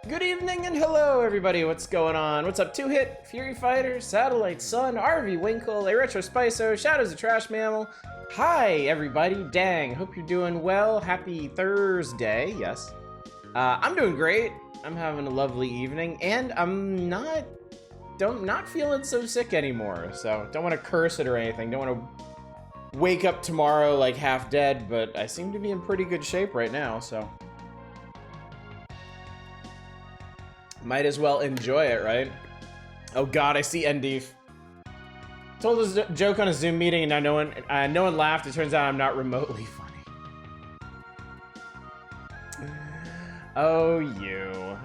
Good evening and hello everybody, what's going on? What's up, Two Hit, Fury Fighter, Satellite Sun, RV Winkle, A Retro Spiso, Shadows the Trash Mammal. Hi everybody, dang, hope you're doing well. Happy Thursday, yes. I'm doing great, I'm having a lovely evening, and I'm not feeling so sick anymore, so don't want to curse it or anything, don't want to wake up tomorrow like half dead, but I seem to be in pretty good shape right now, so. Might as well enjoy it, right? Oh God, I see Endeef. Told us a joke on a Zoom meeting and now no one laughed. It turns out I'm not remotely funny. Oh you.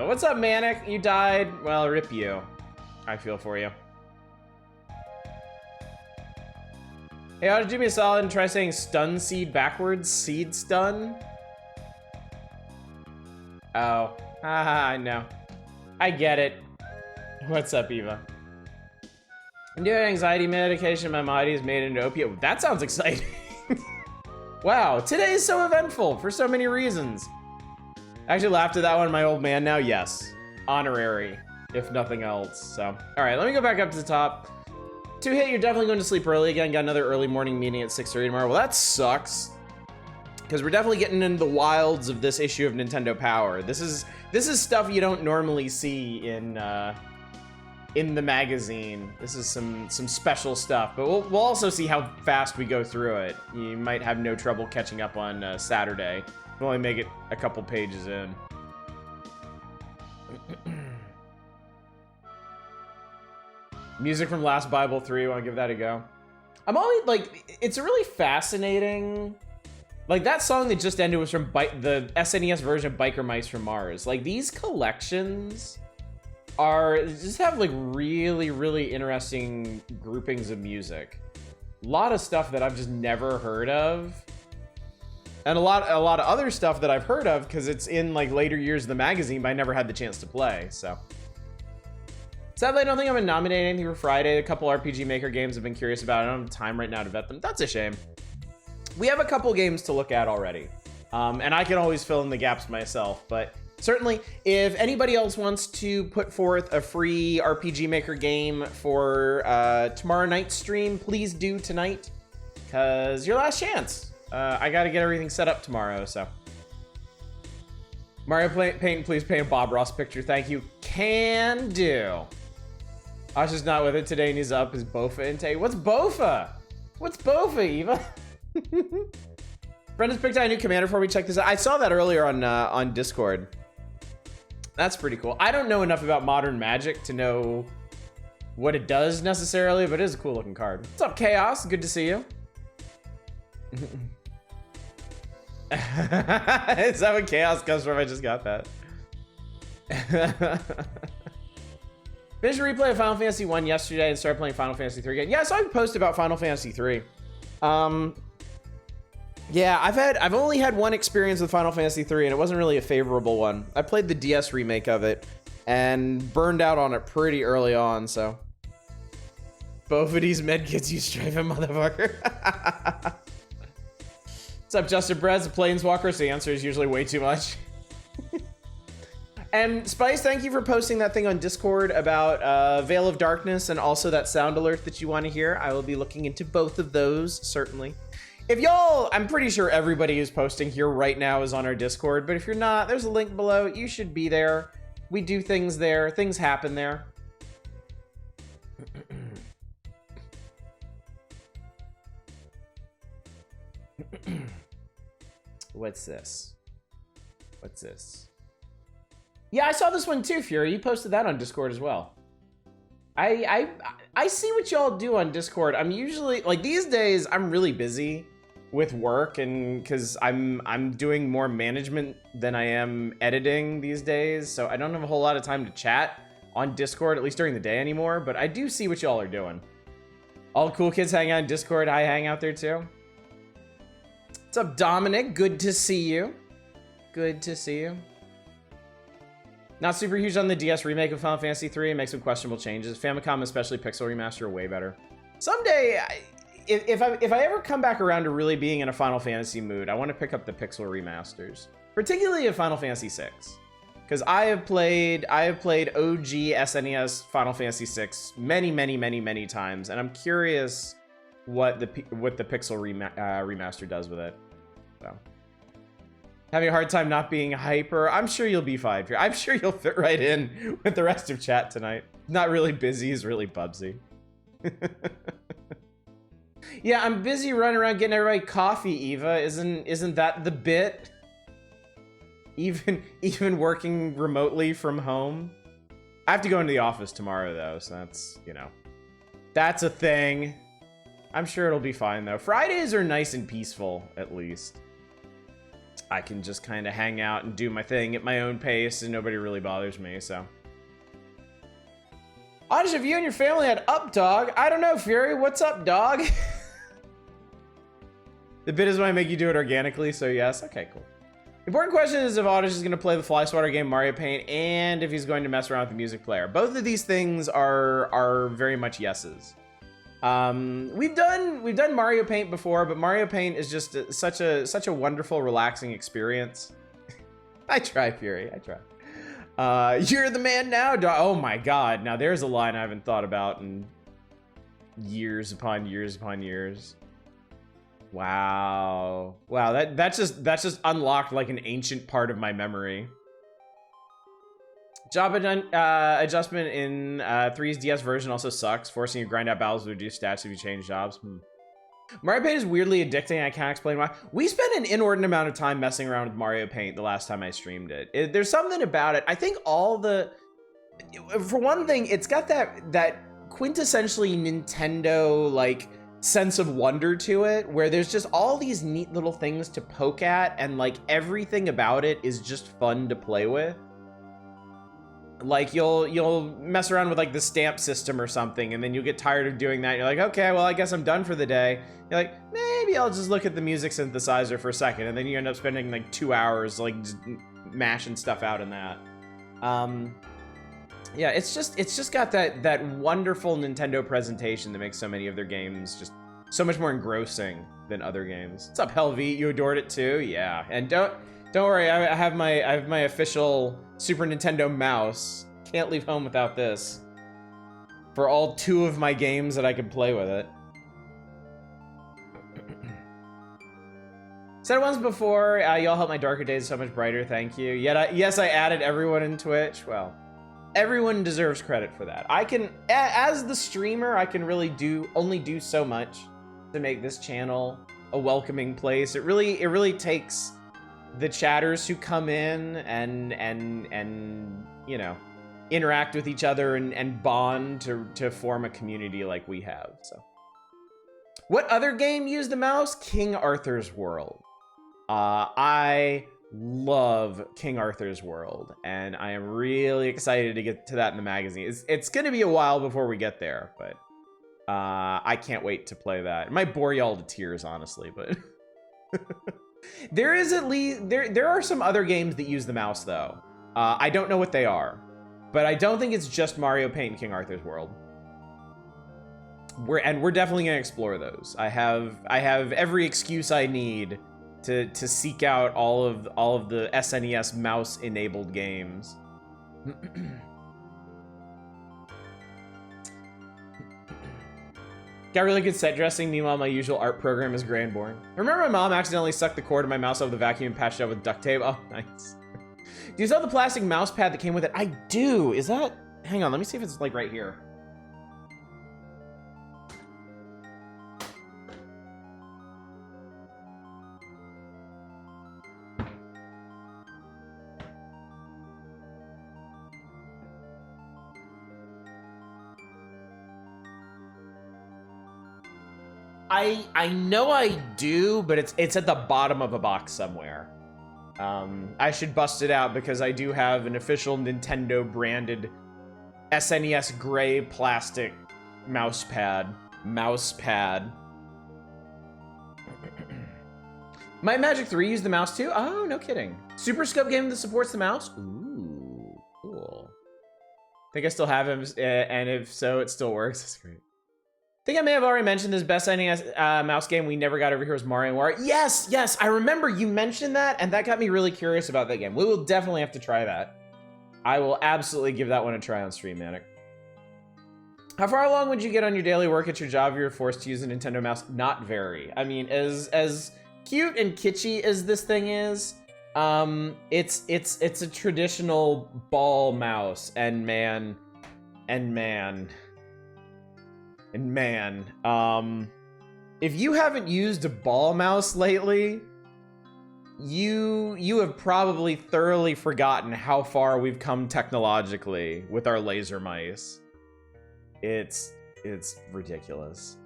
What's up, Manic? You died? Well, rip you. I feel for you. Hey, ought to do me a solid and try saying stun seed backwards. Seed stun? Oh. Haha, I know. I get it. What's up, Eva? I'm doing anxiety medication. My body is made into opiate. That sounds exciting. Wow, today is so eventful for so many reasons. I actually laughed at that one. My old man now, yes. Honorary, if nothing else. So, all right, let me go back up to the top. Two Hit, you're definitely going to sleep early again. Got another early morning meeting at 6:30 tomorrow. Well, that sucks. Because we're definitely getting into the wilds of this issue of Nintendo Power. This is stuff you don't normally see in the magazine. This is some special stuff, but we'll also see how fast we go through it. You might have no trouble catching up on Saturday. We'll only make it a couple pages in. Music from Last Bible 3. Want to give that a go? I'm always like, it's really fascinating. Like, that song that just ended was from the SNES version of Biker Mice from Mars. Like, these collections just have, like, really, really interesting groupings of music. A lot of stuff that I've just never heard of. And a lot of other stuff that I've heard of because it's in, like, later years of the magazine, but I never had the chance to play, so. Sadly, I don't think I'm gonna nominate anything for Friday. A couple RPG Maker games I've been curious about. I don't have time right now to vet them. That's a shame. We have a couple games to look at already, and I can always fill in the gaps myself, but certainly if anybody else wants to put forth a free RPG Maker game for tomorrow night's stream, please do tonight, because your last chance. I gotta get everything set up tomorrow, so. Mario Paint, please paint a Bob Ross picture, thank you. Can do. Ash is not with it today and he's up. Is Bofa in? What's Bofa? What's Bofa, Eva? Brenda's picked out a new commander for me. Check this out. I saw that earlier on Discord. That's pretty cool. I don't know enough about Modern Magic to know what it does necessarily, but it is a cool looking card. What's up, Chaos? Good to see you. Is that what Chaos comes from? I just got that. Finished a replay of Final Fantasy 1 yesterday and started playing Final Fantasy 3 again. Yeah, I saw you post about Final Fantasy 3. Yeah, I've only had one experience with Final Fantasy 3 and it wasn't really a favorable one. I played the DS remake of it and burned out on it pretty early on, so. Both of these medkits you strafing motherfucker. What's up, Justin Brez, a Planeswalker? So the answer is usually way too much. And Spice, thank you for posting that thing on Discord about Veil of Darkness and also that sound alert that you want to hear. I will be looking into both of those, certainly. If y'all, I'm pretty sure everybody who's posting here right now is on our Discord, but if you're not, there's a link below. You should be there. We do things there. Things happen there. What's this? What's this? Yeah, I saw this one too, Fury. You posted that on Discord as well. I see what y'all do on Discord. I'm usually, like, these days, I'm really busy with work and because I'm doing more management than I am editing these days, so I don't have a whole lot of time to chat on Discord, at least during the day anymore, but I do see what y'all are doing. All cool kids hang out on Discord. I hang out there too. What's up, Dominic? Good to see you. Good to see you. Not super huge on the DS remake of Final Fantasy 3 and make some questionable changes. Famicom, especially Pixel Remaster, are way better. Someday, if I ever come back around to really being in a Final Fantasy mood, I want to pick up the Pixel remasters, particularly of Final Fantasy 6. because I have played OG SNES Final Fantasy VI many times, and I'm curious what the Pixel remaster does with it. So, having a hard time not being hyper. I'm sure you'll be fine. I'm sure you'll fit right in with the rest of chat tonight. Not really busy, he's really Bubsy. Yeah, I'm busy running around getting everybody coffee, Eva. Isn't that the bit? Even working remotely from home. I have to go into the office tomorrow though, so that's, you know, that's a thing. I'm sure it'll be fine though. Fridays are nice and peaceful, at least. I can just kind of hang out and do my thing at my own pace and nobody really bothers me, so. Oddish, if you and your family had up, dog. I don't know, Fury. What's up, dog? The bit is when I make you do it organically, so yes. Okay, cool. Important question is if Oddish is going to play the Fly Swatter game Mario Paint and if he's going to mess around with the music player. Both of these things are very much yeses. We've done Mario Paint before, but Mario Paint is just such a wonderful, relaxing experience. I try, Fury. I try. You're the man now, dog. Oh my God! Now there's a line I haven't thought about in years upon years upon years. Wow. Wow, that's just unlocked like an ancient part of my memory. Job adjustment in 3's DS version also sucks, forcing you to grind out battles to reduce stats if you change jobs. Mario Paint is weirdly addicting. I can't explain why. We spent an inordinate amount of time messing around with Mario Paint the last time I streamed it. There's something about it. I think for one thing, it's got that quintessentially Nintendo like sense of wonder to it, where there's just all these neat little things to poke at, and like everything about it is just fun to play with. Like you'll mess around with like the stamp system or something, and then you'll get tired of doing that. You're like, okay, well, I guess I'm done for the day. You're like, maybe I'll just look at the music synthesizer for a second, and then you end up spending like 2 hours like just mashing stuff out in that. Yeah, it's just got that wonderful Nintendo presentation that makes so many of their games just so much more engrossing than other games. What's up, Helvete? You adored it too? Yeah, and don't worry, I have my official Super Nintendo mouse. Can't leave home without this. For all 2 of my games that I can play with it. Said it once before, y'all help my darker days so much brighter, thank you. Yes, I added everyone in Twitch. Well, everyone deserves credit for that. I can, as the streamer, I can really only do so much to make this channel a welcoming place. It really takes the chatters who come in and you know, interact with each other and bond to form a community like we have. So, what other game used the mouse? King Arthur's World. I love King Arthur's World, and I am really excited to get to that in the magazine. It's gonna be a while before we get there, but I can't wait to play that. It might bore y'all to tears, honestly, but there is at least there are some other games that use the mouse though. I don't know what they are, but I don't think it's just Mario Paint and King Arthur's World. We're definitely gonna explore those. I have every excuse I need to seek out all of the SNES mouse enabled games. Got really good set dressing, meanwhile my usual art program is Grandborn. Remember my mom accidentally sucked the cord of my mouse over the vacuum and patched it up with duct tape? Oh, nice. Do you still have the plastic mouse pad that came with it? I do. Is that... Hang on, let me see if it's like right here. I know I do, but it's at the bottom of a box somewhere. I should bust it out because I do have an official Nintendo branded SNES gray plastic mouse pad. Might Magic 3 use the mouse too? Oh, no kidding. Super Scope game that supports the mouse? Ooh, cool. Think I still have him, and if so, it still works. That's great. Think I may have already mentioned this best NES mouse game we never got over here was Mario War. Yes, I remember you mentioned that, and that got me really curious about that game. We will definitely have to try that. I will absolutely give that one a try on stream, Manic. How far along would you get on your daily work at your job if you were forced to use a Nintendo mouse? Not very. I mean, as cute and kitschy as this thing is, it's a traditional ball mouse, and man, if you haven't used a ball mouse lately, you have probably thoroughly forgotten how far we've come technologically with our laser mice. It's ridiculous.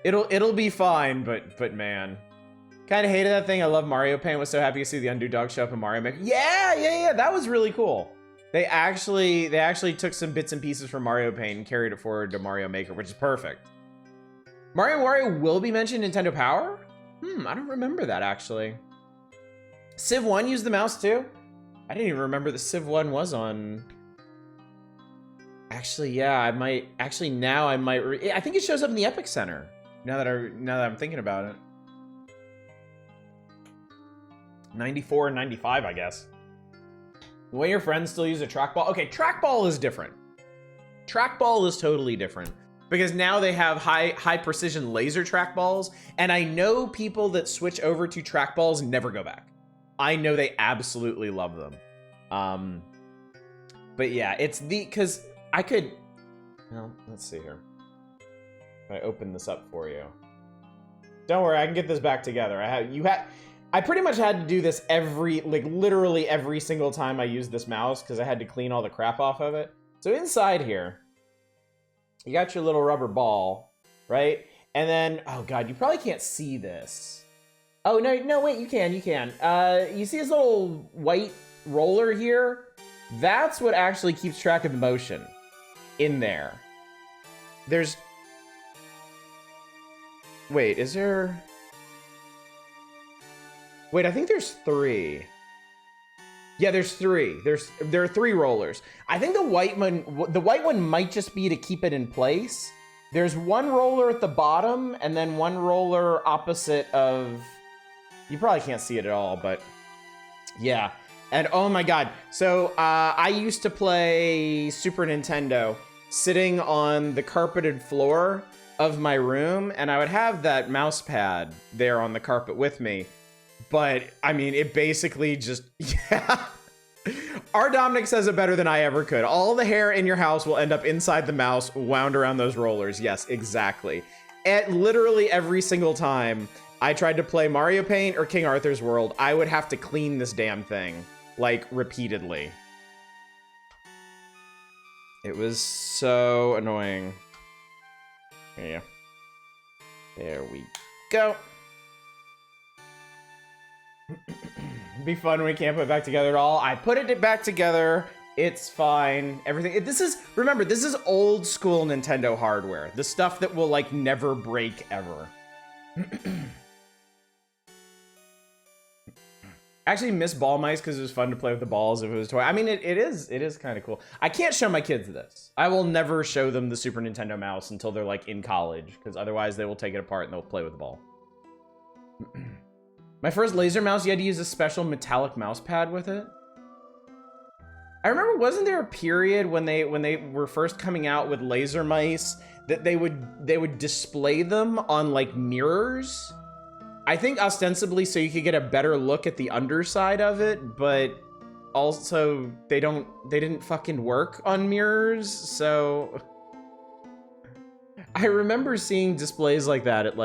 It'll be fine, but man, kind of hated that thing. I love Mario Paint. Was so happy to see the Underdog show up in Mario Maker. Yeah, that was really cool. They actually took some bits and pieces from Mario Paint and carried it forward to Mario Maker, which is perfect. Mario and Wario will be mentioned in Nintendo Power? I don't remember that actually. Civ 1 used the mouse too? I didn't even remember that Civ 1 was on. Actually, yeah, I might. Actually, now I might. I think it shows up in the Epic Center. Now that I'm thinking about it. 94 and 95, I guess. The way your friends still use a trackball. Okay, trackball is different. Trackball is totally different because now they have high precision laser trackballs, and I know people that switch over to trackballs never go back. I know they absolutely love them. But yeah, it's because I could. Well, let's see here. If I open this up for you. Don't worry, I can get this back together. I pretty much had to do this literally every single time I used this mouse because I had to clean all the crap off of it. So inside here, you got your little rubber ball, right? And then, oh God, you probably can't see this. Oh, no, wait, you can. You see this little white roller here? That's what actually keeps track of the motion in there. Wait, is there... Wait, I think there's 3. Yeah, there's 3. There are 3 rollers. I think the white one might just be to keep it in place. There's 1 roller at the bottom and then 1 roller opposite of... You probably can't see it at all, but yeah. And oh my God. So I used to play Super Nintendo sitting on the carpeted floor of my room, and I would have that mouse pad there on the carpet with me. But I mean, it basically just, yeah. Our Dominic says it better than I ever could. All the hair in your house will end up inside the mouse, wound around those rollers. Yes, exactly. At literally every single time I tried to play Mario Paint or King Arthur's World, I would have to clean this damn thing, like, repeatedly. It was so annoying. Yeah. There we go. It'd be fun when we can't put it back together at all. I put it back together. It's fine. Everything. Remember, this is old school Nintendo hardware. The stuff that will, like, never break ever. Actually miss ball mice because it was fun to play with the balls if it was a toy. I mean, it is kind of cool. I can't show my kids this. I will never show them the Super Nintendo mouse until they're, like, in college, because otherwise they will take it apart and they'll play with the ball. My first laser mouse, you had to use a special metallic mouse pad with it. I remember, wasn't there a period when they were first coming out with laser mice that they would display them on, like, mirrors? I think ostensibly so you could get a better look at the underside of it, but also they didn't fucking work on mirrors, so I remember seeing displays like that at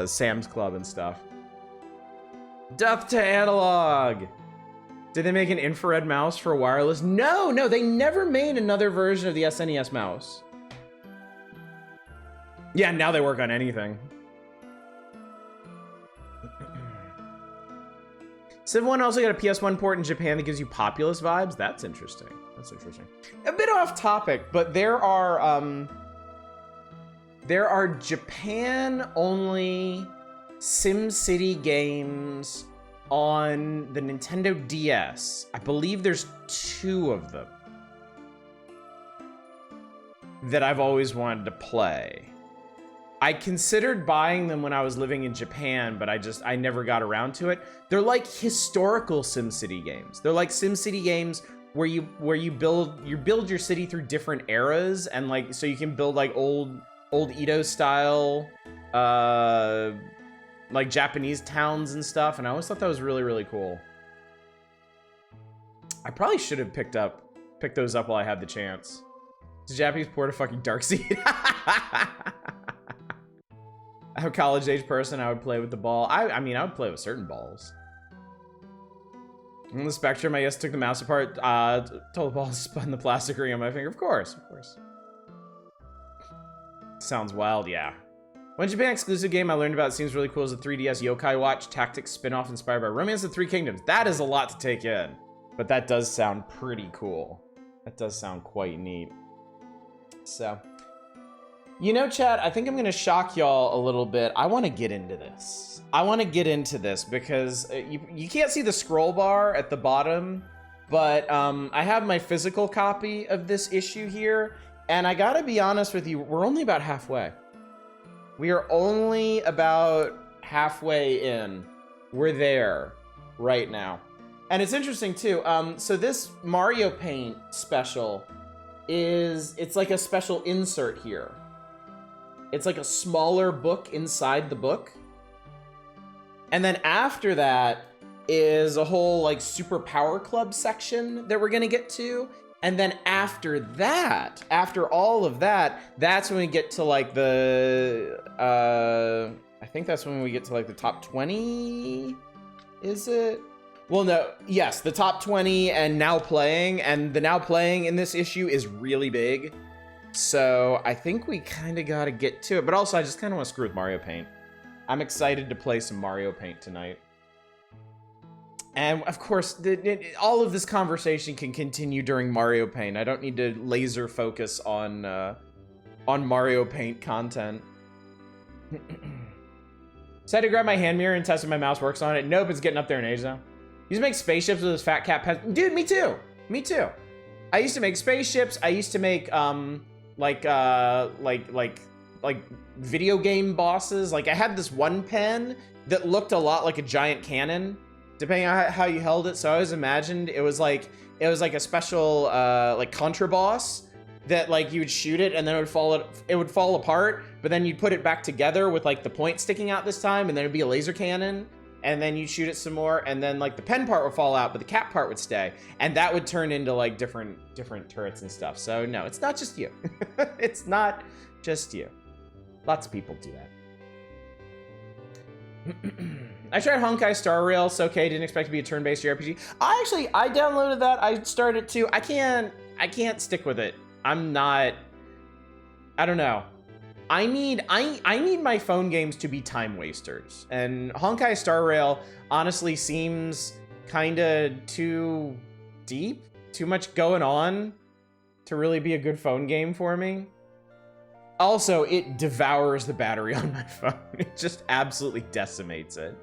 Sam's Club and stuff. Death to analog. Did they make an infrared mouse for wireless? No, they never made another version of the SNES mouse. Yeah, now they work on anything. Civ 1 also got a PS1 port in Japan that gives you Populous vibes. That's interesting. A bit off topic, but there are Japan-only SimCity games on the Nintendo DS. I believe there's 2 of them that I've always wanted to play. I considered buying them when I was living in Japan, but I never got around to it. They're like historical SimCity games. They're like SimCity games where you build your city through different eras, and like so you can build like old Edo style like Japanese towns and stuff, and I always thought that was really, really cool. I probably should have picked those up while I had the chance. It's a Japanese port of fucking Darkseid. I'm a college-age person. I would play with the ball. I mean, I would play with certain balls. On the Spectrum, I guess took the mouse apart, told the ball to spun the plastic ring on my finger. Of course, of course. Sounds wild, yeah. One Japan exclusive game I learned about seems really cool is the 3DS Yokai Watch Tactics spin-off inspired by Romance of the Three Kingdoms. That is a lot to take in, but that does sound pretty cool. That does sound quite neat. So, you know, chat, I think I'm gonna shock y'all a little bit. I want to get into this. I want to get into this because you can't see the scroll bar at the bottom, but I have my physical copy of this issue here, and I gotta be honest with you, we're only about halfway. We are only about halfway in. We're there right now. And it's interesting too. So this Mario Paint special it's like a special insert here. It's like a smaller book inside the book. And then after that is a whole like Super Power Club section that we're gonna get to. And then after that, after all of that, that's when we get to like the, I think that's when we get to like the top 20, is it? Well, no, yes, the top 20 and now playing, and the now playing in this issue is really big. So I think we kind of got to get to it, but also I just kind of want to screw with Mario Paint. I'm excited to play some Mario Paint tonight. And of course, all of this conversation can continue during Mario Paint. I don't need to laser focus on Mario Paint content. So I had to grab my hand mirror and test if my mouse works on it. Nope, it's getting up there in age now. He used to make spaceships with his fat cat pet. Dude, me too. Me too. I used to make spaceships. I used to make like video game bosses. Like I had this one pen that looked a lot like a giant cannon, depending on how you held it. So I always imagined it was like a special like contra boss that like you would shoot it and then it would fall apart, but then you'd put it back together with like the point sticking out this time, and then it'd be a laser cannon, and then you'd shoot it some more, and then like the pen part would fall out, but the cat part would stay, and that would turn into like different turrets and stuff. So no, it's not just you. It's not just you. Lots of people do that. I tried Honkai Star Rail, so okay, didn't expect to be a turn-based RPG. I downloaded that. I started to. I can't stick with it. I don't know. I need my phone games to be time wasters, and Honkai Star Rail honestly seems kind of too deep, too much going on to really be a good phone game for me. Also, it devours the battery on my phone. It just absolutely decimates it.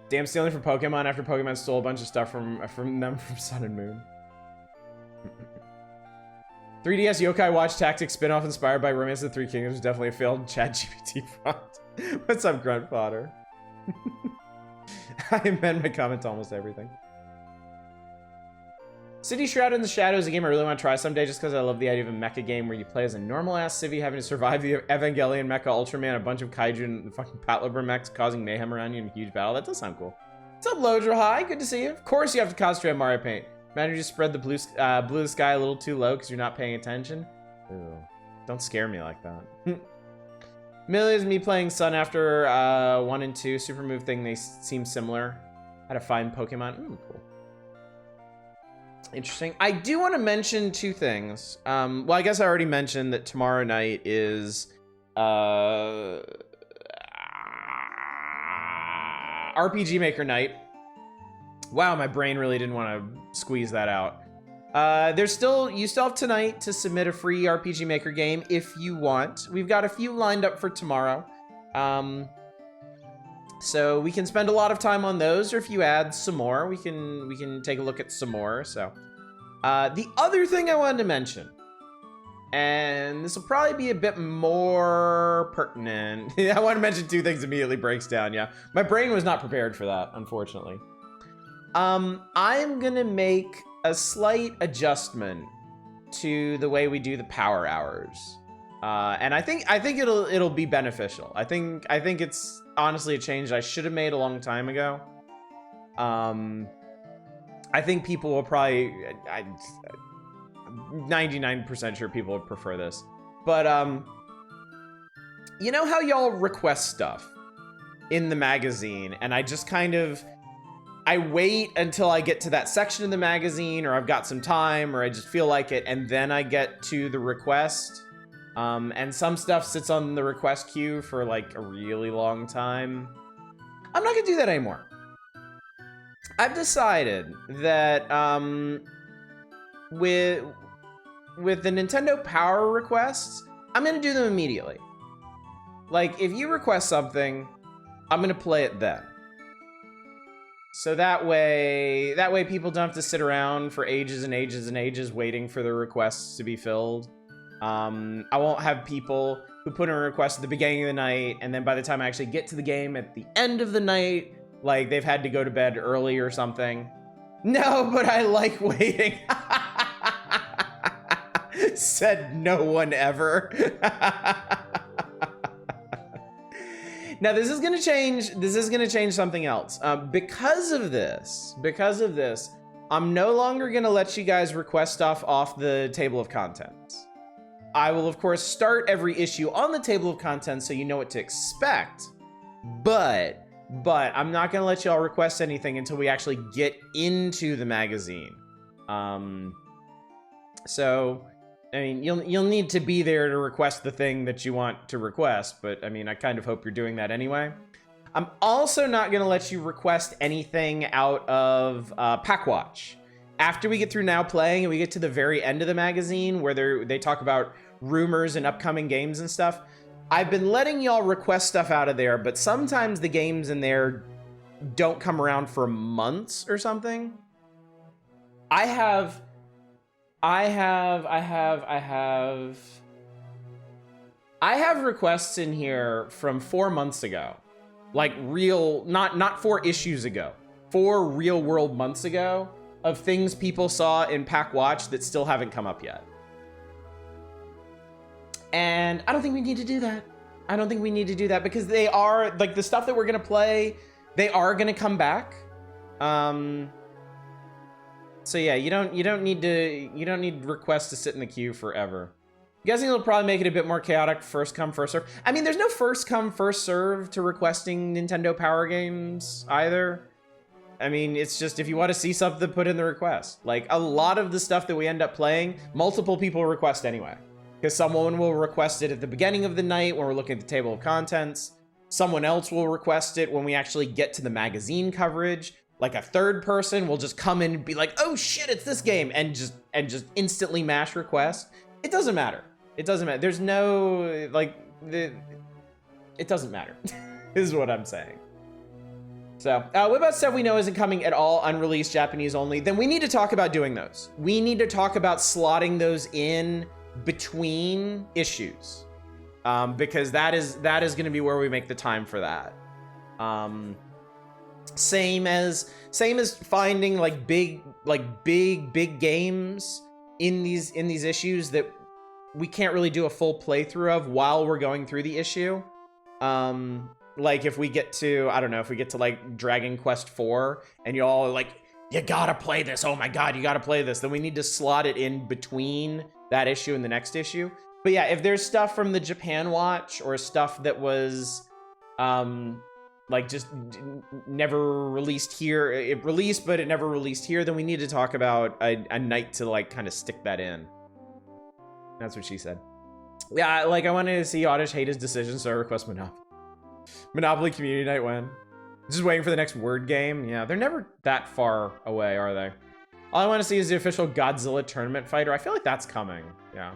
Damn, stealing from Pokemon after Pokemon stole a bunch of stuff from them from Sun and Moon. 3DS Yokai Watch Tactics spinoff inspired by Romance of the Three Kingdoms was definitely a failed ChatGPT prompt. What's up, Grunt Fodder? I amend my comment to almost everything. City Shrouded in the Shadow is a game I really want to try someday just because I love the idea of a mecha game where you play as a normal-ass civvy having to survive the Evangelion mecha Ultraman, a bunch of kaiju and fucking Patlabor mechs causing mayhem around you in a huge battle. That does sound cool. What's up, Lodra? Hi, good to see you. Of course you have to concentrate on Mario Paint. Man, you just spread the blue sky a little too low because you're not paying attention. Ew. Don't scare me like that. Millie is me playing Sun after 1 and 2. Super move thing, they seem similar. How to find Pokemon. Cool. Interesting. I do want to mention two things. Well, I guess I already mentioned that tomorrow night is RPG Maker night. Wow, my brain really didn't want to squeeze that out. You still have tonight to submit a free RPG Maker game if you want. We've got a few lined up for tomorrow. So we can spend a lot of time on those, or if you add some more, we can take a look at some more. So the other thing I wanted to mention And this will probably be a bit more pertinent. I want to mention two things immediately breaks down, yeah. My brain was not prepared for that, unfortunately. I'm gonna make a slight adjustment to the way we do the power hours. And I think it'll be beneficial. I think it's honestly a change I should have made a long time ago. I think people will probably, 99% sure people would prefer this. But, you know how y'all request stuff in the magazine, and I just kind of, I wait until I get to that section of the magazine, or I've got some time, or I just feel like it, and then I get to the request. And some stuff sits on the request queue for like a really long time. I'm not gonna do that anymore. I've decided that, with the Nintendo Power requests, I'm gonna do them immediately. Like, if you request something, I'm gonna play it then. So that way people don't have to sit around for ages and ages and ages waiting for their requests to be filled. I won't have people who put in a request at the beginning of the night, and then by the time I actually get to the game at the end of the night, like they've had to go to bed early or something. No, but I like waiting. Said no one ever. Now this is gonna change something else. Because of this, I'm no longer gonna let you guys request stuff off the table of contents. I will of course start every issue on the table of contents so you know what to expect, but I'm not gonna let y'all request anything until we actually get into the magazine. So, I mean, you'll need to be there to request the thing that you want to request, but I mean, I kind of hope you're doing that anyway. I'm also not gonna let you request anything out of Packwatch. After we get through Now Playing and we get to the very end of the magazine where they talk about rumors and upcoming games and stuff, I've been letting y'all request stuff out of there, but sometimes the games in there don't come around for months or something. I have requests in here from 4 months ago. Like real, not 4 issues ago, 4 real world months ago of things people saw in Packwatch that still haven't come up yet. And I don't think we need to do that. I don't think we need to do that because they are, like, the stuff that we're gonna play, they are gonna come back. So yeah, you don't need requests to sit in the queue forever. I'm guessing it'll probably make it a bit more chaotic, first come, first serve. I mean, there's no first come, first serve to requesting Nintendo Power games either. I mean, it's just if you want to see something, put in the request. Like, a lot of the stuff that we end up playing, multiple people request anyway. Because someone will request it at the beginning of the night when we're looking at the table of contents. Someone else will request it when we actually get to the magazine coverage. Like a third person will just come in and be like, oh shit, it's this game, and just instantly mash request. It doesn't matter. It doesn't matter. There's no, like, it doesn't matter, is what I'm saying. So, what about stuff we know isn't coming at all, unreleased, Japanese only? Then we need to talk about doing those. We need to talk about slotting those in between issues, because that is going to be where we make the time for that. Same as finding like big games in these issues that we can't really do a full playthrough of while we're going through the issue. Like if we get to, I don't know, if we get to like Dragon Quest IV and you all are like, you gotta play this, oh my god, you gotta play this, then we need to slot it in between that issue and the next issue. But yeah, if there's stuff from the Japan Watch or stuff that was like just never released here, it released but it never released here, then we need to talk about a night to like kind of stick that in. That's what she said. Yeah, like I wanted to see Oddish hate his decision, so I request Monopoly Community Night when. Just waiting for the next word game. Yeah, they're never that far away, are they? All I want to see is the official Godzilla tournament fighter. I feel like that's coming. Yeah.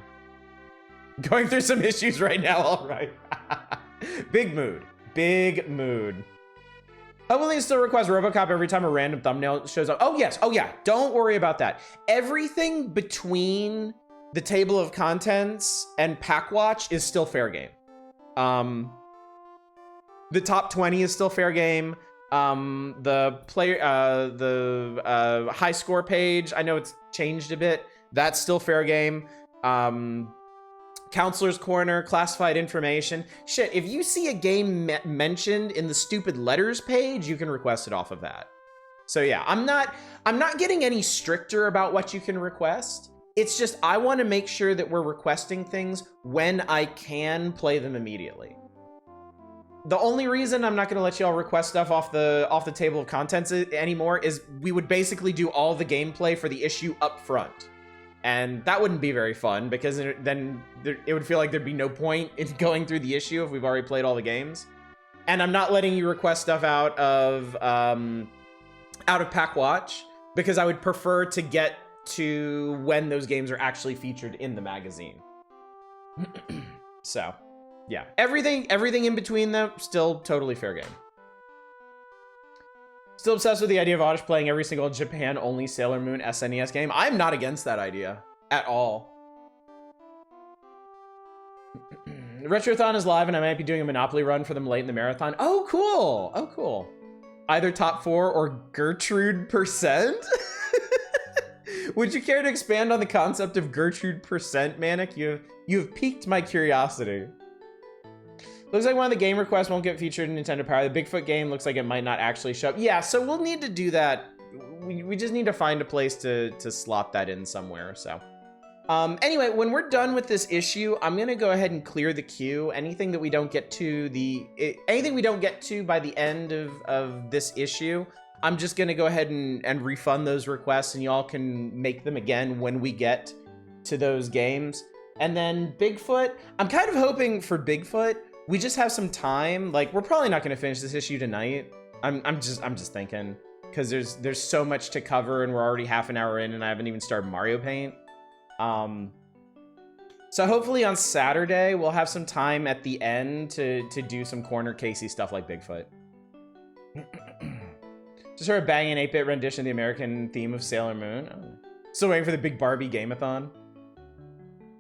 Going through some issues right now, all right. Big mood. Big mood. I'm willing to still request RoboCop every time a random thumbnail shows up. Oh, yes. Oh, yeah. Don't worry about that. Everything between the table of contents and pack watch is still fair game. The top 20 is still fair game. The player, the high score page, I know it's changed a bit. That's still fair game. Counselor's Corner, classified information. Shit, if you see a game mentioned in the stupid letters page, you can request it off of that. So yeah, I'm not getting any stricter about what you can request. It's just I want to make sure that we're requesting things when I can play them immediately. The only reason I'm not going to let y'all request stuff off the table of contents anymore is we would basically do all the gameplay for the issue up front. And that wouldn't be very fun because then it would feel like there'd be no point in going through the issue if we've already played all the games. And I'm not letting you request stuff out of Pack Watch because I would prefer to get to when those games are actually featured in the magazine. So, yeah, everything in between them, still totally fair game. Still obsessed with the idea of Oddish playing every single Japan-only Sailor Moon SNES game. I'm not against that idea at all. Retrothon is live, and I might be doing a Monopoly run for them late in the marathon. Oh, cool. Oh, cool. Either top 4 or Gertrude Percent? Would you care to expand on the concept of Gertrude Percent, Manic? You've piqued my curiosity. Looks like one of the game requests won't get featured in Nintendo Power. The Bigfoot game looks like it might not actually show up. Yeah, so we'll need to do that. We just need to find a place to slot that in somewhere, so. Anyway, when we're done with this issue, I'm gonna go ahead and clear the queue. Anything we don't get to by the end of this issue, I'm just gonna go ahead and refund those requests, and y'all can make them again when we get to those games. And then Bigfoot, I'm kind of hoping for Bigfoot, we just have some time. Like, we're probably not gonna finish this issue tonight. I'm just thinking, because there's so much to cover, and we're already half an hour in, and I haven't even started Mario Paint. So hopefully on Saturday we'll have some time at the end to do some corner casey stuff like Bigfoot. Just heard a banging 8-bit rendition of the American theme of Sailor Moon. Oh. Still waiting for the big Barbie game-a-thon.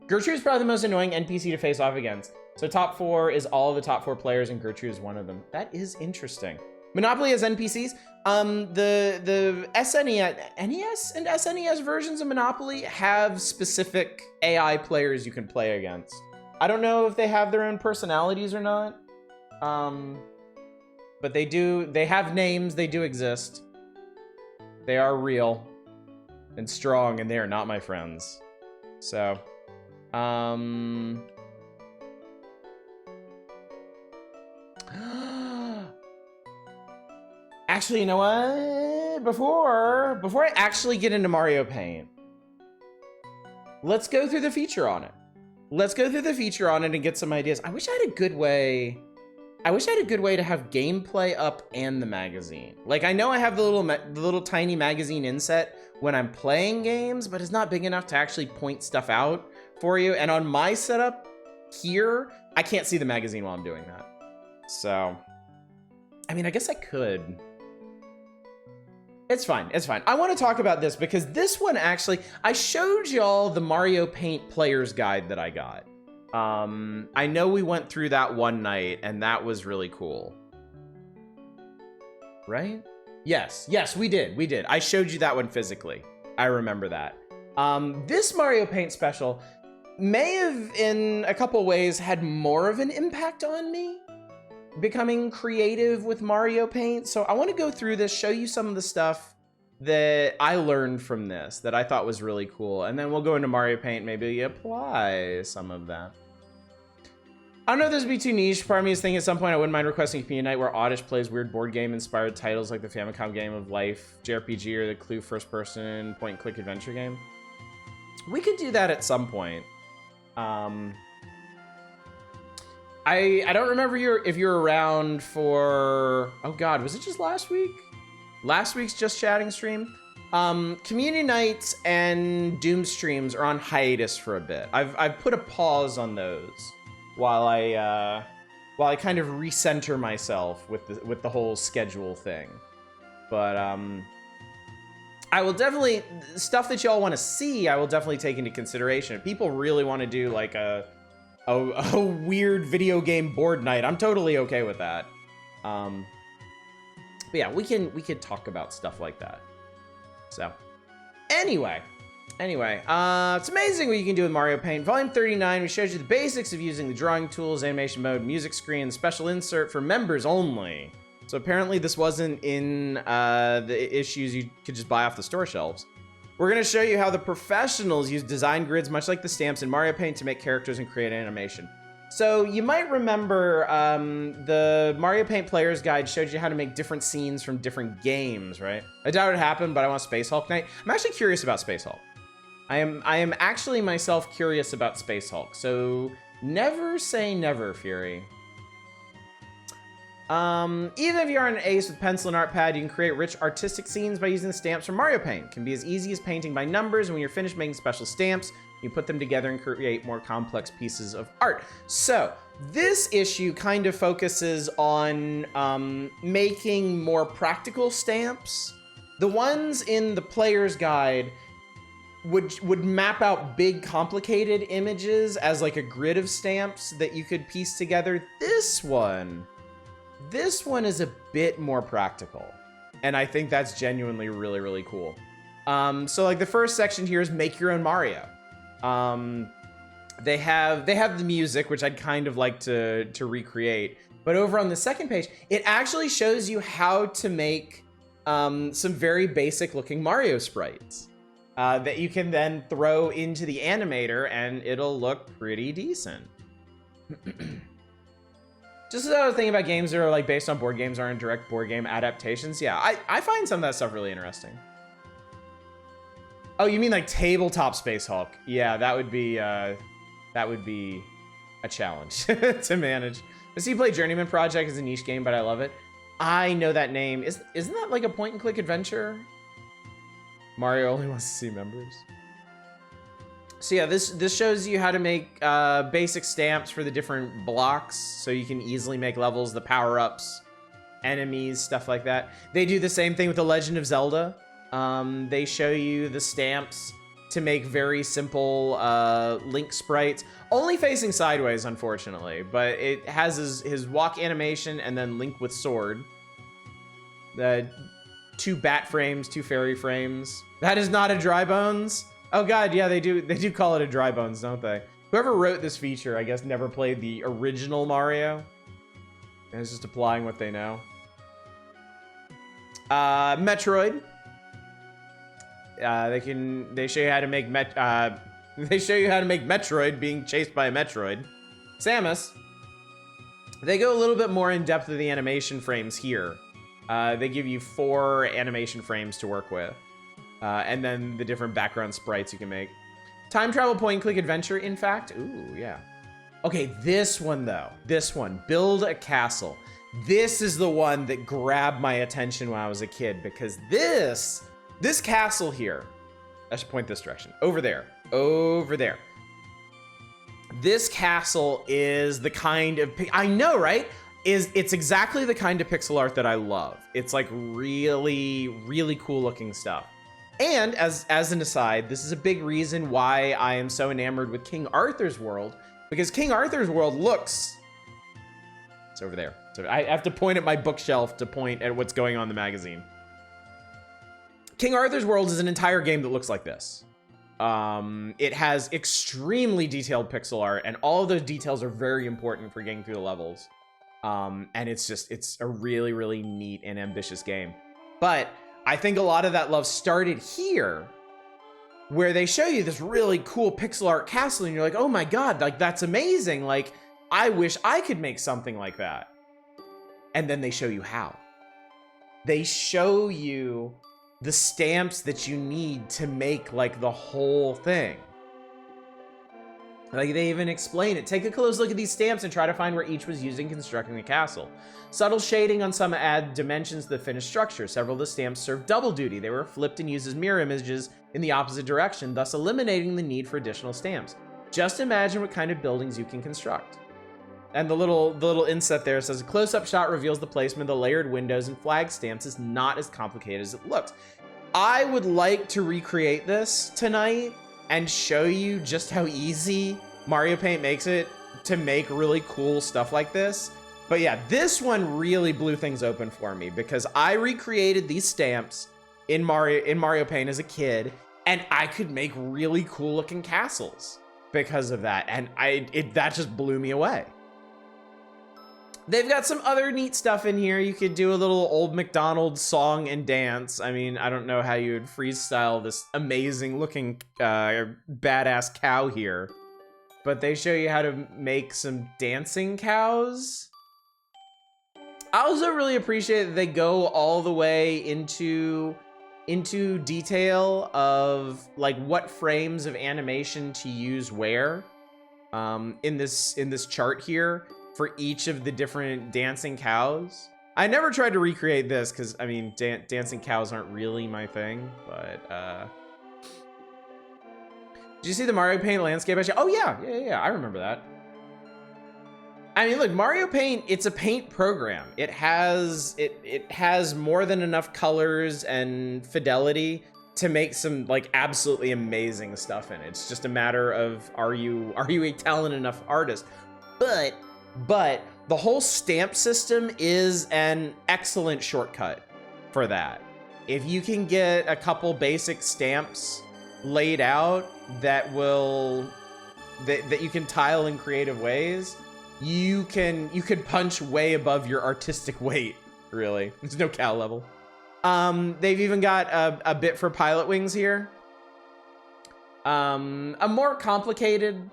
Gertrude is probably the most annoying NPC to face off against. So top 4 is all of the top 4 players, and Gertrude is one of them. That is interesting. Monopoly has NPCs. The SNES, NES and SNES versions of Monopoly have specific AI players you can play against. I don't know if they have their own personalities or not. But they have names, they do exist. They are real and strong, and they are not my friends. So, actually, you know what? Before I actually get into Mario Paint, let's go through the feature on it. Let's go through the feature on it and get some ideas. I wish I had a good way to have gameplay up and the magazine. Like, I know I have the little tiny magazine inset when I'm playing games, but it's not big enough to actually point stuff out for you. And on my setup here, I can't see the magazine while I'm doing that. So, I mean, I guess I could. It's fine. It's fine. I want to talk about this because this one actually, I showed y'all the Mario Paint player's guide that I got. I know we went through that one night, and that was really cool. Right? Yes, we did. I showed you that one physically. I remember that. This Mario Paint special may have, in a couple ways, had more of an impact on me becoming creative with Mario Paint. So I want to go through this, show you some of the stuff that I learned from this that I thought was really cool. And then we'll go into Mario Paint, maybe apply some of that. I don't know if this would be too niche. Part of me is thinking at some point I wouldn't mind requesting a community night where Oddish plays weird board game inspired titles like the Famicom Game of Life, JRPG, or the Clue first person point and click adventure game. We could do that at some point. I don't remember if you're around for, oh God, was it just last week? Last week's Just Chatting stream? Community nights and Doom streams are on hiatus for a bit. I've put a pause on those while I kind of recenter myself with the whole schedule thing. But I will definitely, stuff that y'all want to see, I will definitely take into consideration. If people really want to do like a weird video game board night, I'm totally okay with that. But yeah, we could talk about stuff like that. So anyway, it's amazing what you can do with Mario Paint. Volume 39, we showed you the basics of using the drawing tools, animation mode, music screen, special insert for members only. So apparently this wasn't in the issues you could just buy off the store shelves. We're gonna show you how the professionals use design grids, much like the stamps in Mario Paint, to make characters and create animation. So you might remember the Mario Paint Player's Guide showed you how to make different scenes from different games, right? I doubt it happened, but I want Space Hulk Night. I'm actually curious about Space Hulk. I am actually myself curious about Space Hulk. So never say never, Fury. Even if you are an ace with pencil and art pad, you can create rich artistic scenes by using the stamps from Mario Paint. It can be as easy as painting by numbers, and when you're finished making special stamps, you put them together and create more complex pieces of art. So this issue kind of focuses on making more practical stamps. The ones in the player's guide would map out big complicated images as like a grid of stamps that you could piece together. This one is a bit more practical, and I think that's genuinely really, really cool. So like the first section here is make your own Mario. They have the music, which I'd kind of like to recreate, but over on the second page, it actually shows you how to make some very basic looking Mario sprites that you can then throw into the animator, and it'll look pretty decent. Just as I was thinking about games that are like based on board games, aren't direct board game adaptations. Yeah, I find some of that stuff really interesting. Oh, you mean like tabletop Space Hulk? Yeah, that would be a challenge to manage. The See Play Journeyman Project is a niche game, but I love it. I know that name. Isn't that like a point and click adventure? Mario only wants to see members. So yeah, this shows you how to make basic stamps for the different blocks, so you can easily make levels, the power-ups, enemies, stuff like that. They do the same thing with The Legend of Zelda. They show you the stamps to make very simple Link sprites, only facing sideways, unfortunately, but it has his walk animation and then Link with sword. The 2 bat frames, 2 fairy frames. That is not a Dry Bones. Oh god, yeah, they do call it a Dry Bones, don't they? Whoever wrote this feature, I guess, never played the original Mario, and is just applying what they know. Metroid. They show you how to make Metroid being chased by a Metroid. Samus. They go a little bit more in depth with the animation frames here. They give you 4 animation frames to work with. And then the different background sprites you can make. Time travel point and click adventure, in fact. Ooh, yeah. Okay, this one though. This one, build a castle. This is the one that grabbed my attention when I was a kid, because this castle here, I should point this direction. Over there. This castle is the kind of, I know, right? It's exactly the kind of pixel art that I love. It's like really, really cool looking stuff. And as an aside, this is a big reason why I am so enamored with King Arthur's World, because King Arthur's World looks, it's over there. So I have to point at my bookshelf to point at what's going on in the magazine. King Arthur's World is an entire game that looks like this. It has extremely detailed pixel art, and all of those details are very important for getting through the levels. And it's a really, really neat and ambitious game. But I think a lot of that love started here, where they show you this really cool pixel art castle, and you're like, oh my god, like that's amazing. Like, I wish I could make something like that. And then they show you how. They show you the stamps that you need to make like the whole thing. Like, they even explain it. Take a close look at these stamps and try to find where each was used in constructing the castle. Subtle shading on some add dimensions to the finished structure. Several of the stamps serve double duty. They were flipped and used as mirror images in the opposite direction, thus eliminating the need for additional stamps. Just imagine what kind of buildings you can construct. And the little inset there says, a close-up shot reveals the placement of the layered windows and flag stamps is not as complicated as it looks. I would like to recreate this tonight and show you just how easy Mario Paint makes it to make really cool stuff like this. But yeah, this one really blew things open for me because I recreated these stamps in Mario Paint as a kid, and I could make really cool looking castles because of that. And that just blew me away. They've got some other neat stuff in here. You could do a little Old MacDonald song and dance. I mean, I don't know how you would freestyle this amazing looking badass cow here, but they show you how to make some dancing cows. I also really appreciate that they go all the way into detail of like what frames of animation to use where in this chart here for each of the different dancing cows. I never tried to recreate this because, I mean, dancing cows aren't really my thing, but, did you see the Mario Paint landscape? Oh yeah, I remember that. I mean, look, Mario Paint, it's a paint program. It has more than enough colors and fidelity to make some like absolutely amazing stuff in it. It's just a matter of, are you a talented enough artist? But the whole stamp system is an excellent shortcut for that. If you can get a couple basic stamps laid out that you can tile in creative ways, you could punch way above your artistic weight, really. There's no cow level. They've even got a bit for Pilot Wings here. A more complicated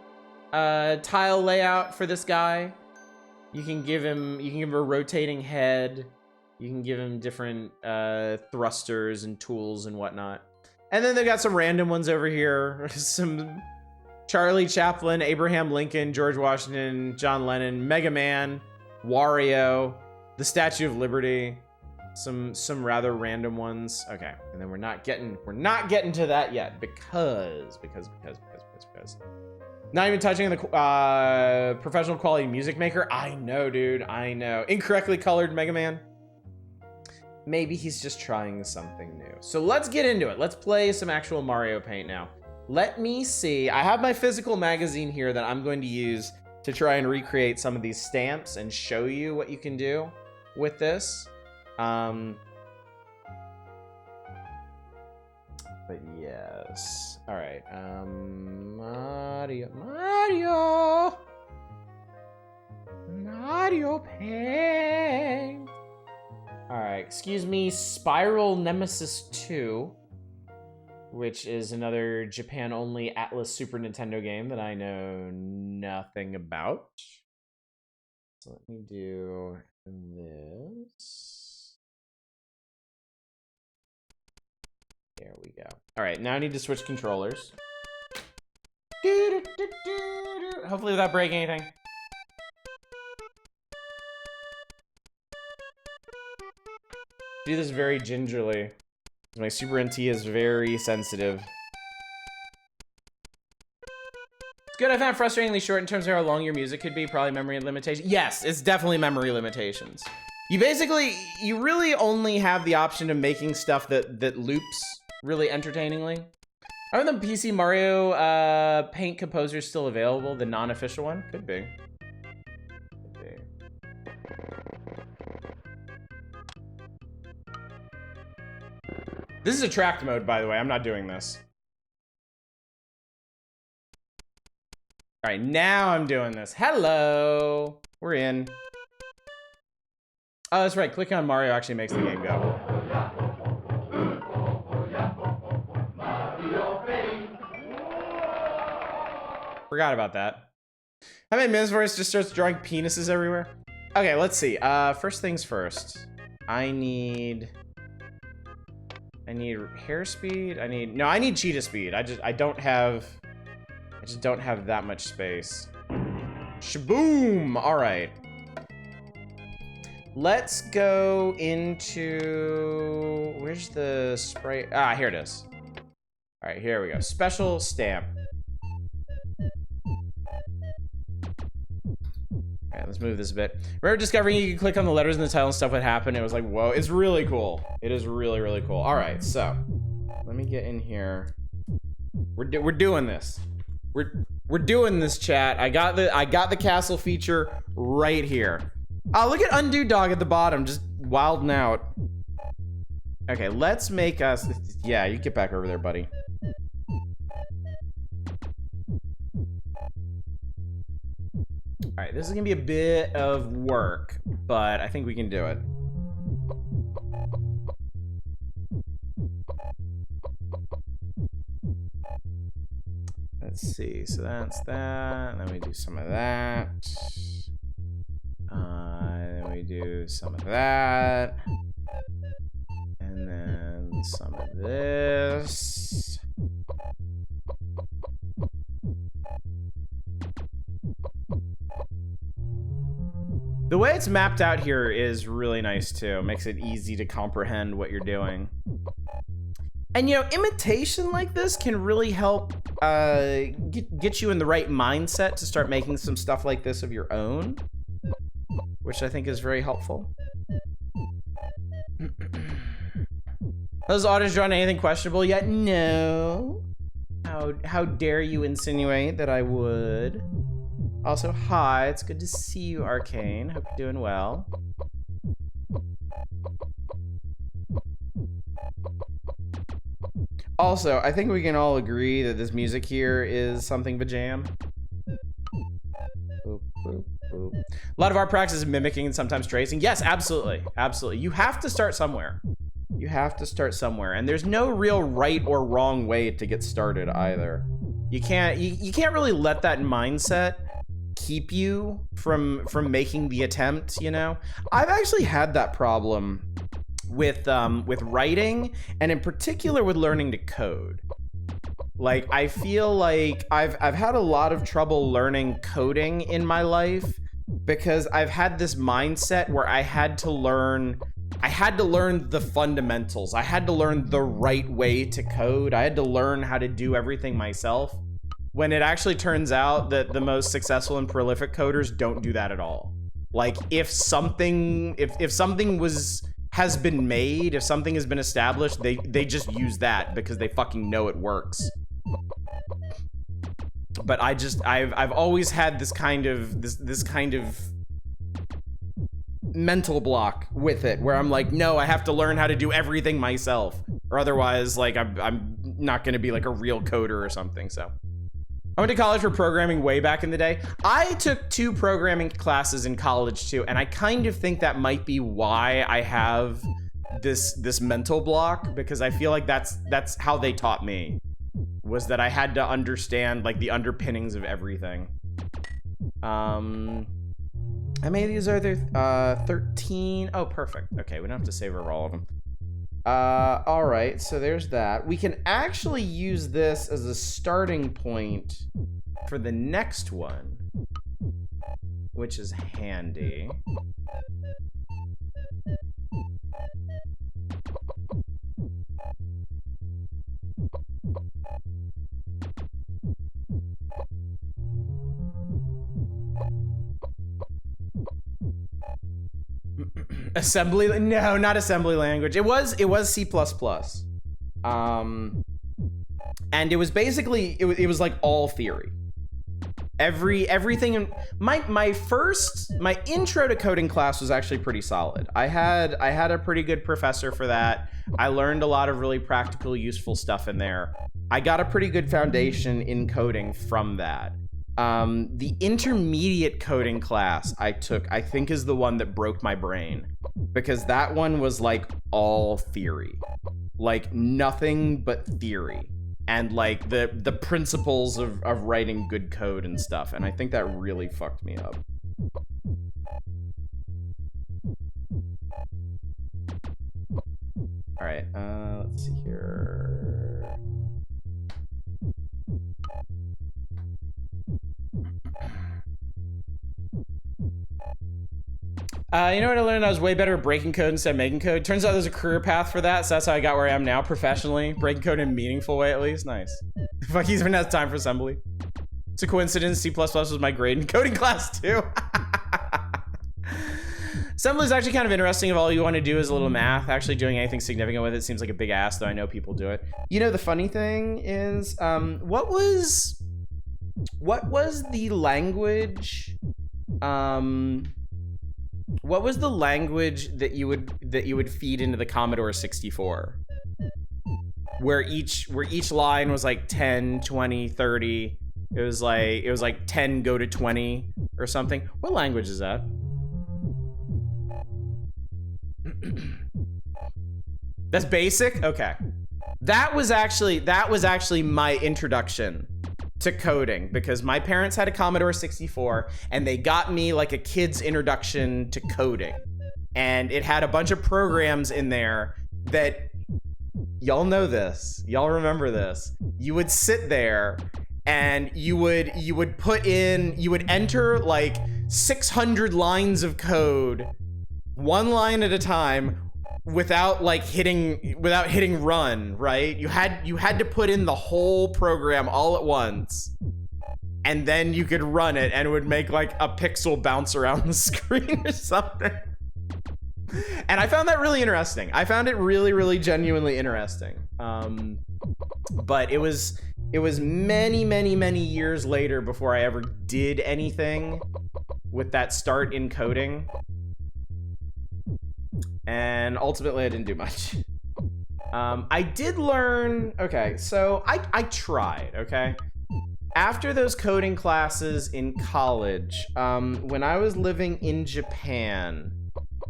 tile layout for this guy. You can give him a rotating head. You can give him different thrusters and tools and whatnot. And then they've got some random ones over here. Some Charlie Chaplin, Abraham Lincoln, George Washington, John Lennon, Mega Man, Wario, the Statue of Liberty, some rather random ones. Okay, and then we're not getting to that yet because not even touching the professional quality music maker. I know, dude, I know. Incorrectly colored Mega Man. Maybe he's just trying something new. So let's get into it. Let's play some actual Mario Paint now. Let me see. I have my physical magazine here that I'm going to use to try and recreate some of these stamps and show you what you can do with this. But yes. All right. Mario Paint. All right. Excuse me. Spiral Nemesis 2. Which is another Japan-only Atlas Super Nintendo game that I know nothing about. So let me do this. There we go. All right, now I need to switch controllers. Hopefully without breaking anything. Do this very gingerly. My Super NT is very sensitive. It's good. I found it frustratingly short in terms of how long your music could be. Probably memory limitations. Yes, it's definitely memory limitations. You really only have the option of making stuff that loops really entertainingly. Are the PC Mario Paint Composer still available? The non-official one? Could be. This is a tracked mode, by the way. I'm not doing this. All right, now I'm doing this. Hello. We're in. Oh, that's right. Clicking on Mario actually makes the game go. Forgot about that. How many minutes before it just starts drawing penises everywhere? Okay, let's see. First things first. I need hair speed. I need cheetah speed. I just don't have that much space. Shaboom! All right. Let's go into, where's the spray? Ah, here it is. All right, here we go. Special stamp. All right, let's move this a bit. Remember discovering you could click on the letters in the title and stuff would happen? It was like, whoa, it's really cool. It is really, really cool. All right, so let me get in here. We're doing this. We're doing this, chat. I got the castle feature right here. Oh, look at Undo Dog at the bottom, just wilding out. Okay, let's make us. Yeah, you get back over there, buddy. All right, this is gonna be a bit of work, but I think we can do it. Let's see, so that's that. Then we do some of that. Then we do some of that. And then some of this. The way it's mapped out here is really nice too. It makes it easy to comprehend what you're doing. And you know, imitation like this can really help get you in the right mindset to start making some stuff like this of your own, which I think is very helpful. Has Otters drawn anything questionable yet? No. How dare you insinuate that I would? Also, hi, it's good to see you, Arcane. Hope you're doing well. Also, I think we can all agree that this music here is something of a jam. Boop, boop, boop. A lot of our practice is mimicking and sometimes tracing. Yes, absolutely. Absolutely. You have to start somewhere. You have to start somewhere. And there's no real right or wrong way to get started either. You can't really let that mindset keep you from making the attempt, you know? I've actually had that problem with writing, and in particular with learning to code. Like, I feel like I've had a lot of trouble learning coding in my life because I've had this mindset where I had to learn the fundamentals. I had to learn the right way to code. I had to learn how to do everything myself, when it actually turns out that the most successful and prolific coders don't do that at all. Like, if something has been made, if something has been established, they just use that because they fucking know it works. But I've always had this kind of mental block with it, where I'm like, no, I have to learn how to do everything myself, or otherwise, like, I'm not gonna be like a real coder or something. So I went to college for programming way back in the day. I took 2 programming classes in college too, and I kind of think that might be why I have this mental block, because I feel like that's how they taught me, was that I had to understand like the underpinnings of everything. How many of these are there? 13. Oh, perfect. Okay, we don't have to save over all of them. All right, so there's that. We can actually use this as a starting point for the next one, which is handy. Assembly? No, not assembly language. It was C++. And it was basically it was like all theory. Everything in my intro to coding class was actually pretty solid. I had a pretty good professor for that. I learned a lot of really practical, useful stuff in there. I got a pretty good foundation in coding from that. The intermediate coding class I took, I think, is the one that broke my brain, because that one was like all theory, like nothing but theory, and like the principles of writing good code and stuff, and I think that really fucked me up. All right, let's see here. You know what I learned? I was way better at breaking code instead of making code. Turns out there's a career path for that, so that's how I got where I am now professionally. Breaking code in a meaningful way, at least. Nice. Fuck, he's even has time for assembly. It's a coincidence. C++ was my grade in coding class, too. Assembly is actually kind of interesting if all you want to do is a little math. Actually doing anything significant with it seems like a big ass, though I know people do it. You know, the funny thing is, what was the language, what was the language that you would feed into the Commodore 64? Where each line was like 10, 20, 30. It was like 10 go to 20 or something. What language is that? That's basic? Okay. That was actually my introduction to coding, because my parents had a Commodore 64 and they got me like a kid's introduction to coding. And it had a bunch of programs in there that, y'all know this, y'all remember this. You would sit there and you would enter like 600 lines of code, one line at a time, without hitting run, right? You had to put in the whole program all at once, and then you could run it and it would make like a pixel bounce around the screen or something. And I found that really interesting. I found it really, really genuinely interesting. But it was many, many, many years later before I ever did anything with that start in coding. And ultimately I didn't do much. I did learn, okay, so I tried, okay? After those coding classes in college, when I was living in Japan,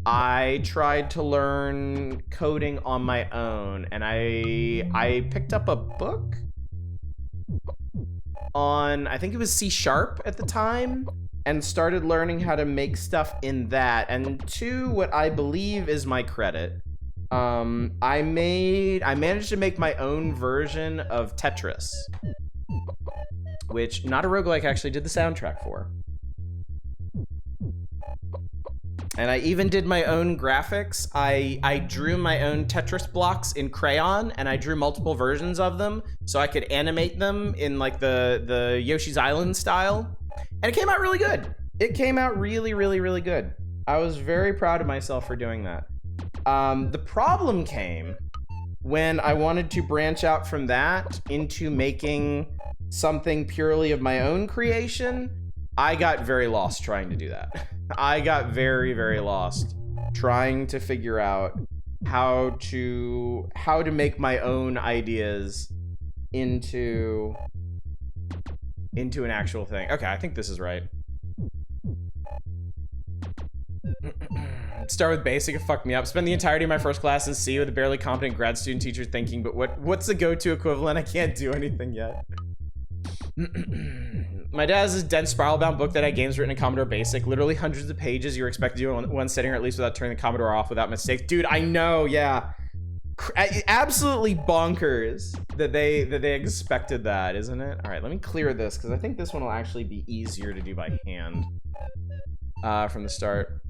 I tried to learn coding on my own, and I picked up a book on, I think it was C# at the time, and started learning how to make stuff in that. And to what I believe is my credit, I managed to make my own version of Tetris, which Not a Roguelike actually did the soundtrack for. And I even did my own graphics. I drew my own Tetris blocks in crayon, and I drew multiple versions of them so I could animate them in like the Yoshi's Island style. And it came out really good. It came out really, really, really good. I was very proud of myself for doing that. The problem came when I wanted to branch out from that into making something purely of my own creation. I got very lost trying to do that. I got very, very lost trying to figure out how to make my own ideas into an actual thing. Okay, I think this is right. Start with basic, it fucked me up. Spend the entirety of my first class in C with a barely competent grad student teacher thinking, but what's the go-to equivalent? I can't do anything yet. My dad has this dense spiral-bound book that had games written in Commodore BASIC, literally hundreds of pages you were expected to do in one sitting, or at least without turning the Commodore off without mistakes. Dude, I know, yeah. Absolutely bonkers that they expected that, isn't it? All right, let me clear this, because I think this one will actually be easier to do by hand from the start.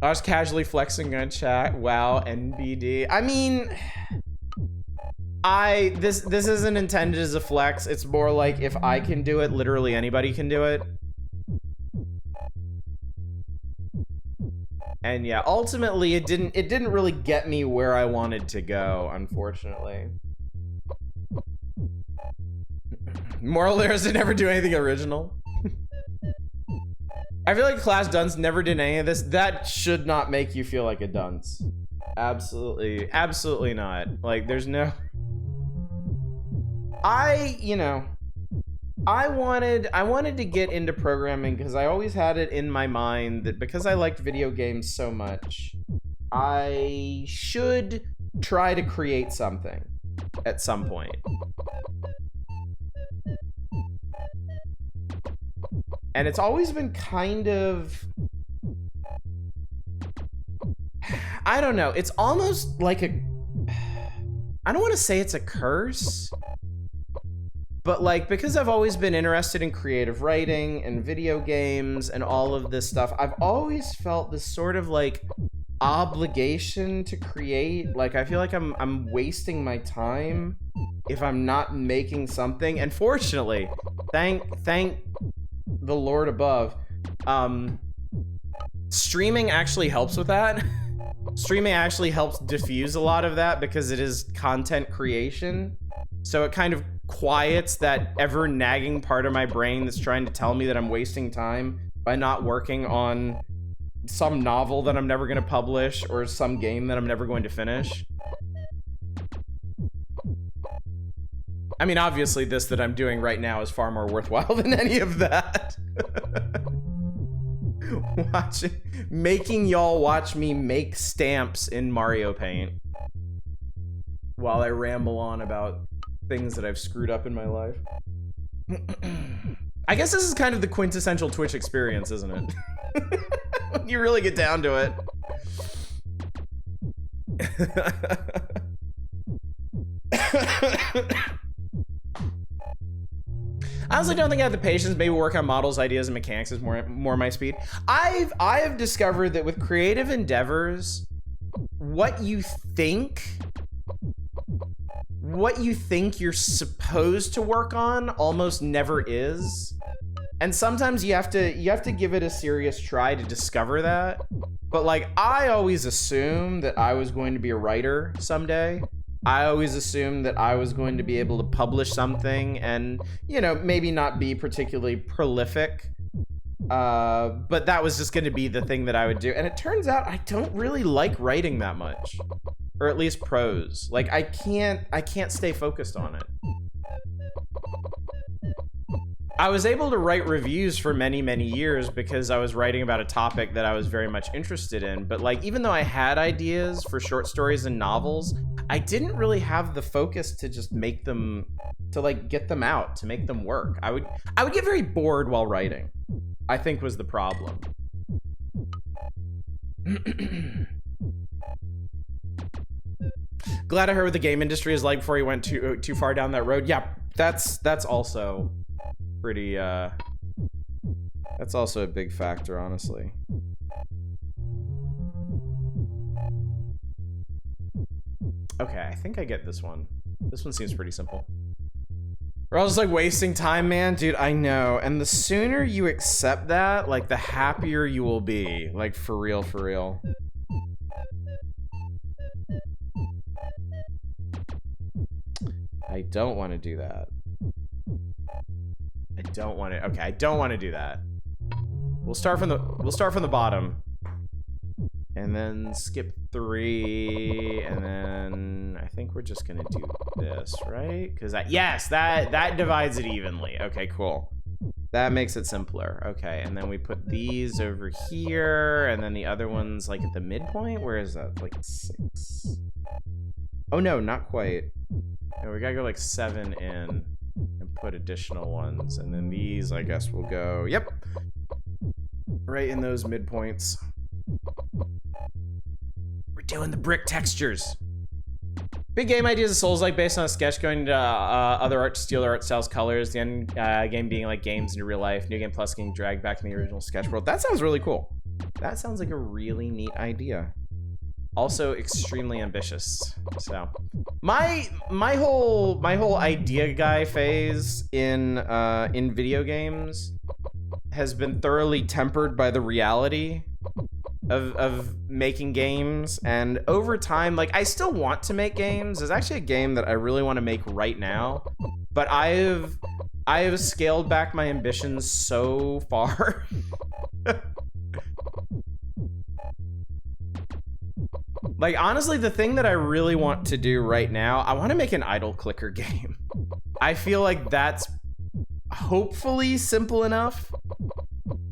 I was casually flexing on chat. Wow, NBD. I mean, this isn't intended as a flex. It's more like if I can do it, literally anybody can do it. And yeah, ultimately it didn't really get me where I wanted to go, unfortunately. Moral there is to never do anything original. I feel like Class Dunce never did any of this. That should not make you feel like a dunce. Absolutely, absolutely not. Like, there's no... I wanted to get into programming because I always had it in my mind that because I liked video games so much, I should try to create something at some point. And it's always been kind of... I don't know. It's almost like a... I don't want to say it's a curse, but like, because I've always been interested in creative writing and video games and all of this stuff, I've always felt this sort of like obligation to create. Like, I feel like I'm wasting my time if I'm not making something. And fortunately, thank the Lord above, Streaming actually helps with that. Streaming actually helps diffuse a lot of that because it is content creation. So it kind of quiets that ever nagging part of my brain that's trying to tell me that I'm wasting time by not working on some novel that I'm never going to publish or some game that I'm never going to finish. I mean, obviously this that I'm doing right now is far more worthwhile than any of that. Making y'all watch me make stamps in Mario Paint while I ramble on about things that I've screwed up in my life. I guess this is kind of the quintessential Twitch experience, isn't it? When you really get down to it. I honestly don't think I have the patience. Maybe work on models, ideas, and mechanics is more my speed. I've discovered that with creative endeavors, what you think you're supposed to work on almost never is. And sometimes you have to give it a serious try to discover that. But like, I always assumed that I was going to be a writer someday. I always assumed that I was going to be able to publish something and, you know, maybe not be particularly prolific. But that was just going to be the thing that I would do. And it turns out I don't really like writing that much. Or at least prose. Like, I can't stay focused on it. I was able to write reviews for many, many years because I was writing about a topic that I was very much interested in. But like, even though I had ideas for short stories and novels, I didn't really have the focus to just make them, to like get them out, to make them work. I would get very bored while writing, I think was the problem. Glad I heard what the game industry is like before you went too far down that road. Yeah, that's also pretty, that's also a big factor, honestly. Okay, I think I get this one. This one seems pretty simple. We're all just like wasting time, man. Dude, I know. And the sooner you accept that, like the happier you will be. Like for real, for real. I don't want to do that. I don't want to. Okay, I don't want to do that. We'll start from the bottom. And then skip 3, and then I think we're just gonna do this, right? Because yes, that divides it evenly. Okay, cool. That makes it simpler. Okay, and then we put these over here, and then the other ones like at the midpoint. Where is that? Like 6. Oh no, not quite. No, we gotta go like 7 in and put additional ones, and then these I guess will go. Yep, right in those midpoints. Doing the brick textures. Big game ideas of Souls-like based on a sketch going to other art to steal their art styles, colors. The end game being like games into real life. New game plus getting dragged back to the original sketch world. That sounds really cool. That sounds like a really neat idea. Also extremely ambitious. So my whole idea guy phase in video games has been thoroughly tempered by the reality of making games, and over time, like, I still want to make games. There's actually a game that I really want to make right now, but I have scaled back my ambitions so far. Like, honestly, the thing that I really want to do right now, I want to make an idle clicker game. I feel like that's hopefully simple enough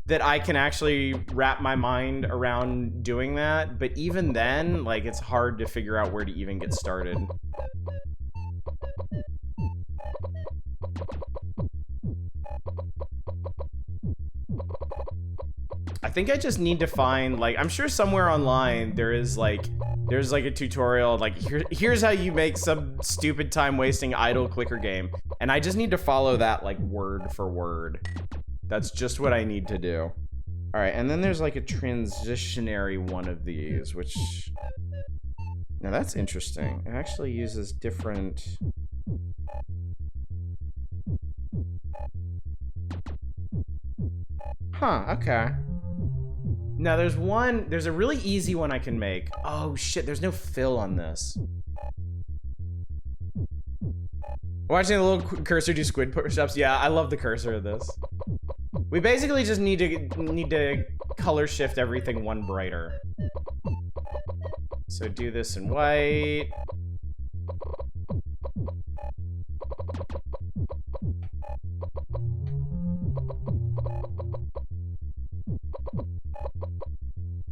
that I can actually wrap my mind around doing that, but even then, like, it's hard to figure out where to even get started. I think I just need to find, like, I'm sure somewhere online there's like a tutorial, like, here's how you make some stupid time-wasting idle clicker game, and I just need to follow that, like, word for word. That's just what I need to do. All right, and then there's like a transitionary one of these, which, now that's interesting. It actually uses different. Huh, okay. Now there's a really easy one I can make. Oh shit, there's no fill on this. Watching the little cursor do squid push-ups. Yeah, I love the cursor of this. We basically just need to color shift everything one brighter. So do this in white.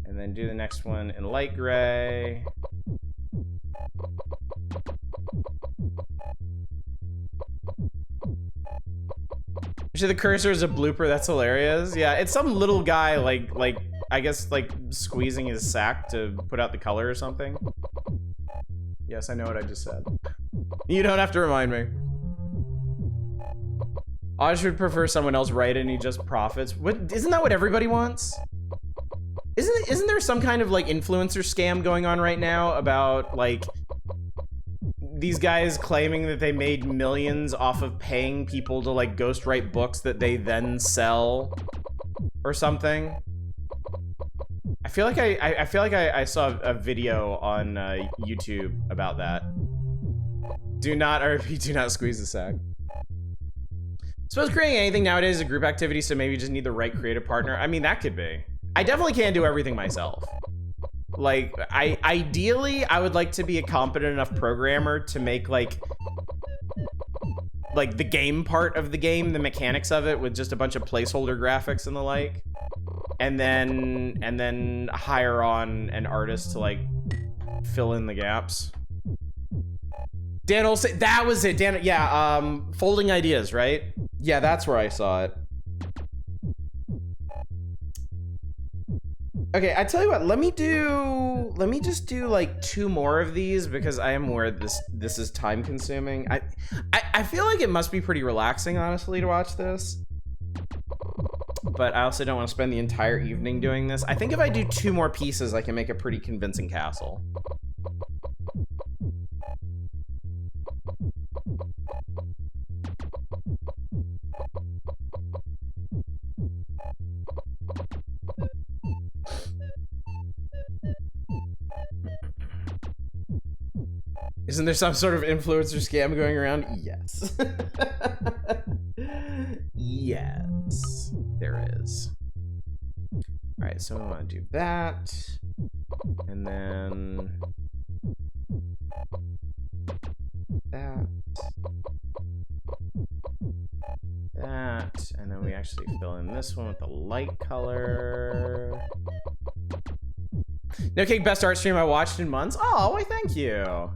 And then do the next one in light gray. Actually, the cursor is a blooper. That's hilarious. Yeah, it's some little guy like I guess like squeezing his sack to put out the color or something. Yes, I know what I just said. You don't have to remind me. I should prefer someone else write it and he just profits. What, isn't that what everybody wants? Isn't there some kind of like influencer scam going on right now about like these guys claiming that they made millions off of paying people to like ghostwrite books that they then sell or something? I feel like I saw a video on YouTube about that. Do not squeeze the sack. Suppose creating anything nowadays is a group activity, so maybe you just need the right creative partner. I mean, that could be. I definitely can't do everything myself. Like, ideally, I would like to be a competent enough programmer to make like the game part of the game, the mechanics of it, with just a bunch of placeholder graphics and the like, and then hire on an artist to like fill in the gaps. Dan Olsen, that was it. Dan, yeah, folding ideas, right? Yeah, that's where I saw it. Okay, I tell you what, let me just do like 2 more of these because I am aware this is time consuming. I feel like it must be pretty relaxing, honestly, to watch this. But I also don't want to spend the entire evening doing this. I think if I do 2 more pieces, I can make a pretty convincing castle. Isn't there some sort of influencer scam going around? Yes. Yes, there is. All right, so we want to do that. And then that. That. And then we actually fill in this one with the light color. No Cake, best art stream I watched in months. Oh, why thank you.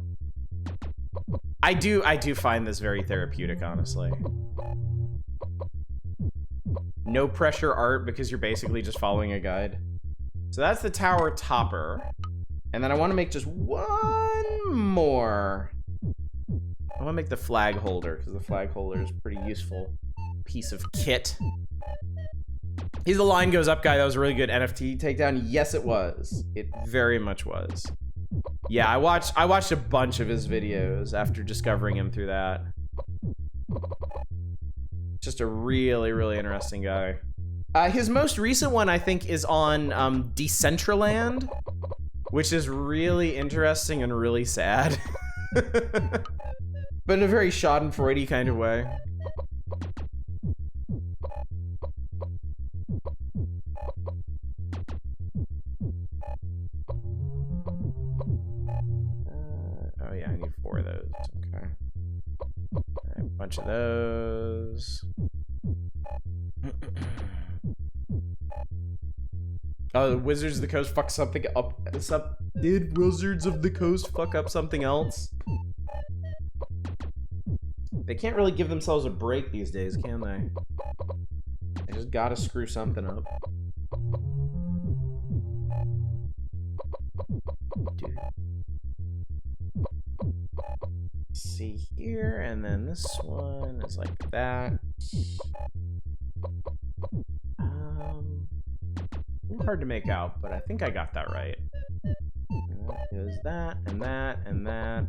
I do find this very therapeutic, honestly. No pressure art because you're basically just following a guide. So that's the tower topper. And then I want to make just 1 more. I want to make the flag holder because the flag holder is a pretty useful piece of kit. He's the line goes up guy. That was a really good NFT takedown. Yes, it was. It very much was. Yeah, I watched a bunch of his videos after discovering him through that. Just a really, really interesting guy. His most recent one, I think, is on Decentraland, which is really interesting and really sad. But in a very Schadenfreudy kind of way. Oh yeah, I need 4 of those. Okay. All right, a bunch of those. Oh, the Wizards of the Coast fuck something up. Did Wizards of the Coast fuck up something else? They can't really give themselves a break these days, can they? They just gotta screw something up. Dude. See here, and then this one is like that. Hard to make out, but I think I got that right. There's that, and that, and that.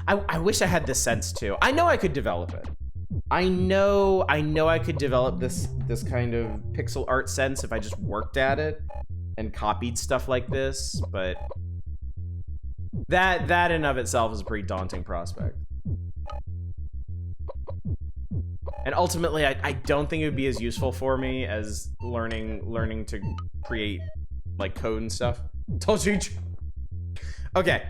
I wish I had the sense too. I know I could develop it. I know I could develop this kind of pixel art sense if I just worked at it and copied stuff like this, but that in of itself is a pretty daunting prospect. And ultimately, I don't think it would be as useful for me as learning to create like code and stuff. Told you. Okay.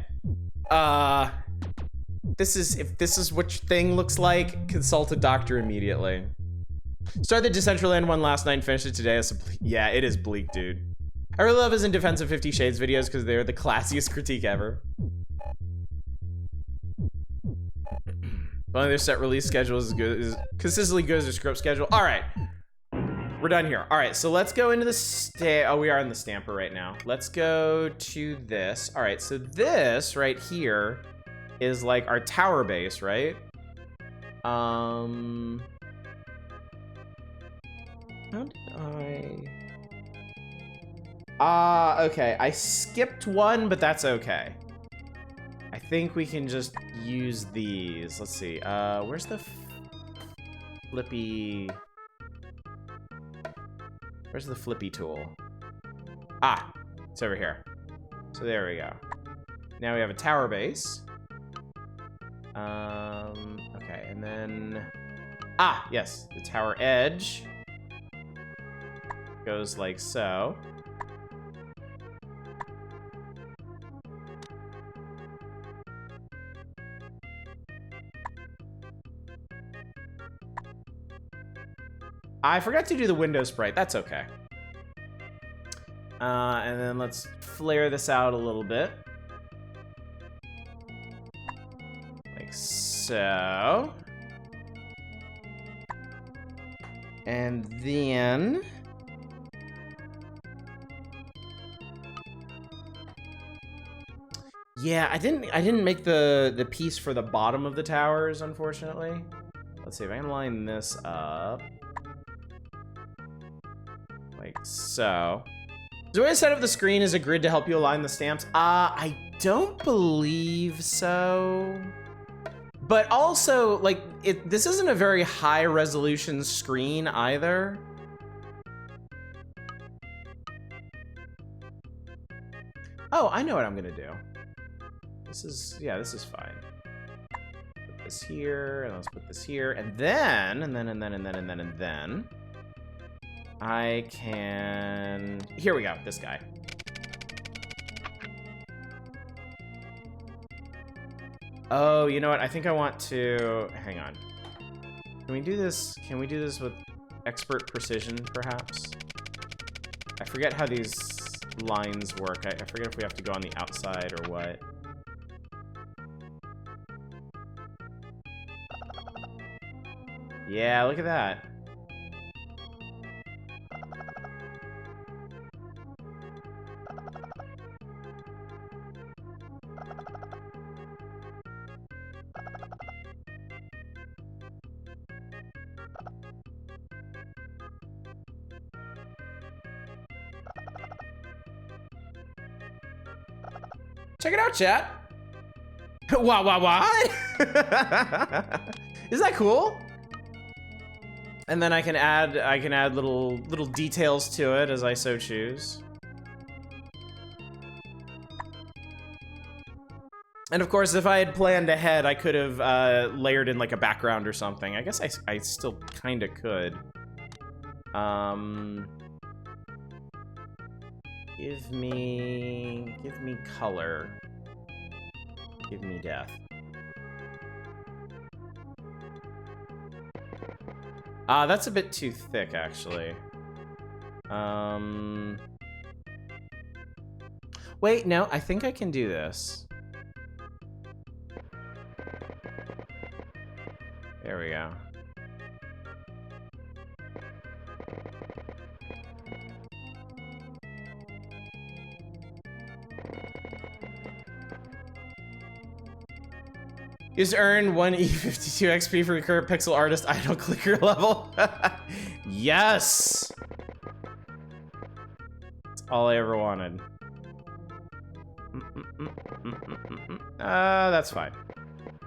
If this is what your thing looks like, consult a doctor immediately. Started the Decentraland one last night and finished it today. Yeah, it is bleak, dude. I really love his In Defense of 50 Shades videos because they're the classiest critique ever. Only their set release schedule is consistently good as their script schedule. All right, we're done here. All right, so let's go into the oh, we are in the stamper right now. Let's go to this. All right, so this right here is like our tower base, right? How did okay, I skipped one, but that's okay. I think we can just use these. Let's see. Where's the flippy? Where's the flippy tool? Ah, it's over here. So there we go. Now we have a tower base. Okay, and then yes, the tower edge goes like so. I forgot to do the window sprite. That's okay. And then let's flare this out a little bit. Like so. And then... yeah, I didn't make the piece for the bottom of the towers, unfortunately. Let's see if I can line this up. Like so. Is the way to set up the screen as a grid to help you align the stamps? I don't believe so. But also, like, this isn't a very high resolution screen either. Oh, I know what I'm gonna do. This is fine. Put this here, and let's put this here, and then I can... here we go, this guy. Oh, you know what? I think I want to... hang on. Can we do this? Can we do this with expert precision, perhaps? I forget how these lines work. I forget if we have to go on the outside or what. Yeah, look at that. Check it out, chat. What? Isn't that cool? And then I can add little details to it as I so choose. And of course, if I had planned ahead, I could have layered in like a background or something. I guess I still kind of could. Give me color. Give me death. That's a bit too thick, actually. Wait, no, I think I can do this. There we go. You just earn 1 E52 XP for your current pixel artist idle clicker level. Yes! That's all I ever wanted. That's fine.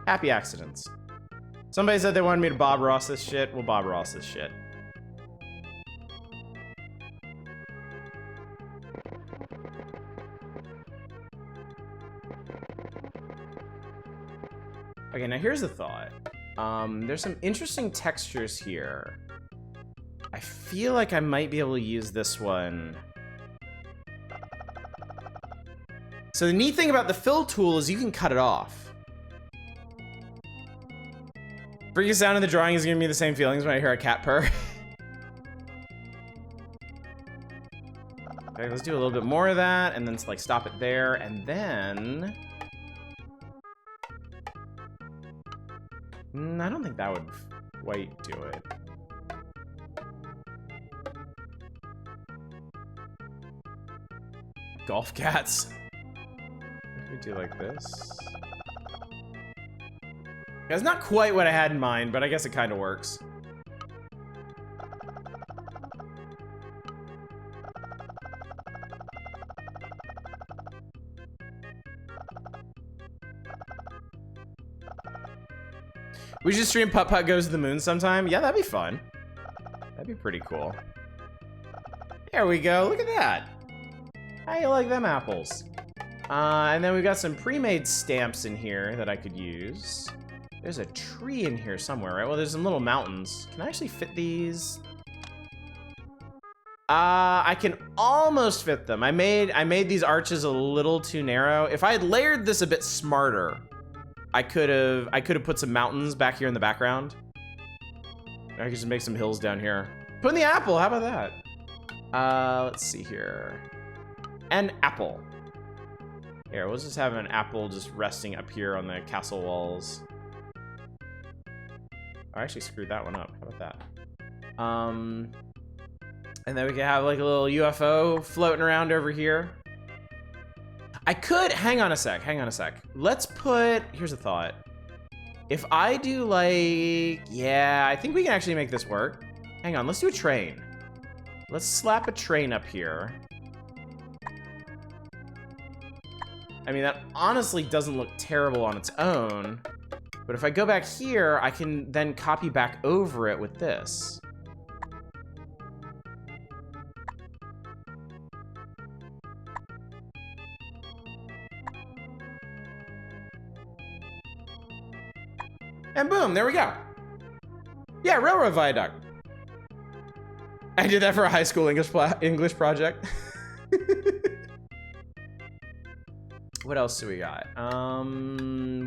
Happy accidents. Somebody said they wanted me to Bob Ross this shit. We'll Bob Ross this shit. Okay, now here's the thought. There's some interesting textures here. I feel like I might be able to use this one. So the neat thing about the fill tool is you can cut it off. Freaky sound of the drawing is giving me the same feelings when I hear a cat purr. Okay, let's do a little bit more of that, and then like stop it there, and then... I don't think that would quite do it. Golf cats. What if we do like this? That's not quite what I had in mind, but I guess it kind of works. We should stream Putt Putt Goes to the Moon sometime. Yeah, that'd be fun. That'd be pretty cool. There we go. Look at that. How you like them apples? And then we've got some pre-made stamps in here that I could use. There's a tree in here somewhere, right? Well, there's some little mountains. Can I actually fit these? I can almost fit them. I made these arches a little too narrow. If I had layered this a bit smarter, I could have put some mountains back here in the background. I could just make some hills down here. Put in the apple, how about that? Let's see here. An apple. Here, we'll just have an apple just resting up here on the castle walls. I actually screwed that one up. How about that? And then we can have like a little UFO floating around over here. I could, hang on a sec. Let's put, here's a thought. If I do like, yeah, I think we can actually make this work. Hang on, let's do a train. Let's slap a train up here. I mean, that honestly doesn't look terrible on its own. But if I go back here, I can then copy back over it with this. And boom, there we go. Yeah, railroad viaduct. I did that for a high school English project. What else do we got?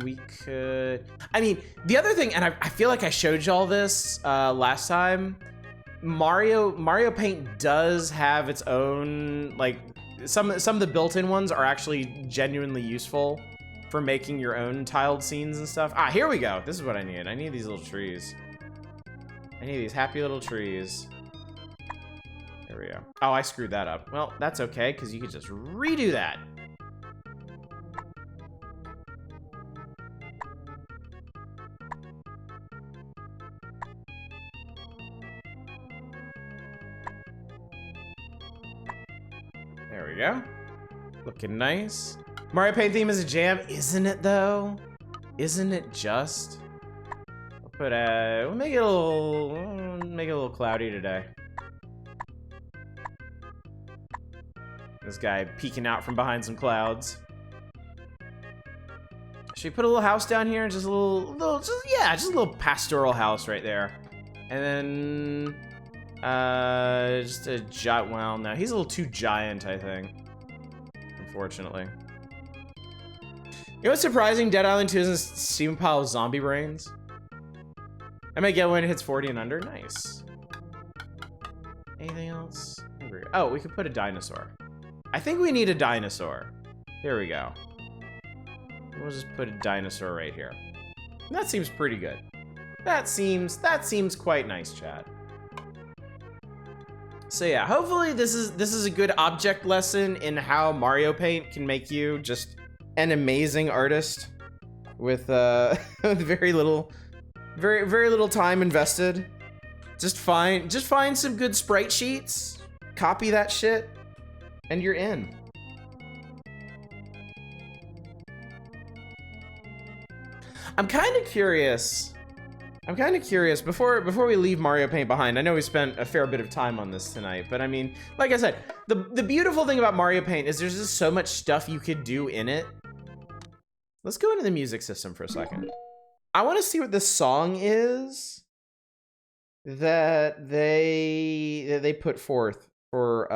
We could... I mean, the other thing, and I feel like I showed y'all this last time, Mario Paint does have its own, like, some of the built-in ones are actually genuinely useful for making your own tiled scenes and stuff. Ah, here we go. This is what I need. I need these little trees. I need these happy little trees. There we go. Oh, I screwed that up. Well, that's okay, because you could just redo that. There we go. Looking nice. Mario Paint theme is a jam, isn't it though? Isn't it just? We'll make it a little cloudy today. This guy peeking out from behind some clouds. Should we put a little house down here? Just a just a little pastoral house right there. And then just a giant. Well, no, he's a little too giant, I think. Unfortunately. You know what's surprising? Dead Island 2 isn't steam pile of zombie brains. I might get when it hits 40 and under. Nice. Anything else? Oh, we could put a dinosaur. I think we need a dinosaur. There we go. We'll just put a dinosaur right here. That seems pretty good. That seems quite nice, chat. So yeah, hopefully this is a good object lesson in how Mario Paint can make you just an amazing artist with very little time invested. Just find some good sprite sheets, copy that shit, and you're in. I'm kind of curious I'm kind of curious, before we leave Mario Paint behind, I know we spent a fair bit of time on this tonight, but I mean, like I said, the beautiful thing about Mario Paint is there's just so much stuff you could do in it. Let's go into the music system for a second. I want to see what this song is that they put forth for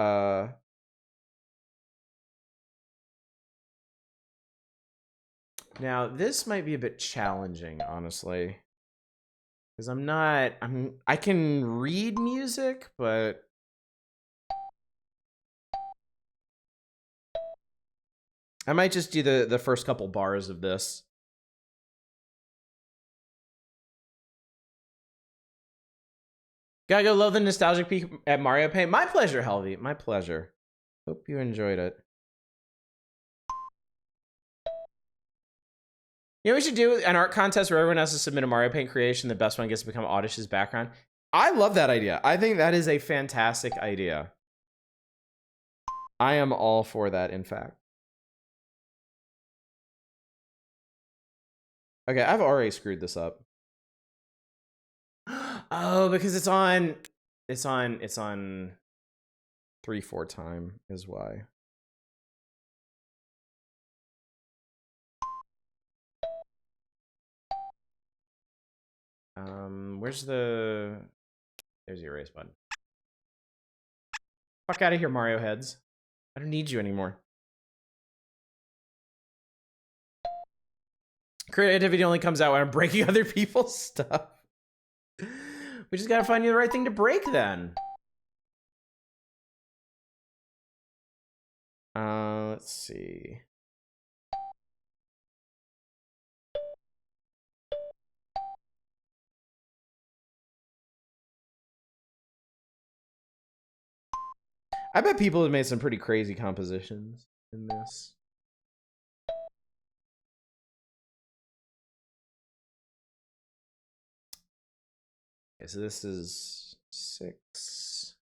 Now, this might be a bit challenging, honestly. Because I can read music, but I might just do the first couple bars of this. Gotta go love the nostalgic peek at Mario Paint. My pleasure, Helvy. My pleasure. Hope you enjoyed it. You know, we should do an art contest where everyone has to submit a Mario Paint creation. The best one gets to become Oddish's background. I love that idea. I think that is a fantastic idea. I am all for that, in fact. Okay, I've already screwed this up. Oh, because it's on 3/4 time is why. There's the erase button. Fuck out of here, Mario heads. I don't need you anymore. Creativity only comes out when I'm breaking other people's stuff. We just gotta find you the right thing to break then. Let's see. I bet people have made some pretty crazy compositions in this. Okay, so this is 6.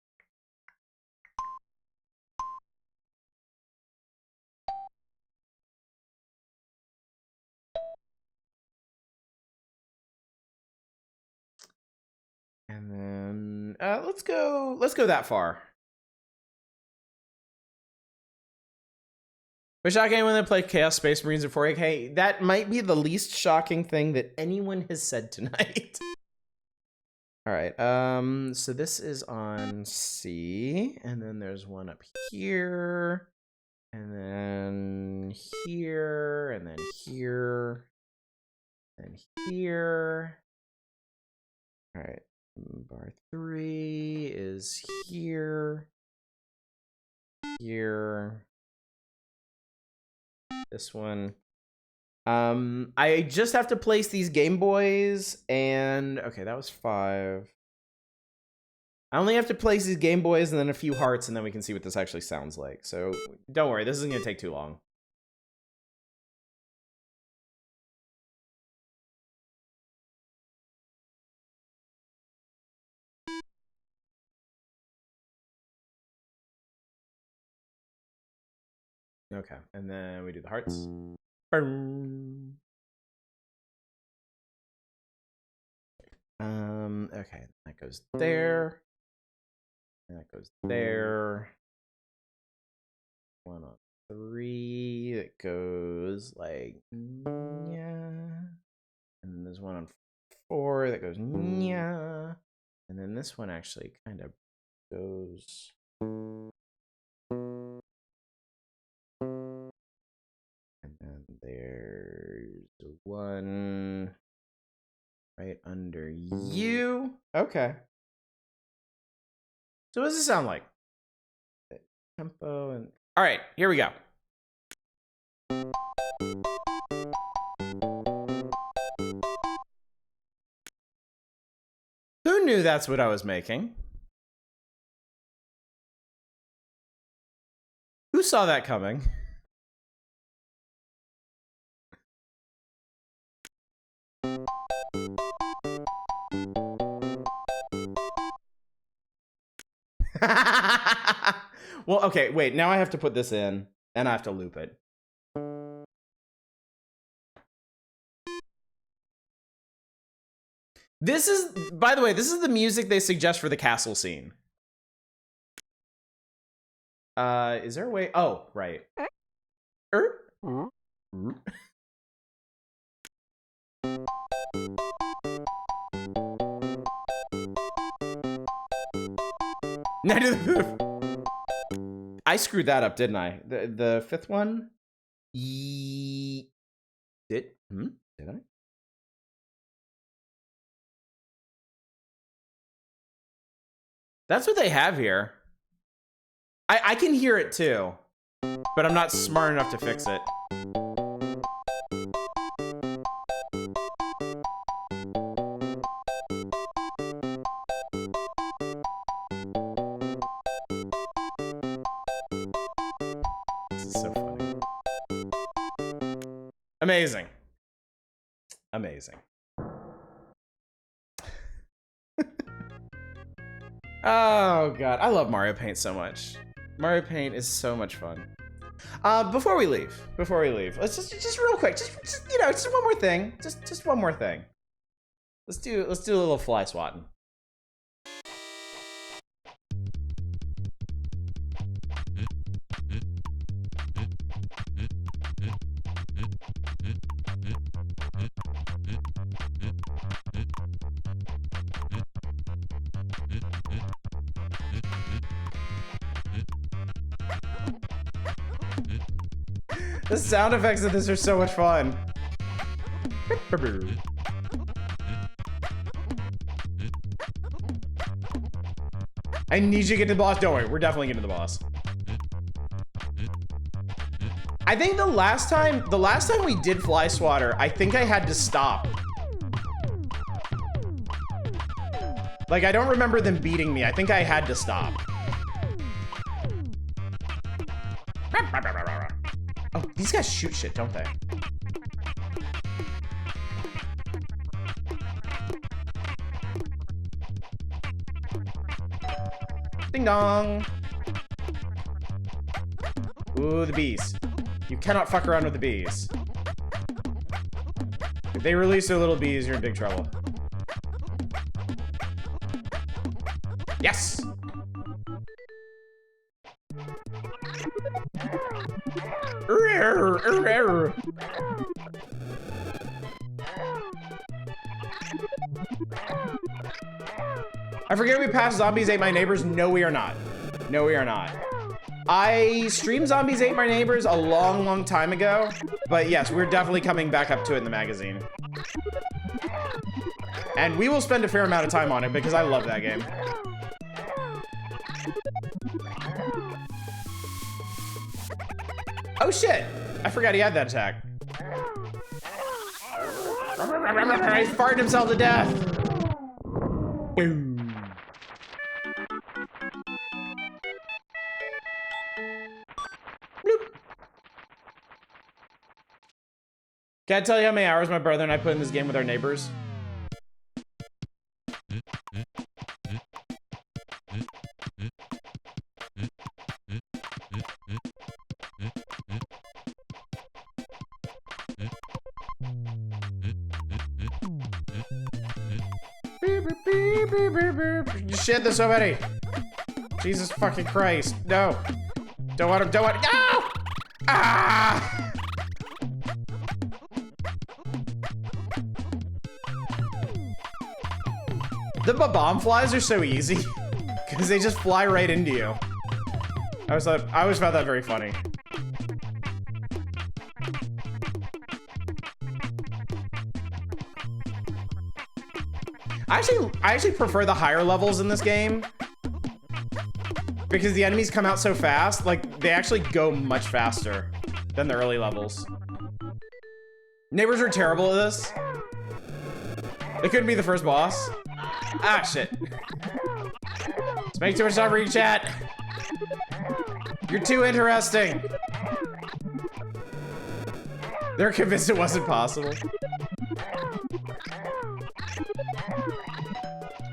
And then let's go that far. We're shocking anyone that played Chaos Space Marines in 4K. That might be the least shocking thing that anyone has said tonight. All right, so this is on C, and then there's one up here, and then here, and then here, and here. All right, bar 3 is here, here. This one. I just have to place these Game Boys, and okay, that was 5. I only have to place these Game Boys and then a few hearts, and then we can see what this actually sounds like. So don't worry, this isn't gonna take too long. Okay, and then we do the hearts. Boom. Okay, that goes there. And that goes there. 1 on 3. That goes like yeah. And there's 1 on 4 that goes yeah. And then this one actually kind of goes. And then there's 1 right under you. Okay. So what does it sound like? Tempo and all right, here we go. Who knew that's what I was making? Who saw that coming? Well, okay, wait, now I have to put this in, and I have to loop it. This is, by the way, this is the music they suggest for the castle scene. Is there a way? Oh, right. I screwed that up, didn't I? The fifth one? Did I? That's what they have here. I can hear it too, but I'm not smart enough to fix it. This is so funny. Amazing. Amazing. Oh god, I love Mario Paint so much. Mario Paint is so much fun. Before we leave, let's just real quick, just you know, just one more thing, just one more thing. Let's do a little fly swatting. The sound effects of this are so much fun. I need you to get to the boss. Don't worry, we're definitely getting to the boss. I think the last time we did Fly Swatter, I think I had to stop. Like, I don't remember them beating me. I think I had to stop. Oh, these guys shoot shit, don't they? Ding dong. Ooh, the bees. You cannot fuck around with the bees. If they release their little bees, you're in big trouble. Yes! I forget we passed Zombies Ate My Neighbors. No, we are not. No, we are not. I streamed Zombies Ate My Neighbors a long time ago, but yes, we're definitely coming back up to it in the magazine. And we will spend a fair amount of time on it because I love that game. Oh shit! I forgot he had that attack. He farted himself to death. Boom. Bloop. Can't tell you how many hours my brother and I put in this game with our neighbors. You shit this already. Jesus fucking Christ. No. Don't want him. Don't want him. No! Ah! The bomb flies are so easy because they just fly right into you. I always found that very funny. I actually prefer the higher levels in this game because the enemies come out so fast. Like, they actually go much faster than the early levels. Neighbors are terrible at this. It couldn't be the first boss. Ah, shit. Let's make too much time for you, chat. You're too interesting. They're convinced it wasn't possible.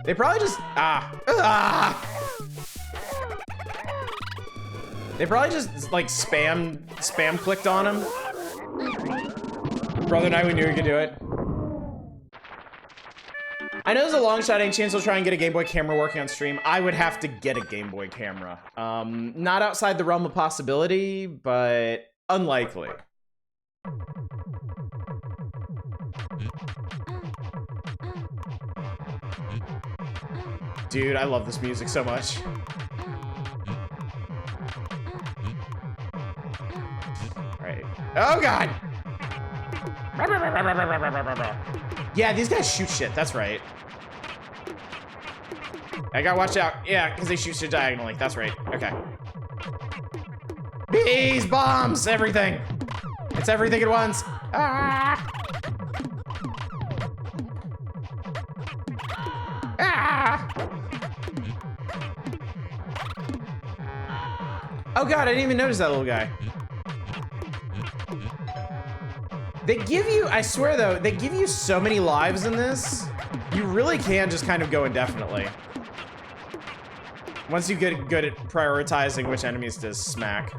They probably just, They probably just, like, spam clicked on him. Brother and I, we knew we could do it. I know there's a long shot. Any chance we'll try and get a Game Boy camera working on stream? I would have to get a Game Boy camera. Not outside the realm of possibility, but unlikely. Dude, I love this music so much. Right. Oh god! Yeah, these guys shoot shit, that's right. I gotta watch out. Yeah, because they shoot shit diagonally. That's right. Okay. Bees, bombs, everything. It's everything at once. Ah! Ah! Oh god, I didn't even notice that little guy. They give you, I swear though, they give you so many lives in this, you really can just kind of go indefinitely. Once you get good at prioritizing which enemies to smack.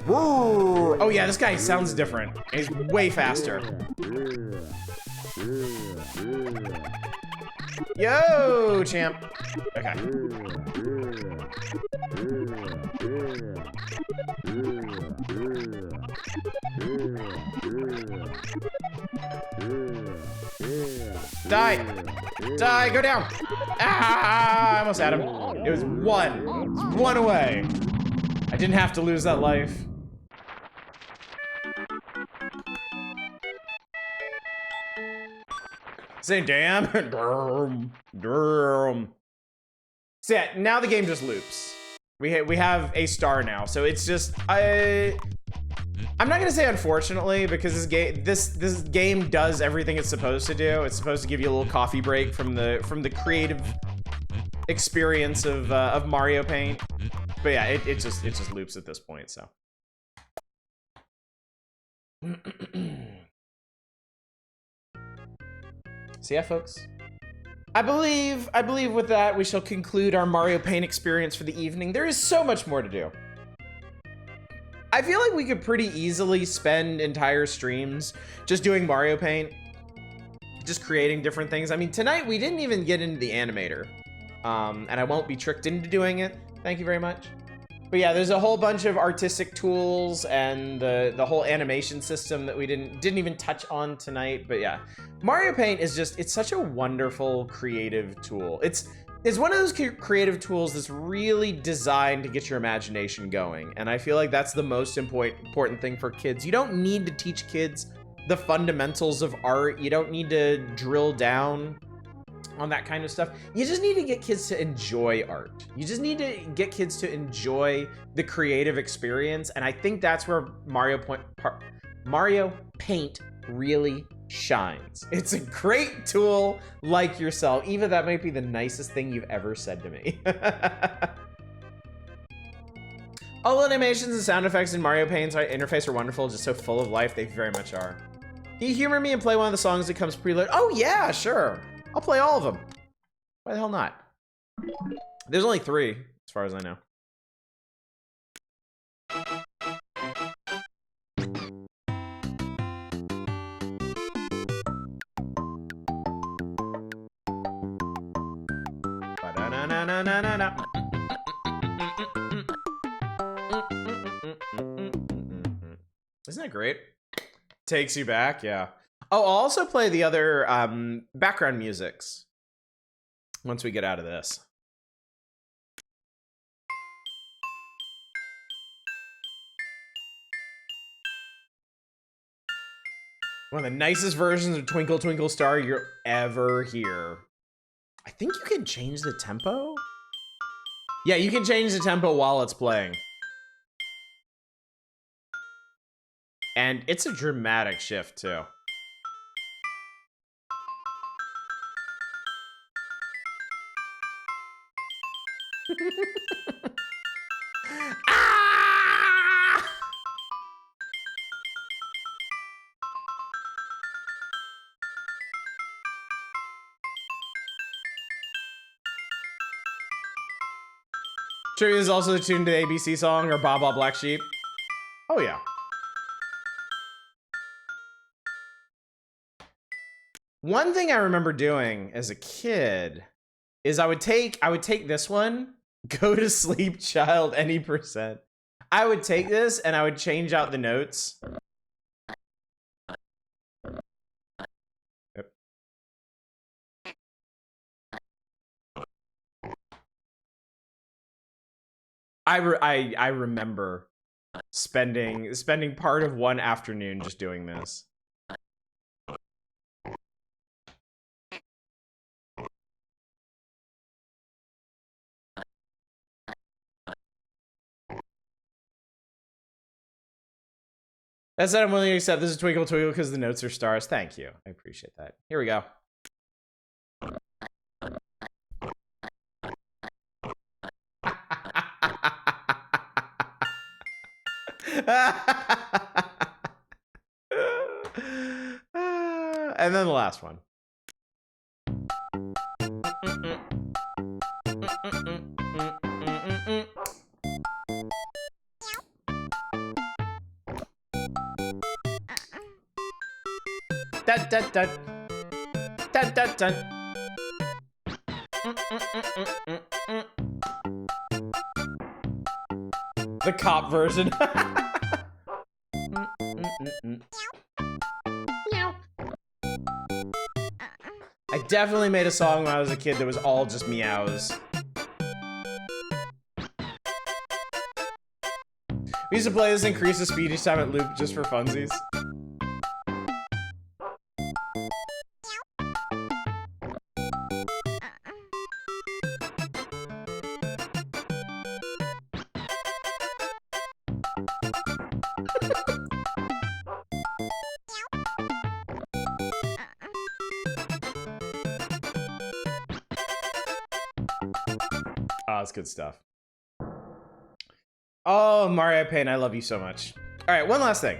Whoa. Oh yeah, this guy sounds different. He's way faster. Yo, champ. Okay. Die! Die! Go down! Ah! I almost had him. It was one. It was one away. I didn't have to lose that life. Say damn. Durm. Durm. So yeah, now the game just loops. We have a star now, so it's just I'm not gonna say unfortunately because this game does everything it's supposed to do. It's supposed to give you a little coffee break from the creative experience of Mario Paint. But yeah, it just loops at this point. So. So yeah, folks. I believe with that we shall conclude our Mario Paint experience for the evening. There is so much more to do. I feel like we could pretty easily spend entire streams just doing Mario Paint, just creating different things. I mean, tonight we didn't even get into the animator, and I won't be tricked into doing it. Thank you very much. But yeah, there's a whole bunch of artistic tools and the whole animation system that we didn't even touch on tonight. But yeah, Mario Paint is just, it's such a wonderful creative tool. It's one of those creative tools that's really designed to get your imagination going. And I feel like that's the most important thing for kids. You don't need to teach kids the fundamentals of art. You don't need to drill down on that kind of stuff. You just need to get kids to enjoy art. You just need to get kids to enjoy the creative experience. And I think that's where Mario Paint really shines. It's a great tool like yourself. Eva, that might be the nicest thing you've ever said to me. All animations and sound effects in Mario Paint's interface are wonderful, just so full of life. They very much are. Can you humor me and play one of the songs that comes preloaded? Oh yeah, sure. I'll play all of them. Why the hell not? There's only 3, as far as I know. Isn't that great? Takes you back, yeah. Oh, I'll also play the other background musics once we get out of this. One of the nicest versions of Twinkle Twinkle Star you'll ever hear. I think you can change the tempo? Yeah, you can change the tempo while it's playing. And it's a dramatic shift, too. Ah! Sure, is also tuned to the ABC song or Baa Baa Black Sheep. Oh yeah. One thing I remember doing as a kid is I would take this one, Go to Sleep Child any percent. I would take this and I would change out the notes. Yep. I remember spending part of one afternoon just doing this. That said, I'm willing to accept this is Twinkle Twinkle because the notes are stars. Thank you. I appreciate that. Here we go. And then the last one. Dun, dun, dun. Dun, dun, dun. The cop version. I definitely made a song when I was a kid that was all just meows. We used to play this, increase the speed each time it looped just for funsies. That's good stuff. Oh, Mario Paint, I love you so much. All right, one last thing.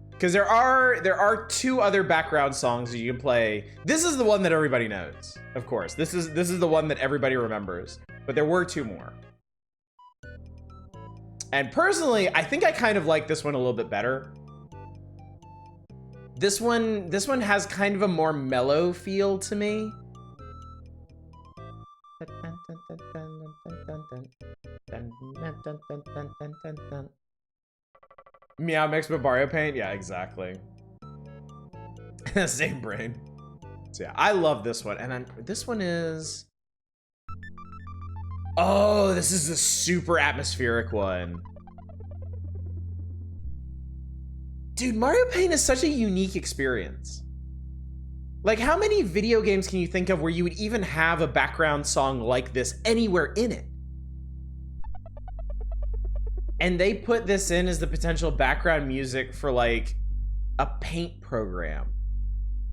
Because there are two other background songs that you can play. This is the one that everybody knows, of course. This is the one that everybody remembers. But there were two more. And personally, I think I kind of like this one a little bit better. This one has kind of a more mellow feel to me. Meow mixed with Mario Paint? Yeah, exactly. Same brain. So yeah, I love this one. And then this one is... Oh, this is the super atmospheric one. Dude, Mario Paint is such a unique experience. Like, how many video games can you think of where you would even have a background song like this anywhere in it? And they put this in as the potential background music for, like, a paint program.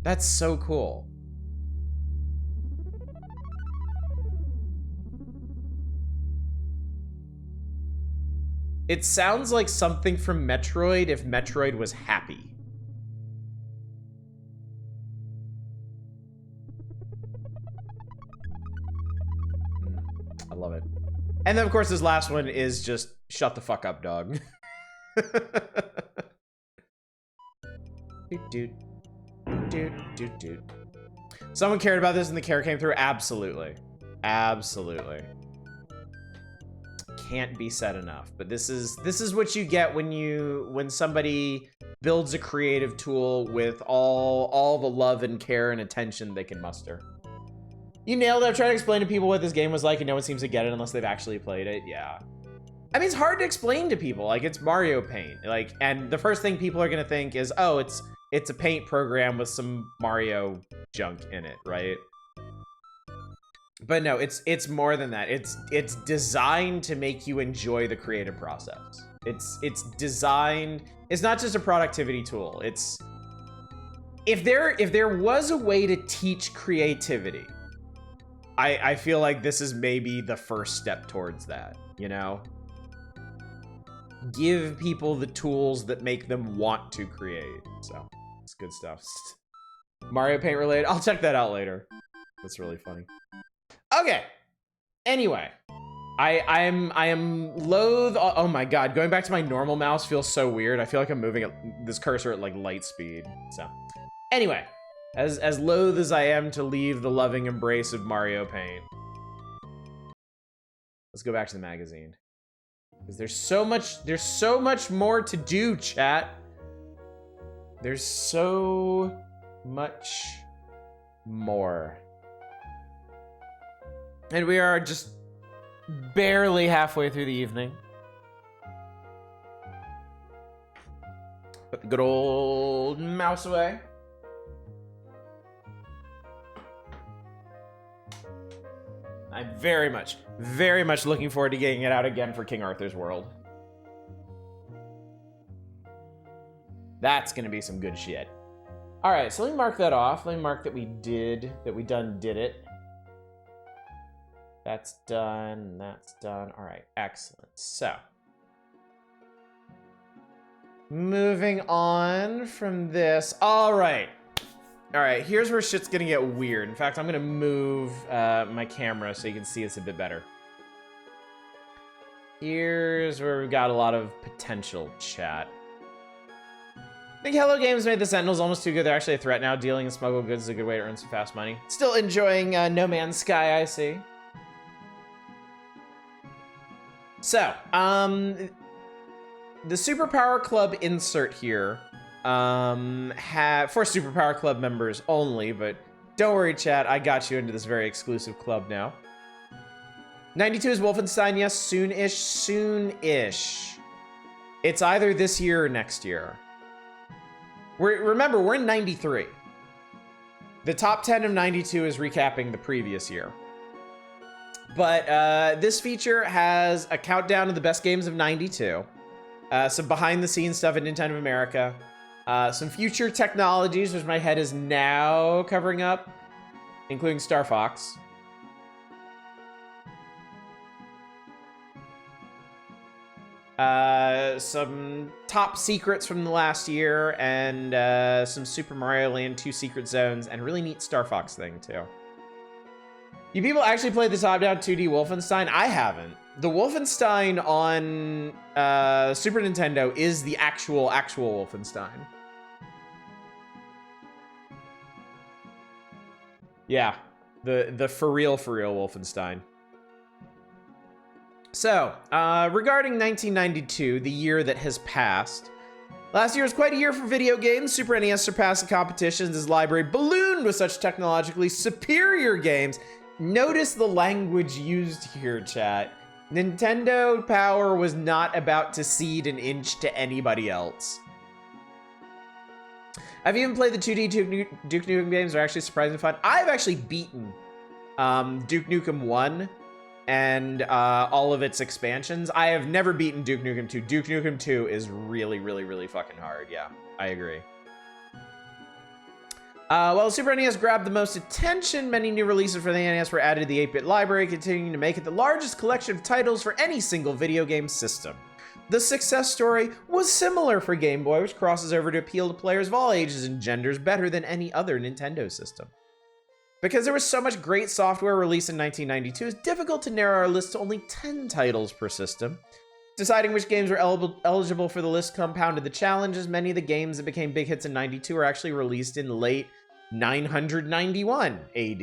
That's so cool. It sounds like something from Metroid if Metroid was happy. I love it. And then, of course, this last one is just shut the fuck up, dog. Someone cared about this and the care came through? Absolutely. Absolutely. Can't be said enough. But this is what you get when somebody builds a creative tool with all the love and care and attention they can muster. You nailed it. I'm trying to explain to people what this game was like and no one seems to get it unless they've actually played it. Yeah. I mean, it's hard to explain to people. Like, it's Mario Paint. Like, and the first thing people are gonna think is, oh, it's a paint program with some Mario junk in it, right? But no, it's more than that. It's designed to make you enjoy the creative process. It's designed. It's not just a productivity tool. It's if there was a way to teach creativity, I feel like this is maybe the first step towards that, you know? Give people the tools that make them want to create. So, it's good stuff. Mario Paint related. I'll check that out later. That's really funny. Okay. Anyway, I am loath. Oh my god, going back to my normal mouse feels so weird. I feel like I'm moving this cursor at like light speed. So, anyway, As loath as I am to leave the loving embrace of Mario Paint. Let's go back to the magazine. Because there's so much more to do, chat. There's so much more. And we are just barely halfway through the evening. Put the good old mouse away. I'm very much looking forward to getting it out again for King Arthur's World. That's gonna be some good shit. All right, so let me mark that off. Let me mark that we did it. That's done, that's done. All right, excellent. So, moving on from this. All right, here's where shit's gonna get weird. In fact, I'm gonna move my camera so you can see this a bit better. Here's where we've got a lot of potential, chat. I think Hello Games made the Sentinels almost too good. They're actually a threat now. Dealing in smuggled goods is a good way to earn some fast money. Still enjoying No Man's Sky, I see. So, the Superpower Club insert here, for Superpower Club members only, but don't worry, chat, I got you into this very exclusive club now. 92 is Wolfenstein, yes, soon-ish, soon-ish. It's either this year or next year. Remember, we're in 93. The top 10 of 92 is recapping the previous year. But this feature has a countdown of the best games of 92. Some behind-the-scenes stuff at Nintendo of America. Some future technologies, which my head is now covering up, including Star Fox. Some top secrets from the last year, and some Super Mario Land 2 secret zones, and a really neat Star Fox thing, too. You people actually played the top-down 2D Wolfenstein? I haven't. The Wolfenstein on Super Nintendo is the actual Wolfenstein. Yeah, the for real Wolfenstein. So, regarding 1992, the year that has passed, last year was quite a year for video games. Super NES surpassed the competitions as library ballooned with such technologically superior games. Notice the language used here, chat. Nintendo Power was not about to cede an inch to anybody else. I've even played the 2D Duke Nukem games. They're actually surprisingly fun. I've actually beaten Duke Nukem 1 and all of its expansions. I have never beaten Duke Nukem 2. Duke Nukem 2 is really, really, really fucking hard. Yeah, I agree. While the Super NES grabbed the most attention, many new releases for the NES were added to the 8-bit library, continuing to make it the largest collection of titles for any single video game system. The success story was similar for Game Boy, which crosses over to appeal to players of all ages and genders better than any other Nintendo system. Because there was so much great software released in 1992, it's difficult to narrow our list to only 10 titles per system. Deciding which games were eligible for the list compounded the challenge, as many of the games that became big hits in 92 were actually released in late 991 AD.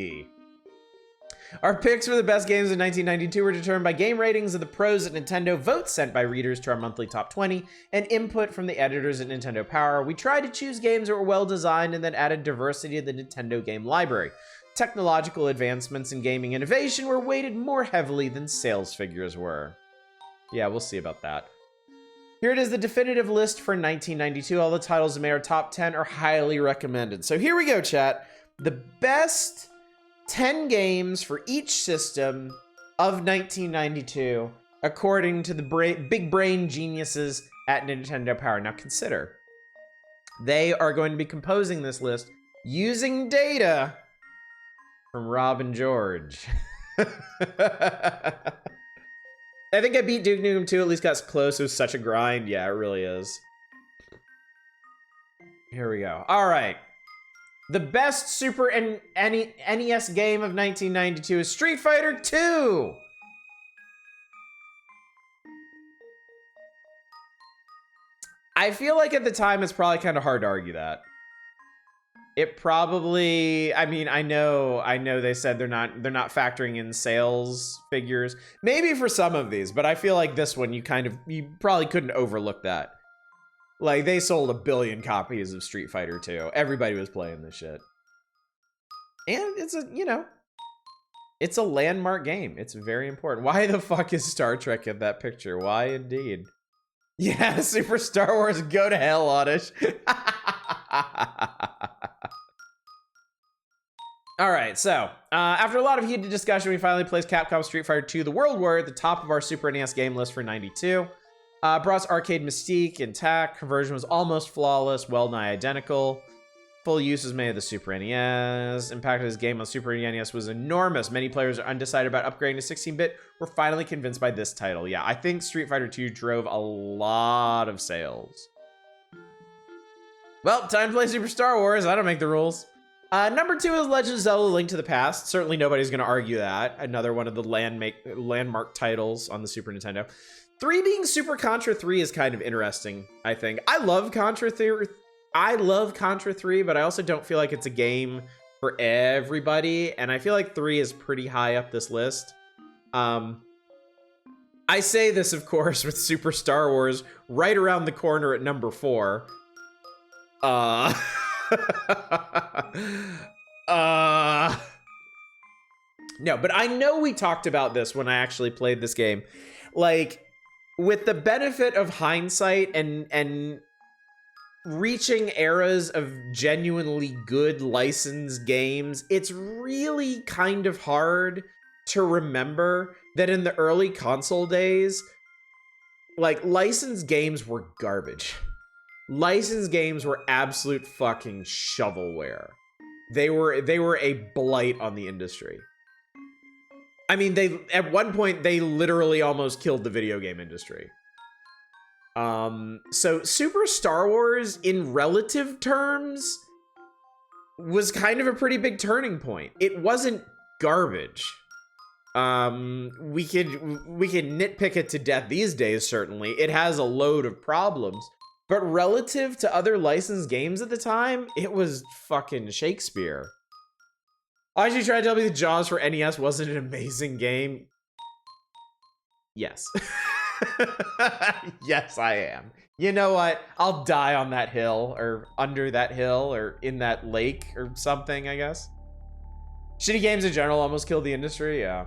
Our picks for the best games of 1992 were determined by game ratings of the pros at Nintendo, votes sent by readers to our monthly top 20, and input from the editors at Nintendo Power. We tried to choose games that were well designed and then added diversity to the Nintendo game library. Technological advancements in gaming innovation were weighted more heavily than sales figures were. Yeah, we'll see about that. Here it is, the definitive list for 1992. All the titles that made our top 10 are highly recommended. So here we go, chat. The best 10 games for each system of 1992, according to the big brain geniuses at Nintendo Power. Now consider, they are going to be composing this list using data from Rob and George. I think I beat Duke Nukem 2, at least got close. It was such a grind. Yeah, it really is. Here we go. All right. The best Super NES game of 1992 is Street Fighter 2. I feel like at the time it's probably kind of hard to argue that. It probably, I mean, I know they said they're not factoring in sales figures. Maybe for some of these, but I feel like this one you probably couldn't overlook that. Like, they sold 1 billion copies of Street Fighter 2. Everybody was playing this shit. And it's a, you know, it's a landmark game. It's very important. Why the fuck is Star Trek in that picture? Why indeed? Yeah, Super Star Wars, go to hell, Oddish. All right, so after a lot of heated discussion, we finally placed Capcom Street Fighter 2 The World War at the top of our Super NES game list for 92. Brought arcade mystique intact. Conversion was almost flawless, well nigh identical. Full use was made of the Super NES. Impact of this game on Super NES was enormous. Many players are undecided about upgrading to 16-bit. We're finally convinced by this title. Yeah, I think Street Fighter 2 drove a lot of sales. Well, time to play Super Star Wars. I don't make the rules. Number 2 is Legend of Zelda: Link to the Past. Certainly nobody's going to argue that. Another one of the landmark titles on the Super Nintendo. 3 being Super Contra 3 is kind of interesting, I think. I love Contra 3, but I also don't feel like it's a game for everybody, and I feel like 3 is pretty high up this list. I say this, of course, with Super Star Wars right around the corner at number 4. No, but I know we talked about this when I actually played this game. Like, with the benefit of hindsight and reaching eras of genuinely good licensed games, it's really kind of hard to remember that in the early console days, like, licensed games were garbage. Licensed games were absolute fucking shovelware. They were a blight on the industry. I mean, at one point they literally almost killed the video game industry. So Super Star Wars, in relative terms, was kind of a pretty big turning point. It wasn't garbage. We can nitpick it to death these days, certainly. It has a load of problems. But relative to other licensed games at the time, it was fucking Shakespeare. I actually tried to tell me the Jaws for NES wasn't an amazing game. Yes. Yes, I am. You know what? I'll die on that hill, or under that hill, or in that lake, or something, I guess. Shitty games in general almost killed the industry, yeah.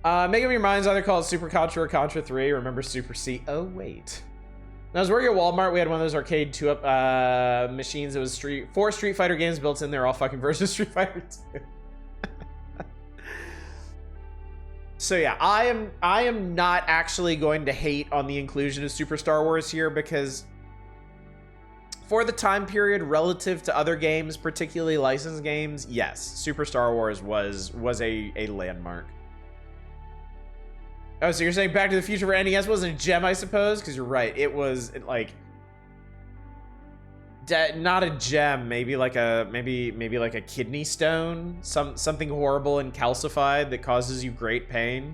Make up your minds, either call it Super Contra or Contra 3. Remember Super C. Oh, wait. When I was working at Walmart, we had one of those arcade 2-up machines. It was 4 Street Fighter games built in there, all fucking versions of Street Fighter 2. So yeah, I am not actually going to hate on the inclusion of Super Star Wars here, because for the time period relative to other games, particularly licensed games, yes, Super Star Wars was a landmark. Oh, so you're saying Back to the Future for NES wasn't a gem, I suppose? Because you're right. It was, like, not a gem. Maybe like a like a kidney stone. Something horrible and calcified that causes you great pain.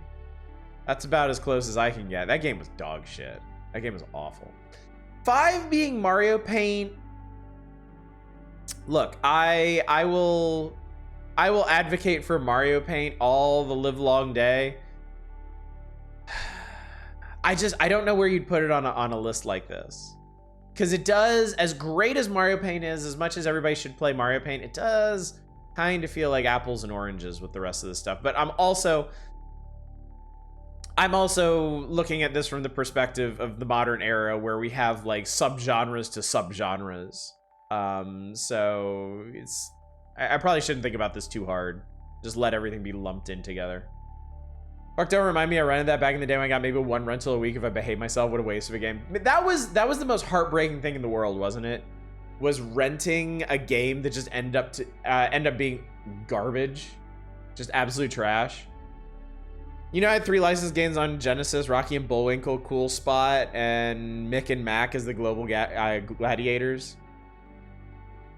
That's about as close as I can get. That game was dog shit. That game was awful. 5 being Mario Paint. Look, I will advocate for Mario Paint all the live long day. I don't know where you'd put it on a list like this, because it does, as great as Mario Paint is, as much as everybody should play Mario Paint, it does kind of feel like apples and oranges with the rest of this stuff. But I'm also looking at this from the perspective of the modern era, where we have like subgenres to subgenres. So I probably shouldn't think about this too hard. Just let everything be lumped in together. Fuck, don't remind me, I rented that back in the day when I got maybe 1 rental a week if I behaved myself. What a waste of a game. That was the most heartbreaking thing in the world, wasn't it? Was renting a game that just end up being garbage. Just absolute trash. You know, I had 3 licensed games on Genesis: Rocky and Bullwinkle, Cool Spot, and Mick and Mac as the Global Gladiators.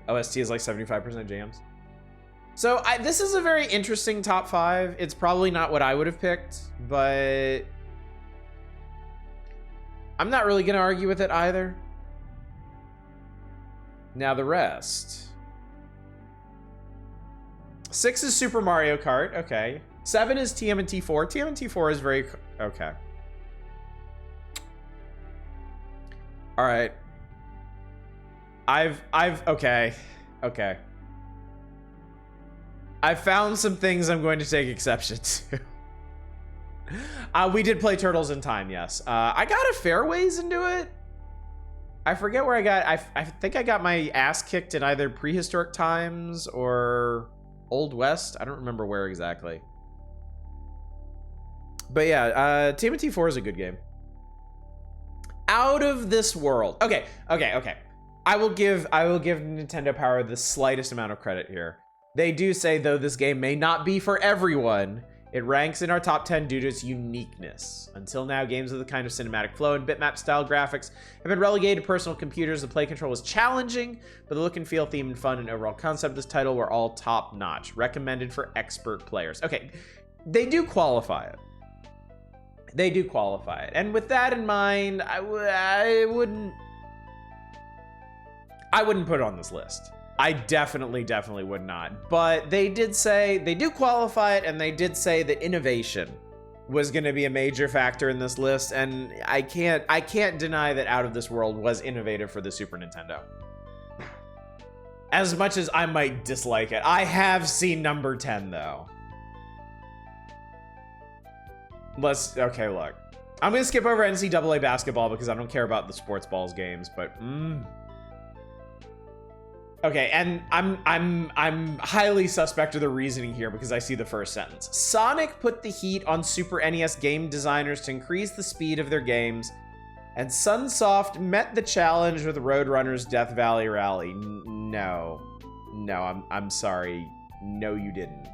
OST is like 75% jams. So this is a very interesting top 5. It's probably not what I would have picked, but I'm not really going to argue with it either. Now the rest. 6 is Super Mario Kart. Okay. 7 is TMNT 4. TMNT 4 is very... Okay. All right. Okay. Okay. I found some things I'm going to take exception to. We did play Turtles in Time, yes. I got a fair ways into it. I forget where I got... I think I got my ass kicked in either Prehistoric Times or Old West. I don't remember where exactly. But yeah, TMNT 4 is a good game. Out of this world. Okay. I will give Nintendo Power the slightest amount of credit here. They do say, though this game may not be for everyone, it ranks in our top 10 due to its uniqueness. Until now, games with the kind of cinematic flow and bitmap-style graphics have been relegated to personal computers. The play control was challenging, but the look and feel, theme, and fun and overall concept of this title were all top-notch. Recommended for expert players. Okay, they do qualify it. They do qualify it. And with that in mind, I wouldn't put it on this list. I definitely would not. But they did say, they do qualify it, and they did say that innovation was going to be a major factor in this list, and I can't deny that Out of This World was innovative for the Super Nintendo. As much as I might dislike it. I have seen number 10, though. Okay, look. I'm going to skip over NCAA basketball because I don't care about the sports balls games, but okay, and I'm highly suspect of the reasoning here because I see the first sentence. Sonic put the heat on Super NES game designers to increase the speed of their games, and Sunsoft met the challenge with Roadrunner's Death Valley Rally. No, I'm sorry. No, you didn't.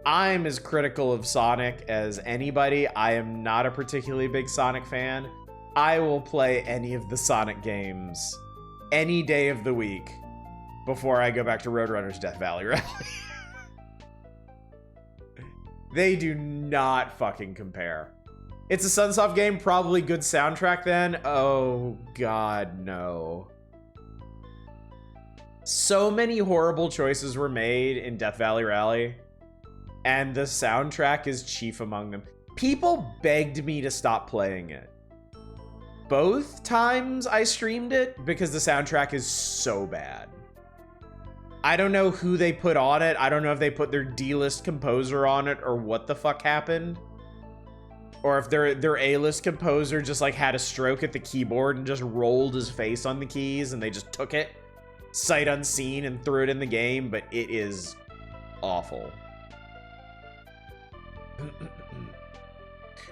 I'm as critical of Sonic as anybody. I am not a particularly big Sonic fan. I will play any of the Sonic games any day of the week before I go back to Roadrunner's Death Valley Rally. They do not fucking compare. It's a Sunsoft game, probably good soundtrack then. Oh god, no. So many horrible choices were made in Death Valley Rally, and the soundtrack is chief among them. People begged me to stop playing it. Both times I streamed it because the soundtrack is so bad. I don't know who they put on it. I don't know if they put their D-list composer on it or what the fuck happened. Or if their A-list composer just like had a stroke at the keyboard and just rolled his face on the keys and they just took it sight unseen and threw it in the game, but it is awful.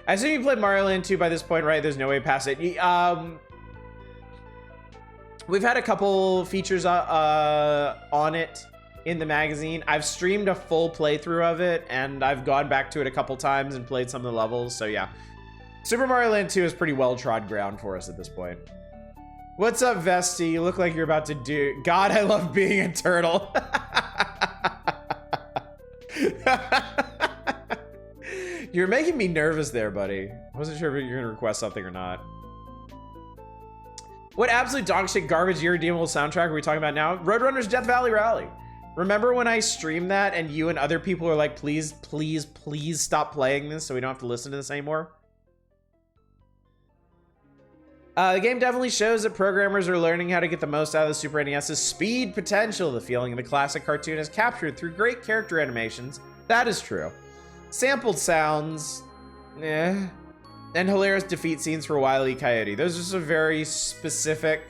I assume you played Mario Land 2 by this point, right? There's no way past it. We've had a couple features on it in the magazine. I've streamed a full playthrough of it, and I've gone back to it a couple times and played some of the levels, so yeah. Super Mario Land 2 is pretty well-trod ground for us at this point. What's up, Vesti? You look like you're about to do... God, I love being a turtle. You're making me nervous there, buddy. I wasn't sure if you're gonna request something or not. What absolute dog shit garbage irredeemable soundtrack are we talking about now? Roadrunner's Death Valley Rally. Remember when I streamed that and you and other people were like, please stop playing this so we don't have to listen to this anymore? The game definitely shows that programmers are learning how to get the most out of the Super NES's speed potential. The feeling of the classic cartoon is captured through great character animations. That is true. Sampled sounds, and hilarious defeat scenes for Wile E. Coyote. Those are some very specific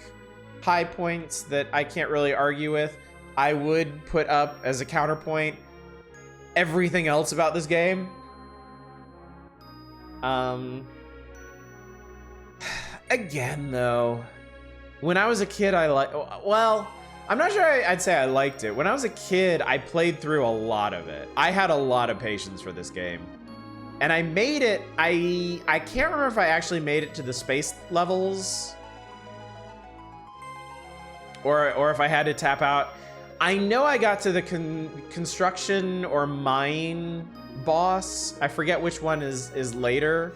high points that I can't really argue with. I would put up as a counterpoint everything else about this game. Again, though, when I was a kid, well, I'm not sure I'd say I liked it. When I was a kid, I played through a lot of it. I had a lot of patience for this game. And I made it, I can't remember if I actually made it to the space levels. Or if I had to tap out. I know I got to the construction or mine boss. I forget which one is later.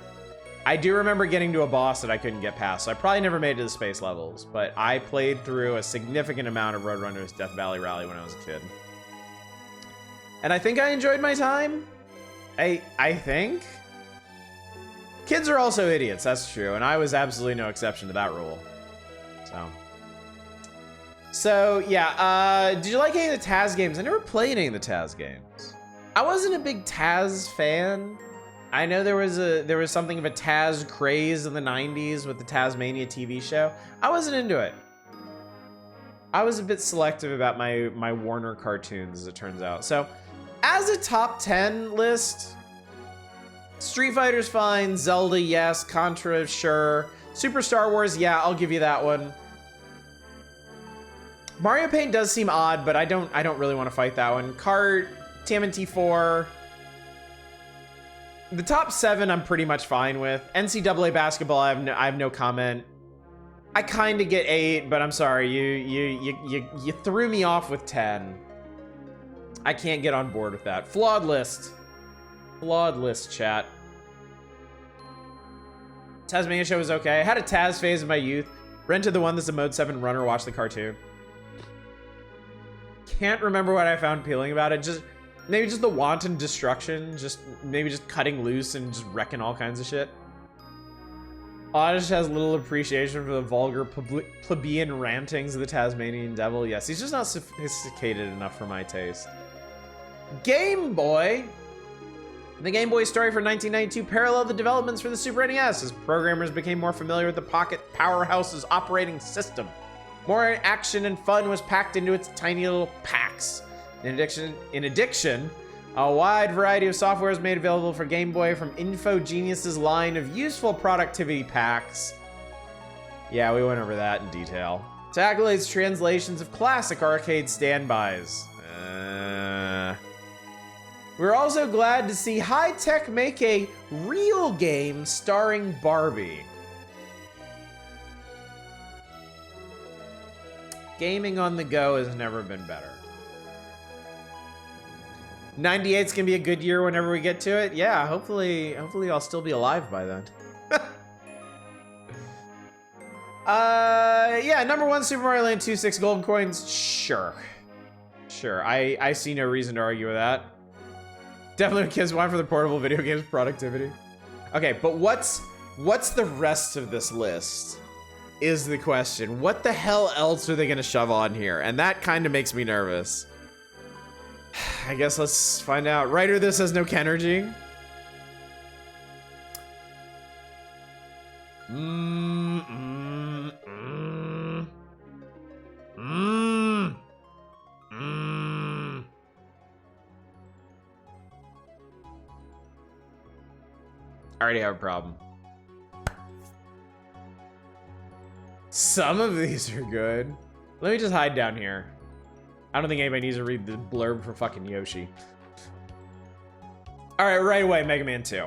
I do remember getting to a boss that I couldn't get past, so I probably never made it to the space levels, but I played through a significant amount of Roadrunner's Death Valley Rally when I was a kid. And I think I enjoyed my time. I think. Kids are also idiots, that's true, and I was absolutely no exception to that rule. So yeah, did you like any of the Taz games? I never played any of the Taz games. I wasn't a big Taz fan. I know there was something of a Taz craze in the 90s with the Tazmania TV show. I wasn't into it. I was a bit selective about my Warner cartoons, as it turns out. So, as a top 10 list, Street Fighter's fine, Zelda, yes, Contra, sure. Super Star Wars, yeah, I'll give you that one. Mario Paint does seem odd, but I don't really want to fight that one. Kart, TMNT 4. The top 7 I'm pretty much fine with. NCAA basketball, I have no comment. I kind of get 8, but I'm sorry, you threw me off with 10. I can't get on board with that. Flawed list. Flawed list, chat. Tazmania show was okay. I had a Taz phase in my youth. Rented the one that's a Mode 7 runner, watched the cartoon. Can't remember what I found appealing about it. Maybe just the wanton destruction. Maybe just cutting loose and just wrecking all kinds of shit. Oddish has little appreciation for the vulgar plebeian rantings of the Tasmanian devil. Yes, he's just not sophisticated enough for my taste. Game Boy. The Game Boy story for 1992 paralleled the developments for the Super NES as programmers became more familiar with the Pocket Powerhouse's operating system. More action and fun was packed into its tiny little packs. In addition, a wide variety of software is made available for Game Boy from InfoGenius's line of useful productivity packs. Yeah, we went over that in detail. To accolades translations of classic arcade standbys. We're also glad to see High Tech make a real game starring Barbie. Gaming on the go has never been better. 98's gonna be a good year whenever we get to it. Yeah, hopefully I'll still be alive by then. Yeah, number 1, Super Mario Land 2, 6 golden coins. Sure. I see no reason to argue with that. Definitely what kids want for the portable video games productivity. Okay, but what's the rest of this list is the question. What the hell else are they gonna shove on here? And that kind of makes me nervous. I guess let's find out. Writer, this has no Kenergy. I already have a problem. Some of these are good. Let me just hide down here. I don't think anybody needs to read the blurb for fucking Yoshi. All right, right away, Mega Man 2.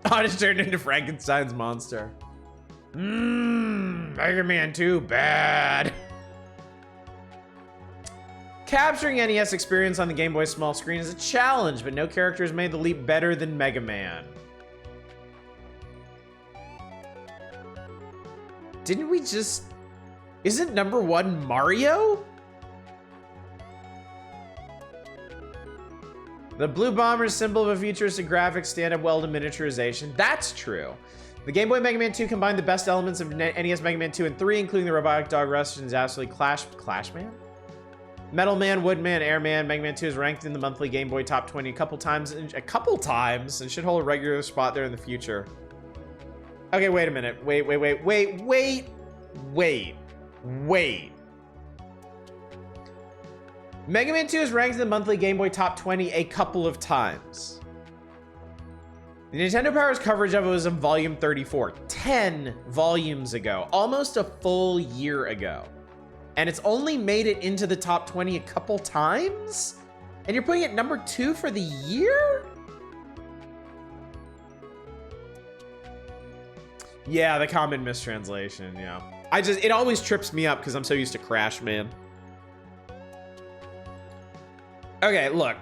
I just turned into Frankenstein's monster. Mega Man 2, bad. Capturing NES experience on the Game Boy small screen is a challenge, but no character has made the leap better than Mega Man. Didn't we just... Isn't number 1 Mario? The blue bomber is symbol of a futuristic graphics stand up well to miniaturization. That's true. The Game Boy Mega Man 2 combined the best elements of NES Mega Man 2 and 3, including the robotic dog rush and absolutely Clash Man? Metal Man, Woodman, Airman, Mega Man 2 is ranked in the monthly Game Boy Top 20 a couple times, and should hold a regular spot there in the future. Okay, wait a minute. Wait. Mega Man 2 is ranked in the monthly Game Boy Top 20 a couple of times. The Nintendo Power's coverage of it was in volume 34, 10 volumes ago, almost a full year ago. And it's only made it into the top 20 a couple times? And you're putting it number 2 for the year? Yeah, the common mistranslation, yeah. It always trips me up because I'm so used to Crash Man. Okay, look.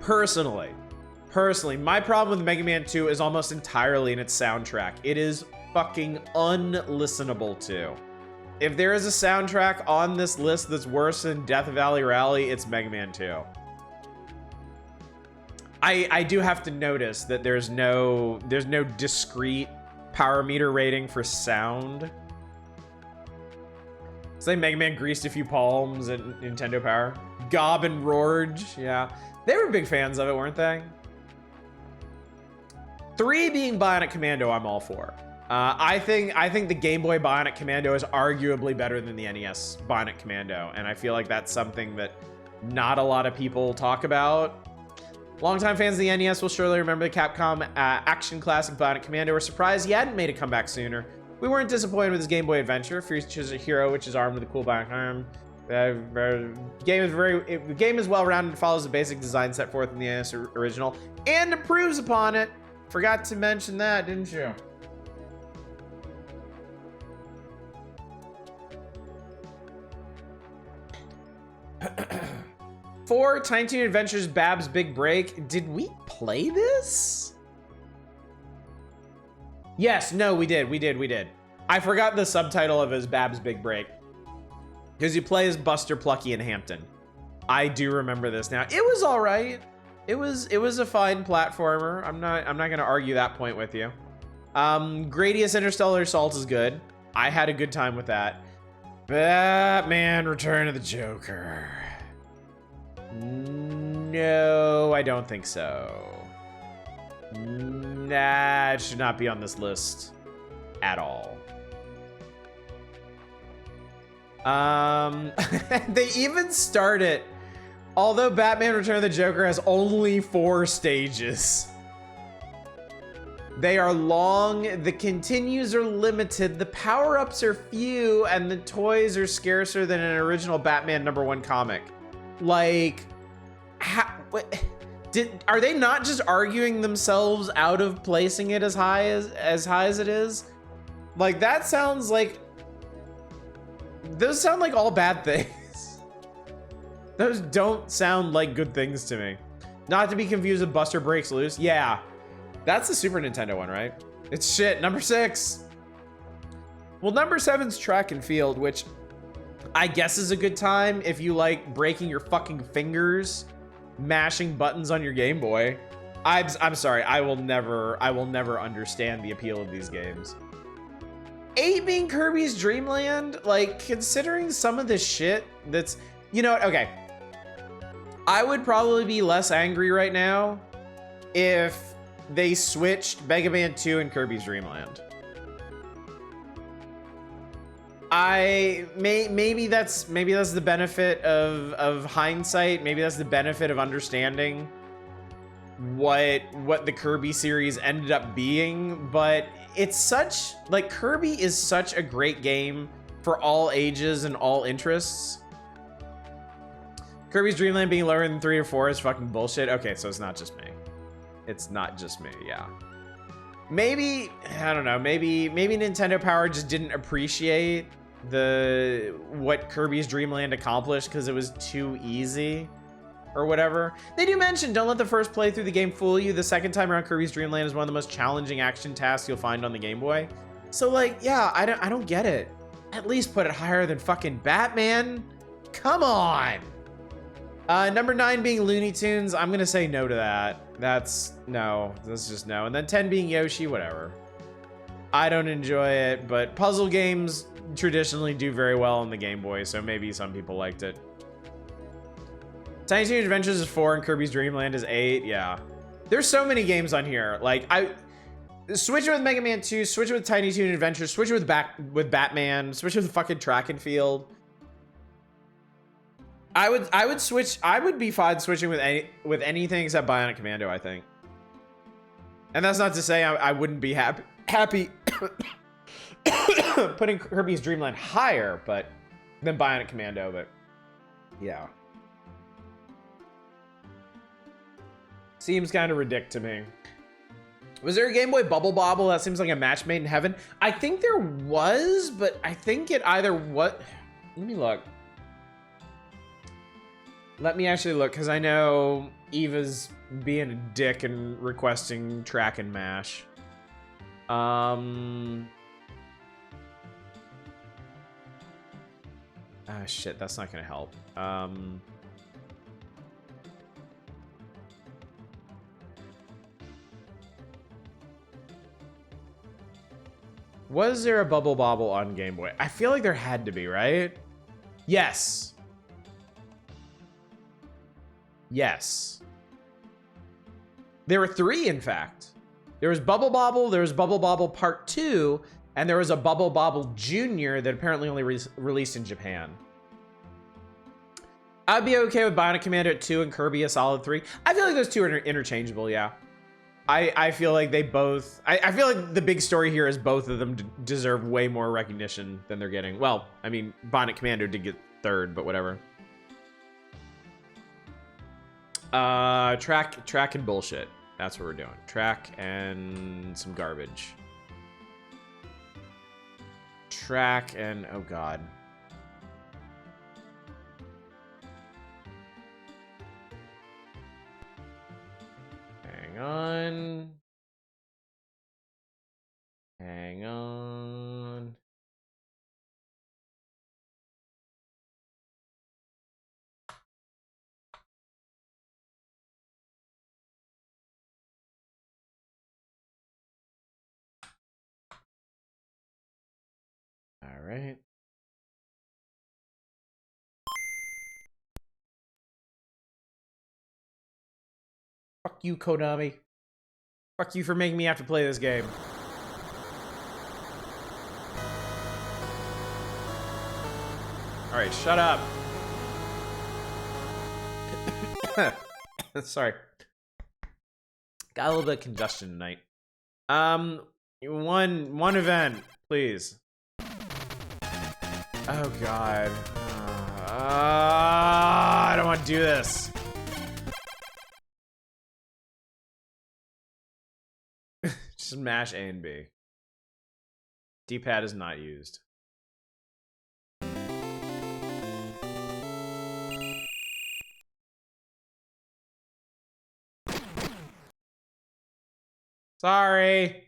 Personally, my problem with Mega Man 2 is almost entirely in its soundtrack. It is fucking unlistenable to. If there is a soundtrack on this list that's worse than Death Valley Rally, it's Mega Man 2. I do have to notice that there's no discrete power meter rating for sound. Say Mega Man greased a few palms at Nintendo Power. Gob and Rorge, yeah. They were big fans of it, weren't they? 3 being Bionic Commando, I'm all for. I think the Game Boy Bionic Commando is arguably better than the NES Bionic Commando, and I feel like that's something that not a lot of people talk about. Longtime fans of the NES will surely remember the Capcom action classic Bionic Commando. Were surprised he hadn't made a comeback sooner. We weren't disappointed with his Game Boy adventure. Features a hero which is armed with a cool bionic arm. The game is well rounded and follows the basic design set forth in the NES original and improves upon it. Forgot to mention that, didn't you? For Tiny Toon Adventures Bab's Big Break, did we play this? Yes, no, we did. I forgot the subtitle of his Bab's Big Break. Because you play as Buster, Plucky, and Hampton. I do remember this now. It was all right. It was a fine platformer. I'm not gonna argue that point with you. Gradius Interstellar Assault is good. I had a good time with that. Batman Return of the Joker. No, I don't think so. Nah, it should not be on this list at all. They even start it. Although Batman Return of the Joker has only 4 stages. They are long, the continues are limited, the power-ups are few, and the toys are scarcer than an original Batman #1 comic. Like, are they not just arguing themselves out of placing it as high as it is? Like, that sounds like, those sound like all bad things. Those don't sound like good things to me. Not to be confused with Buster Breaks Loose. Yeah, that's the Super Nintendo one, right? It's shit. Number 6. Well, number 7's Track and Field, which I guess is a good time if you like breaking your fucking fingers, mashing buttons on your Game Boy. I'm sorry, I will never understand the appeal of these games. 8 being Kirby's Dream Land, like, considering some of the shit that's, you know, okay. I would probably be less angry right now if they switched Mega Man 2 and Kirby's Dream Land. Maybe that's the benefit of hindsight. Maybe that's the benefit of understanding what the Kirby series ended up being, but it's such, like, Kirby is such a great game for all ages and all interests. Kirby's Dream Land being lower than 3 or 4 is fucking bullshit. Okay, so it's not just me. It's not just me, yeah. Maybe, I don't know, maybe Nintendo Power just didn't appreciate what Kirby's Dream Land accomplished because it was too easy or whatever. They do mention, don't let the first playthrough of the game fool you. The second time around, Kirby's Dream Land is one of the most challenging action tasks you'll find on the Game Boy. So, like, yeah, I don't get it. At least put it higher than fucking Batman. Come on. Number 9 being Looney Tunes. I'm gonna say no to that. That's just no. And then 10 being Yoshi, whatever. I don't enjoy it, but puzzle games traditionally do very well on the Game Boy, so maybe some people liked it. Tiny Toon Adventures is 4 and Kirby's Dream Land is 8. Yeah, there's so many games on here. Like, I switch it with Mega Man 2, switch it with Tiny Toon Adventures, switch it with Batman, switch it with fucking Track and Field. I would switch. I would be fine switching with anything except Bionic Commando, I think. And that's not to say I wouldn't be happy putting Kirby's Dream Land higher, but than Bionic Commando. But yeah, seems kind of ridiculous to me. Was there a Game Boy Bubble Bobble? That seems like a match made in heaven. I think there was, but I think it either what? Let me look. Let me actually look, because I know Eva's being a dick and requesting track and mash. Ah, shit, that's not gonna help. Was there a Bubble Bobble on Game Boy? I feel like there had to be, right? Yes. Yes. There were 3, in fact. There was Bubble Bobble, there was Bubble Bobble Part 2, and there was a Bubble Bobble Junior that apparently only released in Japan. I'd be okay with Bionic Commando 2 and Kirby a solid 3. I feel like those two are interchangeable, yeah. I feel like they both... I feel like the big story here is both of them deserve way more recognition than they're getting. Well, I mean, Bionic Commando did get 3rd, but whatever. Track and bullshit. That's what we're doing. Track and some garbage. Track and... oh, God. Hang on. Hang on. All right. Fuck you, Konami. Fuck you for making me have to play this game. All right, shut up. Sorry. Got a little bit of congestion tonight. One event, please. Oh God. I don't want to do this. Just mash A and B. D-pad is not used. Sorry.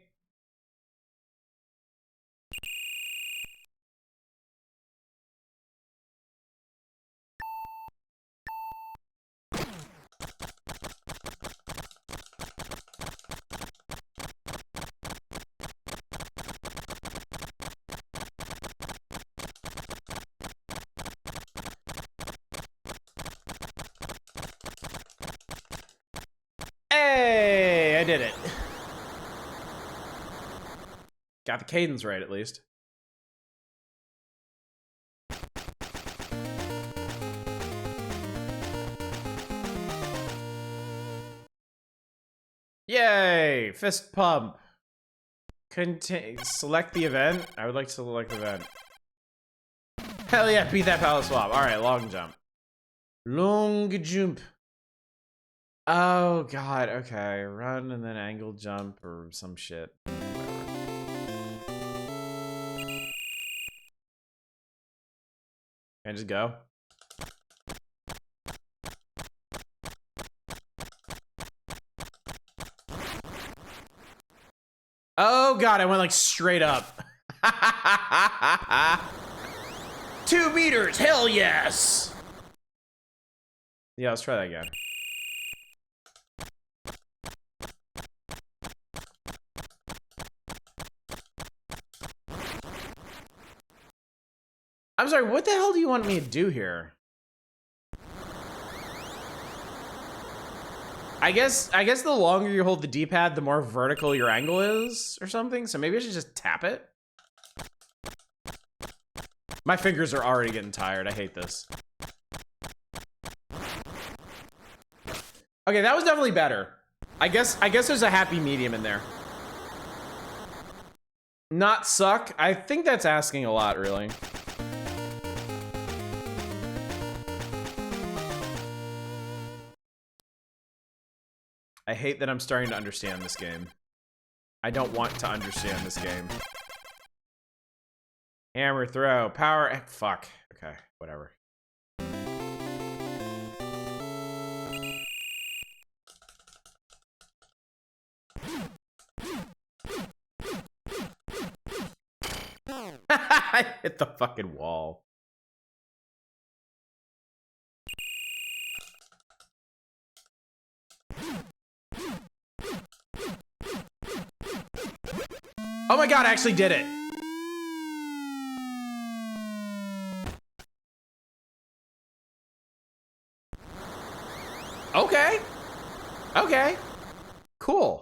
Hey, I did it. Got the cadence right, at least. Yay! Fist pump. Select the event. I would like to select the event. Hell yeah, beat that palette swap. Alright, long jump. Long jump. Oh god, okay. Run and then angle jump or some shit. Can I just go? Oh god, I went like straight up. 2 meters, hell yes! Yeah, let's try that again. I'm sorry, what the hell do you want me to do here? I guess the longer you hold the D-pad, the more vertical your angle is, or something. So maybe I should just tap it. My fingers are already getting tired. I hate this. Okay, that was definitely better. I guess there's a happy medium in there. Not suck. I think that's asking a lot, really. I hate that I'm starting to understand this game. I don't want to understand this game. Hammer throw, power, fuck. Okay, whatever. I hit the fucking wall. Oh my god, I actually did it. Okay. Okay. Cool.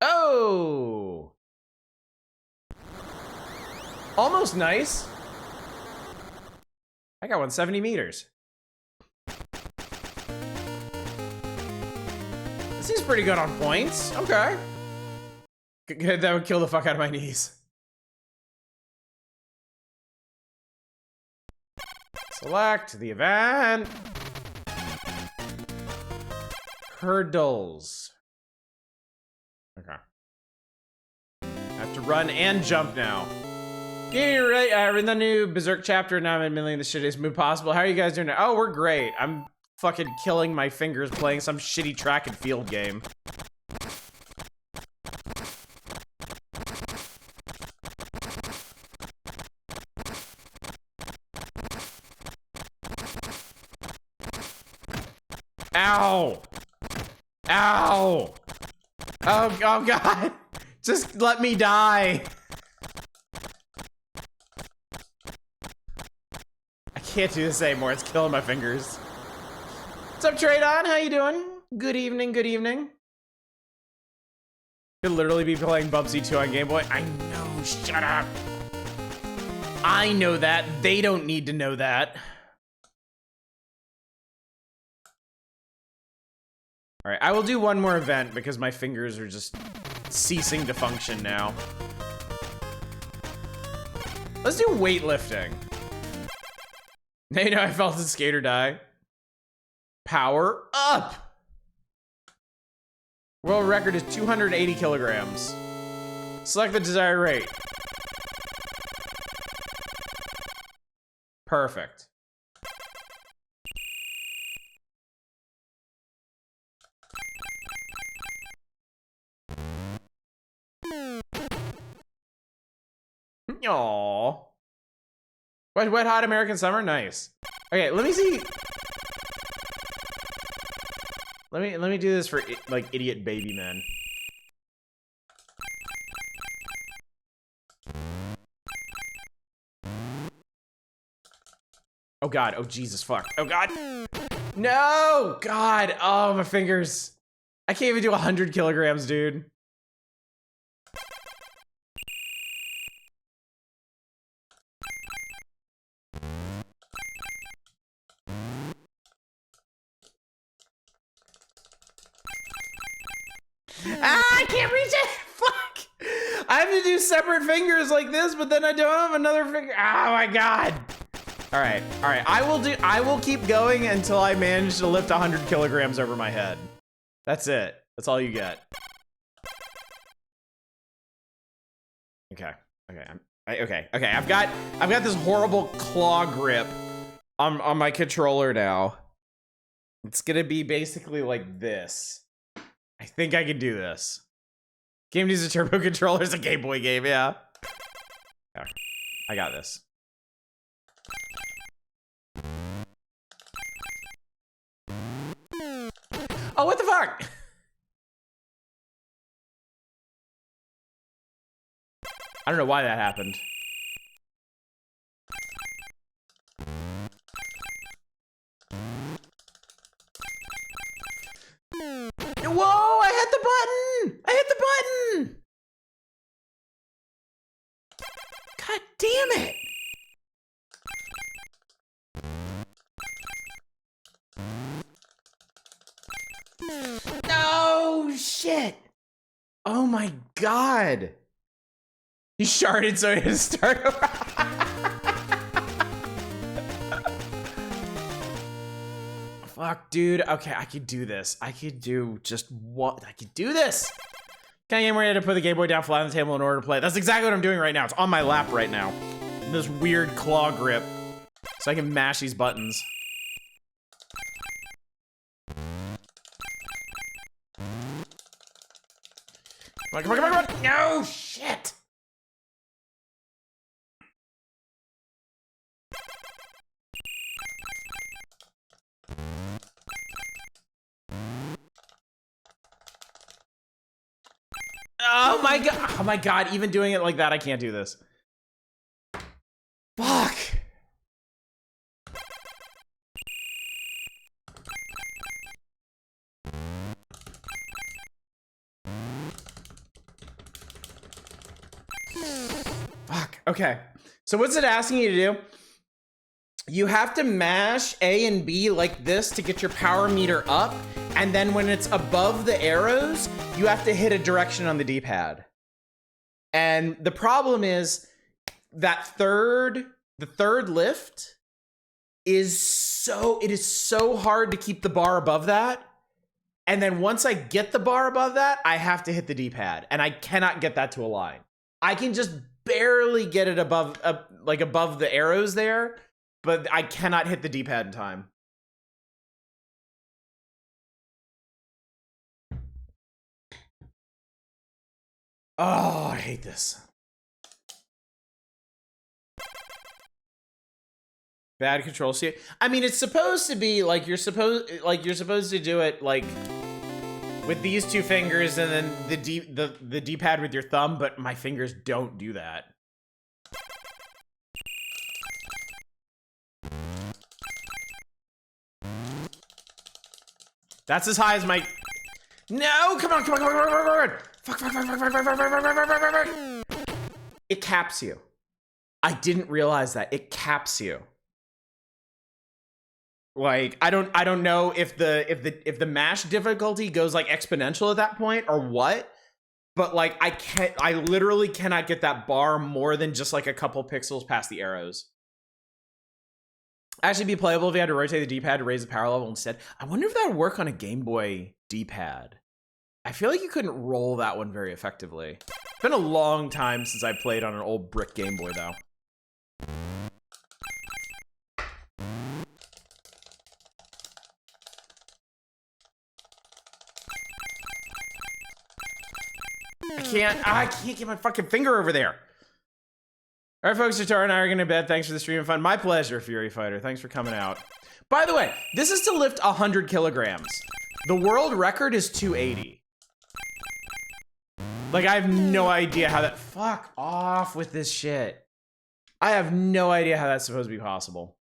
Oh. Almost nice. I got 170 meters. This seems pretty good on points. Okay. That would kill the fuck out of my knees. Select the event. Hurdles. Okay. I have to run and jump now. Getting ready, in the new Berserk chapter, now I'm admitting the shittiest move possible. How are you guys doing now? Oh, we're great. I'm fucking killing my fingers playing some shitty track and field game. Ow! Ow! Oh god! Just let me die! I can't do this anymore, it's killing my fingers. What's up, Tradon? How you doing? Good evening, good evening. Could literally be playing Bubsy 2 on Game Boy. I know, shut up! I know that, they don't need to know that. All right, I will do one more event because my fingers are just ceasing to function now. Let's do weightlifting. You know, I felt a skater die. Power up. World record is 280 kilograms. Select the desired rate. Perfect. Aww. Wet hot American summer? Nice. Okay, let me see. Let me do this for like idiot baby men. Oh god, oh Jesus fuck. Oh god. No! God, oh my fingers. I can't even do 100 kilograms, dude. Ah, I can't reach it! Fuck! I have to do separate fingers like this, but then I don't have another finger. Oh my god! Alright, alright. I will keep going until I manage to lift 100 kilograms over my head. That's it. That's all you get. Okay. Okay. Okay. I've got this horrible claw grip on my controller now. It's gonna be basically like this. I think I can do this. Game needs a turbo controller. It's a Game Boy game, yeah. Yeah. I got this. Oh, what the fuck? I don't know why that happened. Whoa, I hit the button! I hit the button! God damn it! No shit! Oh my god! He sharded so he had to start over. Fuck, dude. Okay, I could do this. I could do just what? I could do this! Kind of game where you had to put the Game Boy down flat on the table in order to play. That's exactly what I'm doing right now. It's on my lap right now. this weird claw grip so I can mash these buttons. Come on, come on, come on, come on! No, shit! Oh my god! Oh my god! Even doing it like that, I can't do this. Fuck! Fuck. Okay. So what's it asking you to do? You have to mash A and B like this to get your power meter up, and then when it's above the arrows, you have to hit a direction on the D-pad. And the problem is that the third lift is so hard to keep the bar above that. And then once I get the bar above that, I have to hit the D-pad, and I cannot get that to align. I can just barely get it above the arrows there, but I cannot hit the D-pad in time. Oh, I hate this. Bad control. See, I mean, it's supposed to be like you're supposed to do it like with these two fingers and then the D-pad with your thumb, but my fingers don't do that. That's as high as my... No! Come on, come on, come on, come on, come on! Fuck, fuck, fuck, fuck, fuck, fuck, fuck, fuck, fuck, fuck, fuck, fuck. It caps you. I didn't realize that. It caps you. Like, I don't know if the mash difficulty goes like exponential at that point or what, but like I literally cannot get that bar more than just like a couple pixels past the arrows. Actually be playable if you had to rotate the D-pad to raise the power level instead. I wonder if that would work on a Game Boy D-pad. I feel like you couldn't roll that one very effectively. It's been a long time since I played on an old brick Game Boy though. I can't get my fucking finger over there. All right, folks, Tara and I are going to bed. Thanks for the stream and fun. My pleasure, Fury Fighter. Thanks for coming out. By the way, this is to lift 100 kilograms. The world record is 280. Like, I have no idea how that... Fuck off with this shit. I have no idea how that's supposed to be possible.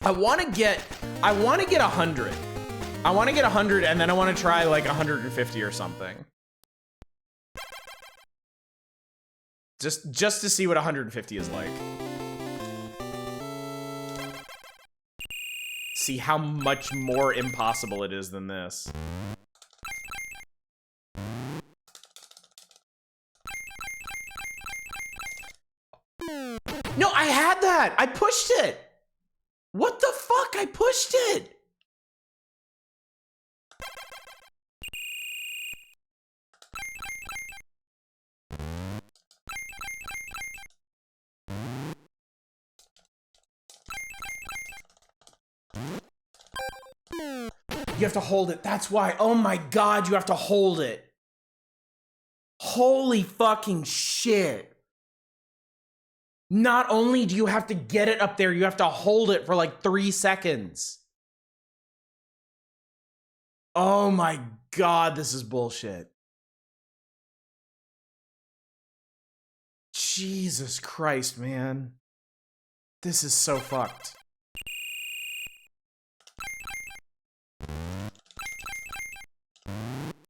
I want to get 100. I want to get 100, and then I want to try, like, 150 or something. Just to see what 150 is like. See how much more impossible it is than this. No, I had that! I pushed it! What the fuck? I pushed it! You have to hold it. That's why. Oh my god, you have to hold it. Holy fucking shit. Not only do you have to get it up there, you have to hold it for like 3 seconds. Oh my god, this is bullshit. Jesus Christ, man. This is so fucked.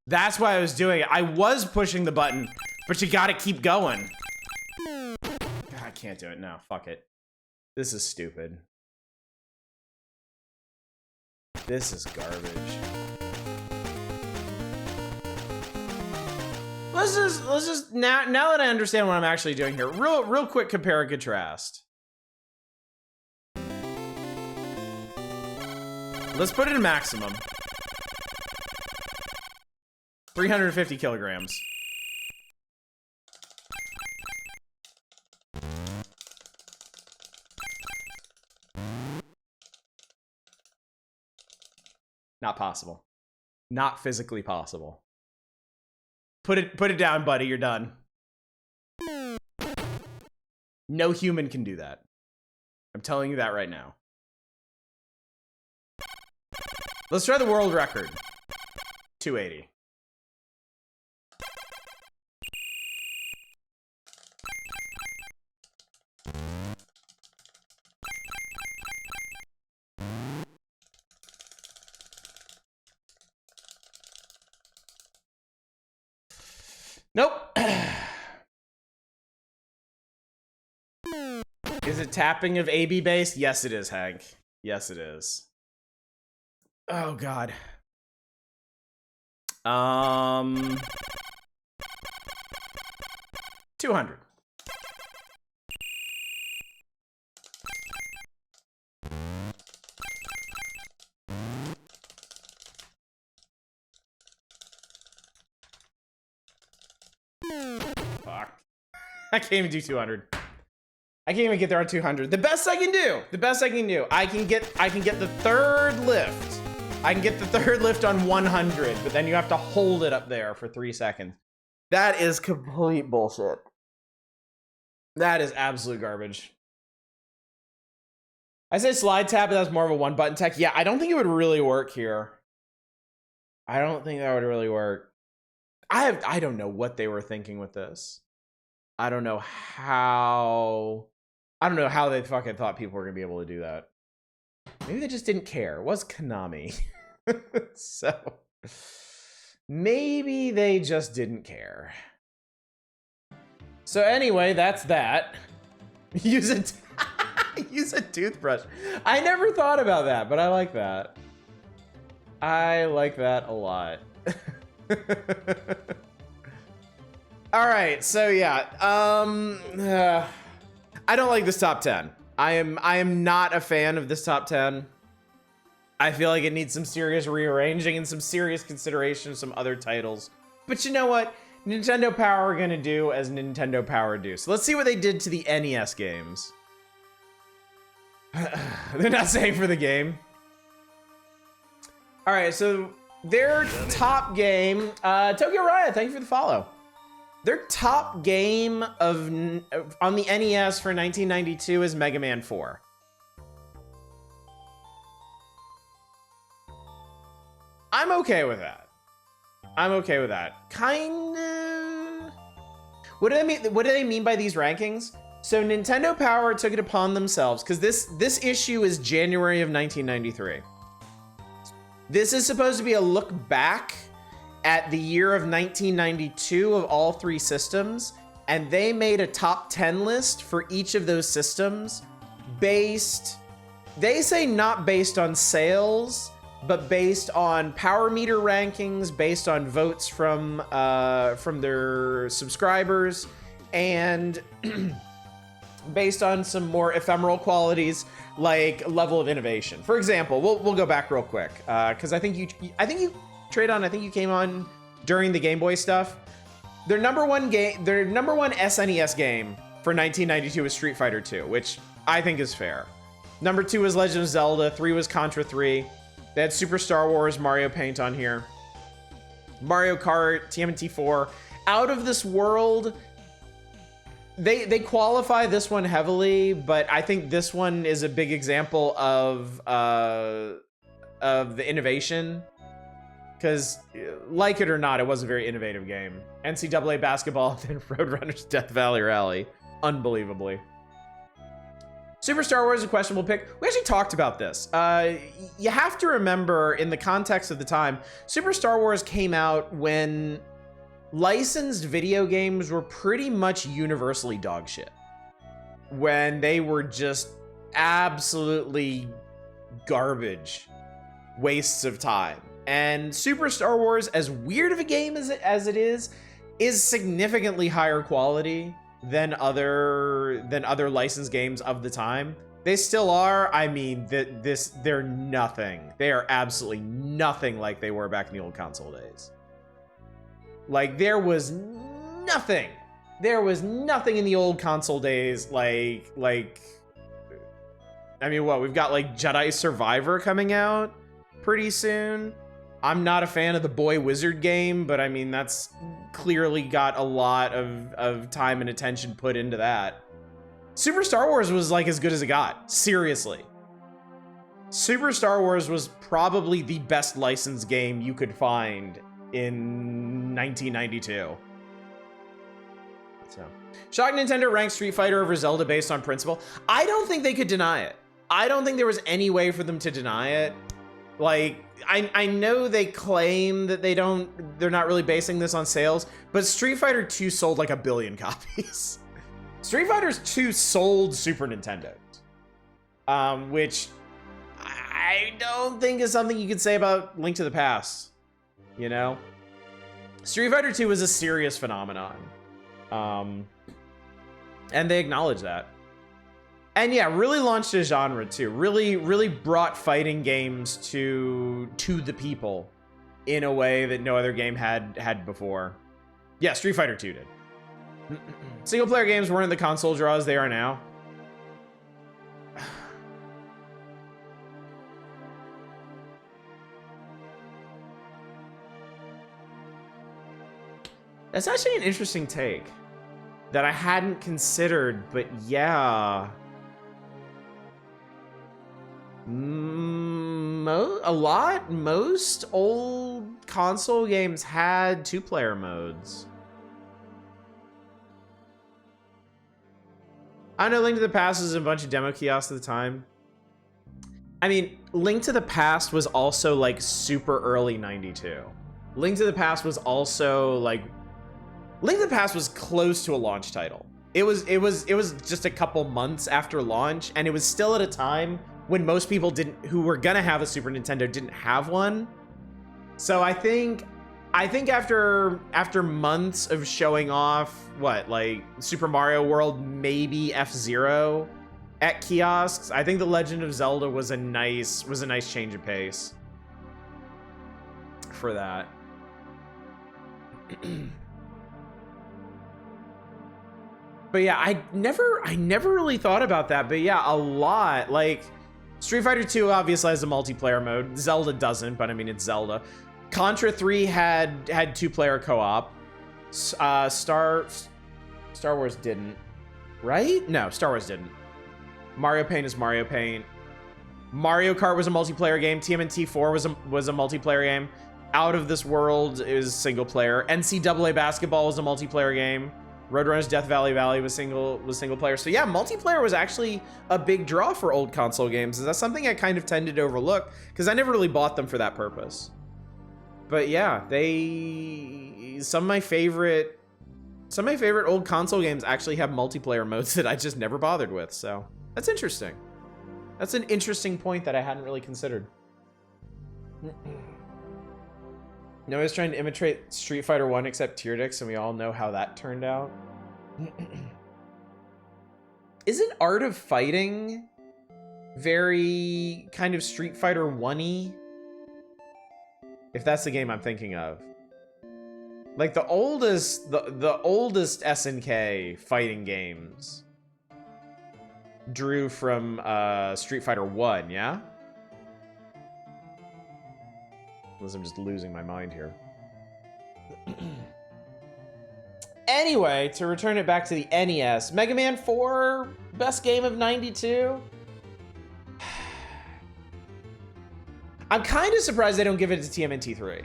That's why I was doing it. I was pushing the button, but you gotta keep going. God, I can't do it now. Fuck it. This is stupid. This is garbage. Let's just now that I understand what I'm actually doing here, real quick compare and contrast. Let's put it in maximum. 350 kilograms. Not possible. Not physically possible. Put it down, buddy. You're done. No human can do that. I'm telling you that right now. Let's try the world record. 280. Nope. Is it tapping of AB based? Yes, it is, Hank. Yes, it is. Oh, God. 200. Fuck. I can't even do 200. I can't even get there on 200. The best I can do. I can get the third lift. I can get the third lift on 100, but then you have to hold it up there for 3 seconds. That is complete bullshit. That is absolute garbage. I say slide tap, but that's more of a one button tech. Yeah, I don't think it would really work here. I don't think that would really work. I don't know what they were thinking with this. I don't know how they fucking thought people were gonna be able to do that. Maybe they just didn't care. It was Konami. So maybe they just didn't care. So anyway, that's that. Use a toothbrush. I never thought about that, but I like that. I like that a lot. All right, so yeah, I don't like this top 10. I am not a fan of this top 10. I feel like it needs some serious rearranging and some serious consideration of some other titles. But you know what? Nintendo Power are gonna do as Nintendo Power do. So let's see what they did to the NES games. They're not saying for the game. All right, so their top game, Tokyo Riot, thank you for the follow. Their top game on the NES for 1992 is Mega Man 4. I'm okay with that. Kinda. What do they mean by these rankings? So Nintendo Power took it upon themselves, because this issue is January of 1993. This is supposed to be a look back at the year of 1992 of all three systems, and they made a top 10 list for each of those systems based, they say not based on sales, but based on power meter rankings, based on votes from their subscribers, and based on some more ephemeral qualities like level of innovation. For example, we'll go back real quick because I think you came on during the Game Boy stuff. Their number one SNES game for 1992 was Street Fighter 2, which I think is fair. Number 2 was Legend of Zelda. 3 was Contra 3. They had Super Star Wars, Mario Paint on here. Mario Kart, TMNT 4. Out of This World, they qualify this one heavily, but I think this one is a big example of the innovation. Because, like it or not, it was a very innovative game. NCAA basketball, then Roadrunners Death Valley Rally. Unbelievably. Super Star Wars is a questionable pick. We actually talked about this. You have to remember, in the context of the time, Super Star Wars came out when licensed video games were pretty much universally dog shit. When they were just absolutely garbage wastes of time. And Super Star Wars, as weird of a game as it is significantly higher quality than other licensed games of the time. They still are. I mean, they're nothing. They are absolutely nothing like they were back in the old console days. Like, there was nothing in the old console days like I mean, what, we've got like Jedi Survivor coming out. pretty soon. I'm not a fan of the Boy Wizard game, but I mean, that's clearly got a lot of time and attention put into that. Super Star Wars was like as good as it got. Seriously. Super Star Wars was probably the best licensed game you could find in 1992. So, shock Nintendo ranked Street Fighter over Zelda based on principle. I don't think they could deny it. I don't think there was any way for them to deny it. Like, I know they claim that they're not really basing this on sales, but Street Fighter 2 sold like 1 billion copies. Street Fighter 2 sold Super Nintendos, which I don't think is something you could say about Link to the Past, you know? Street Fighter 2 was a serious phenomenon, and they acknowledge that. And yeah, really launched a genre too. Really brought fighting games to the people in a way that no other game had before. Yeah, Street Fighter 2 did. Single player games weren't in the console draw as they are now. That's actually an interesting take that I hadn't considered, but yeah. Most old console games had 2-player modes. I know Link to the Past was a bunch of demo kiosks at the time. I mean, Link to the Past was also like super early 92. Link to the Past was also like, Link to the Past was close to a launch title. It was just a couple months after launch, and it was still at a time when most people who were gonna have a Super Nintendo didn't have one. So I think after months of showing off what, like Super Mario World, maybe F-Zero at kiosks, I think The Legend of Zelda was a nice change of pace for that. But yeah, I never really thought about that. But yeah, a lot. Like Street Fighter 2 obviously has a multiplayer mode. Zelda doesn't, but I mean, it's Zelda. Contra 3 had 2-player co-op. Star Wars didn't, right? No, Star Wars didn't. Mario Paint is Mario Paint. Mario Kart was a multiplayer game. TMNT 4 was a multiplayer game. Out of This World is single player. NCAA basketball was a multiplayer game. Roadrunner's Death Valley was single player. So yeah, multiplayer was actually a big draw for old console games. That's something I kind of tended to overlook because I never really bought them for that purpose. But yeah, some of my favorite old console games actually have multiplayer modes that I just never bothered with. So that's interesting. That's an interesting point that I hadn't really considered. No, I was trying to imitate Street Fighter 1 except Teardix, and we all know how that turned out. Isn't Art of Fighting very kind of Street Fighter 1-y? If that's the game I'm thinking of. Like the oldest SNK fighting games drew from Street Fighter 1, yeah? Unless I'm just losing my mind here. Anyway, to return it back to the NES, Mega Man 4, best game of 92? I'm kind of surprised they don't give it to TMNT 3.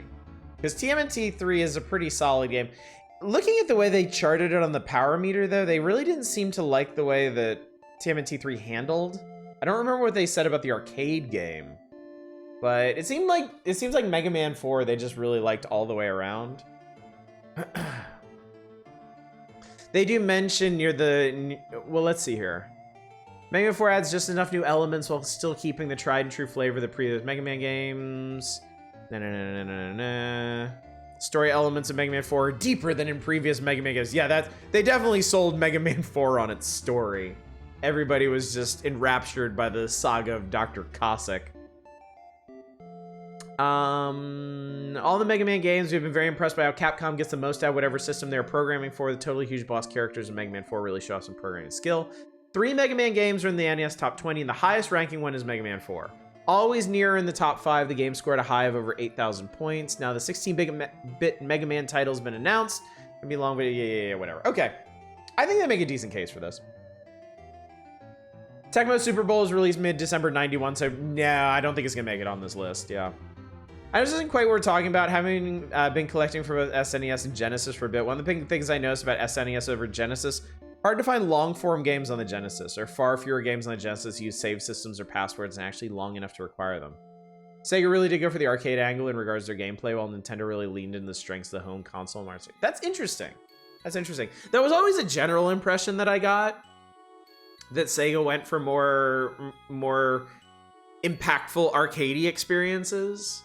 Because TMNT 3 is a pretty solid game. Looking at the way they charted it on the power meter, though, they really didn't seem to like the way that TMNT 3 handled. I don't remember what they said about the arcade game. But it seems like Mega Man 4, they just really liked all the way around. They do mention well, let's see here. Mega Man 4 adds just enough new elements while still keeping the tried and true flavor of the previous Mega Man games. Story elements of Mega Man 4 are deeper than in previous Mega Man games. Yeah, they definitely sold Mega Man 4 on its story. Everybody was just enraptured by the saga of Dr. Cossack. All the Mega Man games, we've been very impressed by how Capcom gets the most out of whatever system they're programming for. The totally huge boss characters in Mega Man 4 really show off some programming skill. 3 Mega Man games are in the NES top 20, and the highest ranking one is Mega Man 4. Always near in the top 5, the game scored a high of over 8,000 points. Now the 16-bit Mega Man title has been announced. It'll be long, but yeah, whatever. Okay. I think they make a decent case for this. Tecmo Super Bowl is released mid-December 91, so no, I don't think it's going to make it on this list, yeah. I just isn't quite what we're talking about. Having been collecting for both SNES and Genesis for a bit, one of the big things I noticed about SNES over Genesis, hard to find long-form games on the Genesis. There are far fewer games on the Genesis use save systems or passwords and actually long enough to require them. Sega really did go for the arcade angle in regards to their gameplay, while Nintendo really leaned into the strengths of the home console market. That's interesting. That's interesting. That was always a general impression that I got, that Sega went for more impactful arcadey experiences.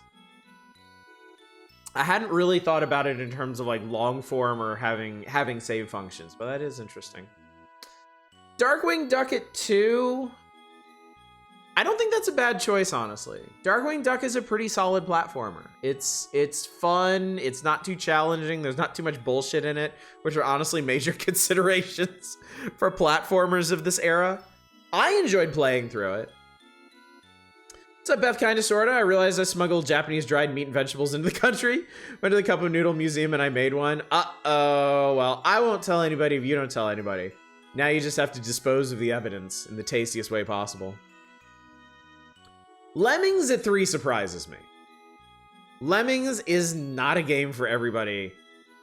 I hadn't really thought about it in terms of like long form or having save functions, but that is interesting. Darkwing Duck 2. I don't think that's a bad choice, honestly. Darkwing Duck is a pretty solid platformer. It's fun. It's not too challenging. There's not too much bullshit in it, which are honestly major considerations for platformers of this era. I enjoyed playing through it. What's up, Beth Kinda Sorta? I realized I smuggled Japanese dried meat and vegetables into the country. Went to the Cup of Noodle Museum and I made one. Uh-oh. Well, I won't tell anybody if you don't tell anybody. Now you just have to dispose of the evidence in the tastiest way possible. Lemmings at 3 surprises me. Lemmings is not a game for everybody,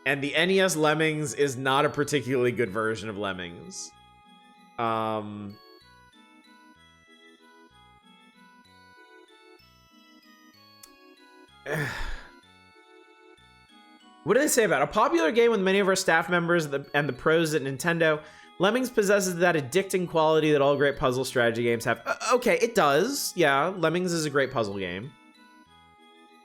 and the NES Lemmings is not a particularly good version of Lemmings. What do they say about it? A popular game with many of our staff members and the pros at Nintendo, Lemmings possesses that addicting quality that all great puzzle strategy games have. Okay, it does. Yeah, Lemmings is a great puzzle game.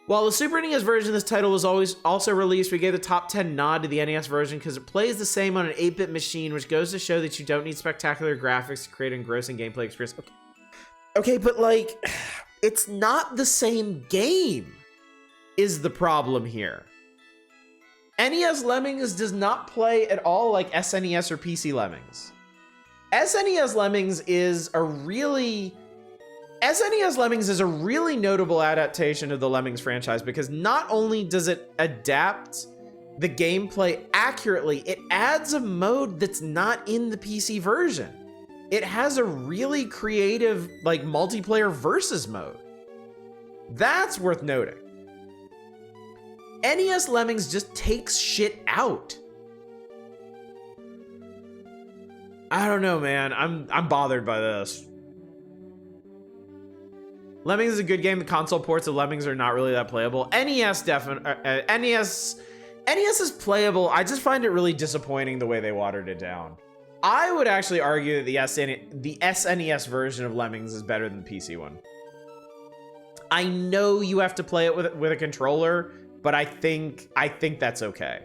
While the Super NES version of this title was also released, we gave the top 10 nod to the NES version because it plays the same on an 8-bit machine, which goes to show that you don't need spectacular graphics to create an engrossing gameplay experience. Okay, but like, it's not the same game is the problem here. NES Lemmings does not play at all like SNES or PC Lemmings. SNES Lemmings is a really notable adaptation of the Lemmings franchise because not only does it adapt the gameplay accurately, it adds a mode that's not in the PC version. It has a really creative, like, multiplayer versus mode. That's worth noting. NES Lemmings just takes shit out. I don't know, man. I'm bothered by this. Lemmings is a good game. The console ports of Lemmings are not really that playable. NES is playable. I just find it really disappointing the way they watered it down. I would actually argue that the SNES version of Lemmings is better than the PC one. I know you have to play it with a controller, but I think that's okay.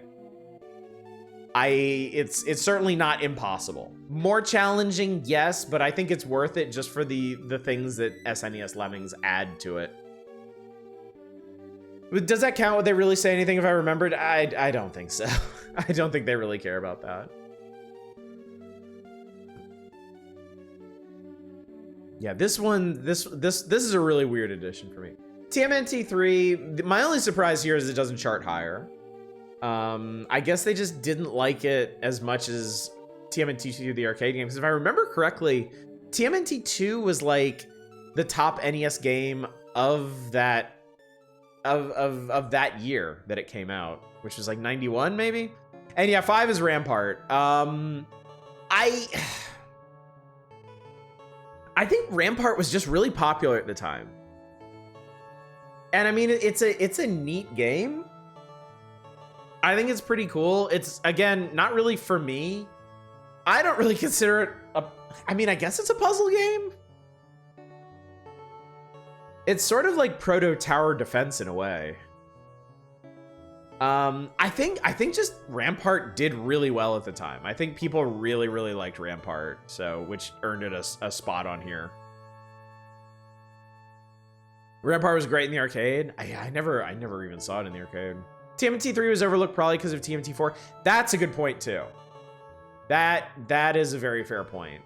It's certainly not impossible. More challenging, yes, but I think it's worth it just for the things that SNES Lemmings add to it. Does that count? Would they really say anything if I remembered? I don't think so. I don't think they really care about that. Yeah, this is a really weird addition for me. TMNT 3, my only surprise here is it doesn't chart higher. I guess they just didn't like it as much as TMNT 2, the arcade game. Because if I remember correctly, TMNT 2 was like the top NES game of that year that it came out, which was like 91 maybe. And yeah, 5 is Rampart. I think Rampart was just really popular at the time. And I mean, it's a neat game. I think it's pretty cool. It's, again, not really for me. I don't really consider it I mean, I guess it's a puzzle game. It's sort of like proto tower defense in a way. I think just Rampart did really well at the time. I think people really, really liked Rampart, so which earned it a spot on here. Rampart was great in the arcade. I never even saw it in the arcade. TMNT 3 was overlooked probably because of TMNT 4. That's a good point too. That is a very fair point.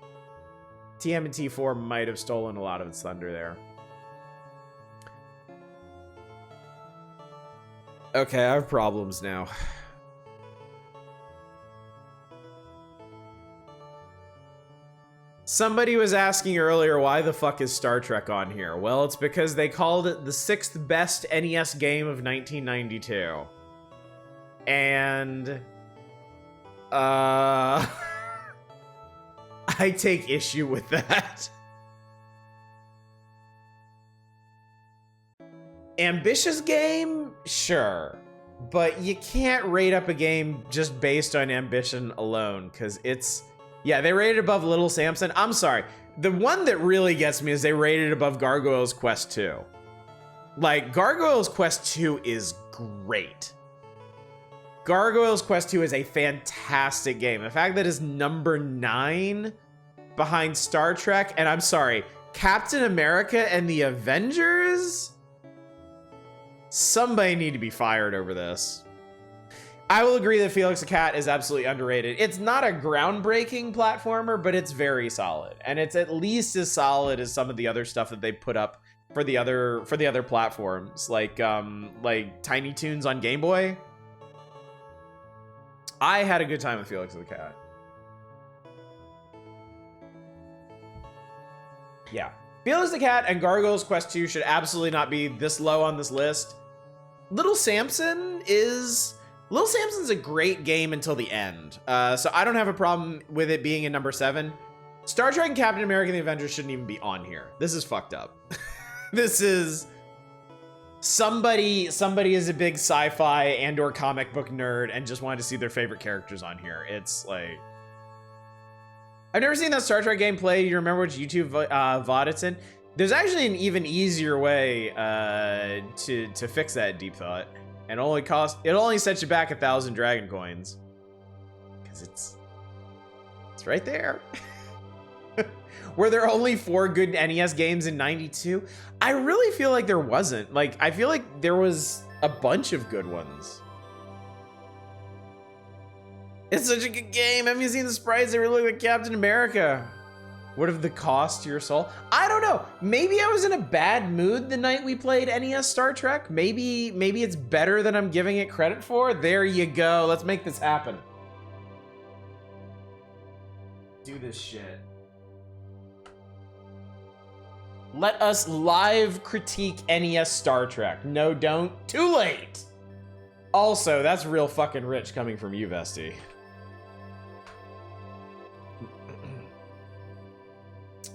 TMNT 4 might have stolen a lot of its thunder there. Okay, I have problems now. Somebody was asking earlier, why the fuck is Star Trek on here? Well, it's because they called it the 6th best NES game of 1992. And... I take issue with that. Ambitious game? Sure. But you can't rate up a game just based on ambition alone, because it's... Yeah, they rated above Little Samson. I'm sorry. The one that really gets me is they rated above Gargoyle's Quest 2. Like, Gargoyle's Quest 2 is great. Gargoyle's Quest 2 is a fantastic game. The fact that it's number 9 behind Star Trek, and I'm sorry, Captain America and the Avengers? Somebody need to be fired over this. I will agree that Felix the Cat is absolutely underrated. It's not a groundbreaking platformer, but it's very solid. And it's at least as solid as some of the other stuff that they put up for the other platforms, like Tiny Toons on Game Boy. I had a good time with Felix the Cat. Yeah. Felix the Cat and Gargoyle's Quest 2 should absolutely not be this low on this list. Little Samson's a great game until the end. So I don't have a problem with it being in number 7. Star Trek and Captain America and the Avengers shouldn't even be on here. This is fucked up. This is... Somebody is a big sci-fi and or comic book nerd and just wanted to see their favorite characters on here. It's like... I've never seen that Star Trek game played. You remember which YouTube VOD it's in? There's actually an even easier way to fix that, Deep Thought. And it only sets you back 1,000 dragon coins. Because it's right there. Were there only 4 good NES games in 92? I really feel like there wasn't. Like, I feel like there was a bunch of good ones. It's such a good game. Have you seen the sprites? They really look like Captain America. What of the cost to your soul? I don't know. Maybe I was in a bad mood the night we played NES Star Trek. Maybe it's better than I'm giving it credit for. There you go. Let's make this happen. Do this shit. Let us live critique NES Star Trek. No, don't. Too late. Also, that's real fucking rich coming from you, Vesty.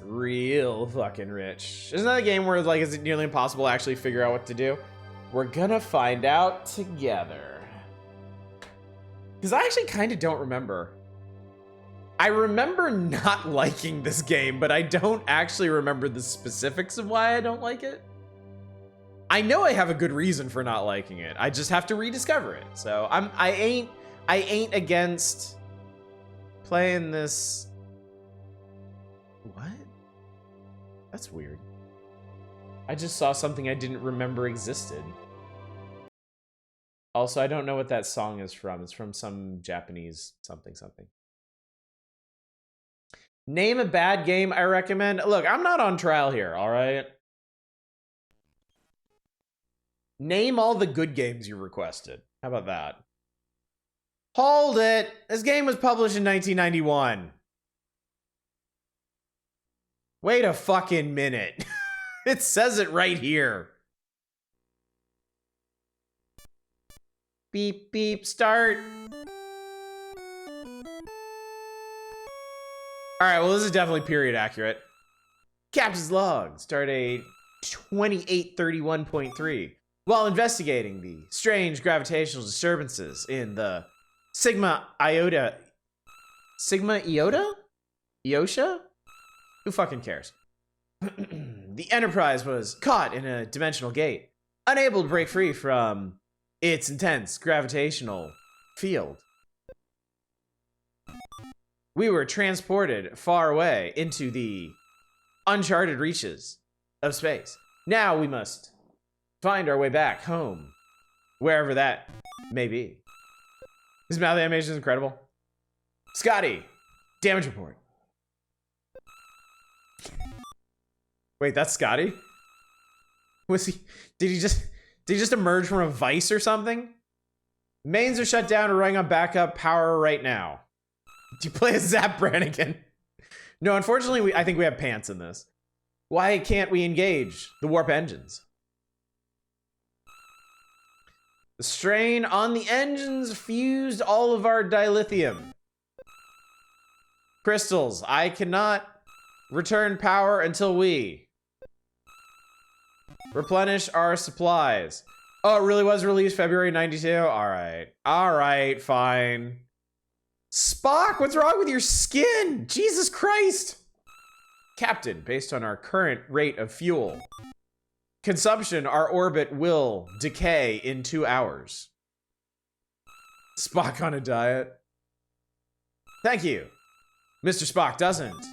Real fucking rich. Isn't that a game where, like, is it nearly impossible to actually figure out what to do? We're gonna find out together. Because I actually kind of don't remember. I remember not liking this game, but I don't actually remember the specifics of why I don't like it. I know I have a good reason for not liking it. I just have to rediscover it. So I ain't against playing this. What? That's weird. I just saw something I didn't remember existed. Also, I don't know what that song is from. It's from some Japanese something. Name a bad game I recommend. Look, I'm not on trial here, all right? Name all the good games you requested. How about that? Hold it. This game was published in 1991. Wait a fucking minute. It says it right here. Beep, beep, start. All right, well, this is definitely period accurate. Captain's log, start date 2831.3. While investigating the strange gravitational disturbances in the Sigma Iota? Eosha? Who fucking cares? The Enterprise was caught in a dimensional gate, unable to break free from its intense gravitational field. We were transported far away into the uncharted reaches of space. Now we must find our way back home, wherever that may be. His mouth animation is incredible. Scotty, damage report. Wait, that's Scotty? Was he? Did Did he just emerge from a vice or something? Mains are shut down and running on backup power right now. Do you play as Zap Brannigan? No, unfortunately, I think we have pants in this. Why can't we engage the warp engines? The strain on the engines fused all of our dilithium. Crystals, I cannot return power until we replenish our supplies. Oh, it really was released February 92? Alright. Alright, fine. Spock, what's wrong with your skin? Jesus Christ! Captain, based on our current rate of fuel consumption, our orbit will decay in 2 hours. Spock on a diet. Thank you. Mr. Spock doesn't.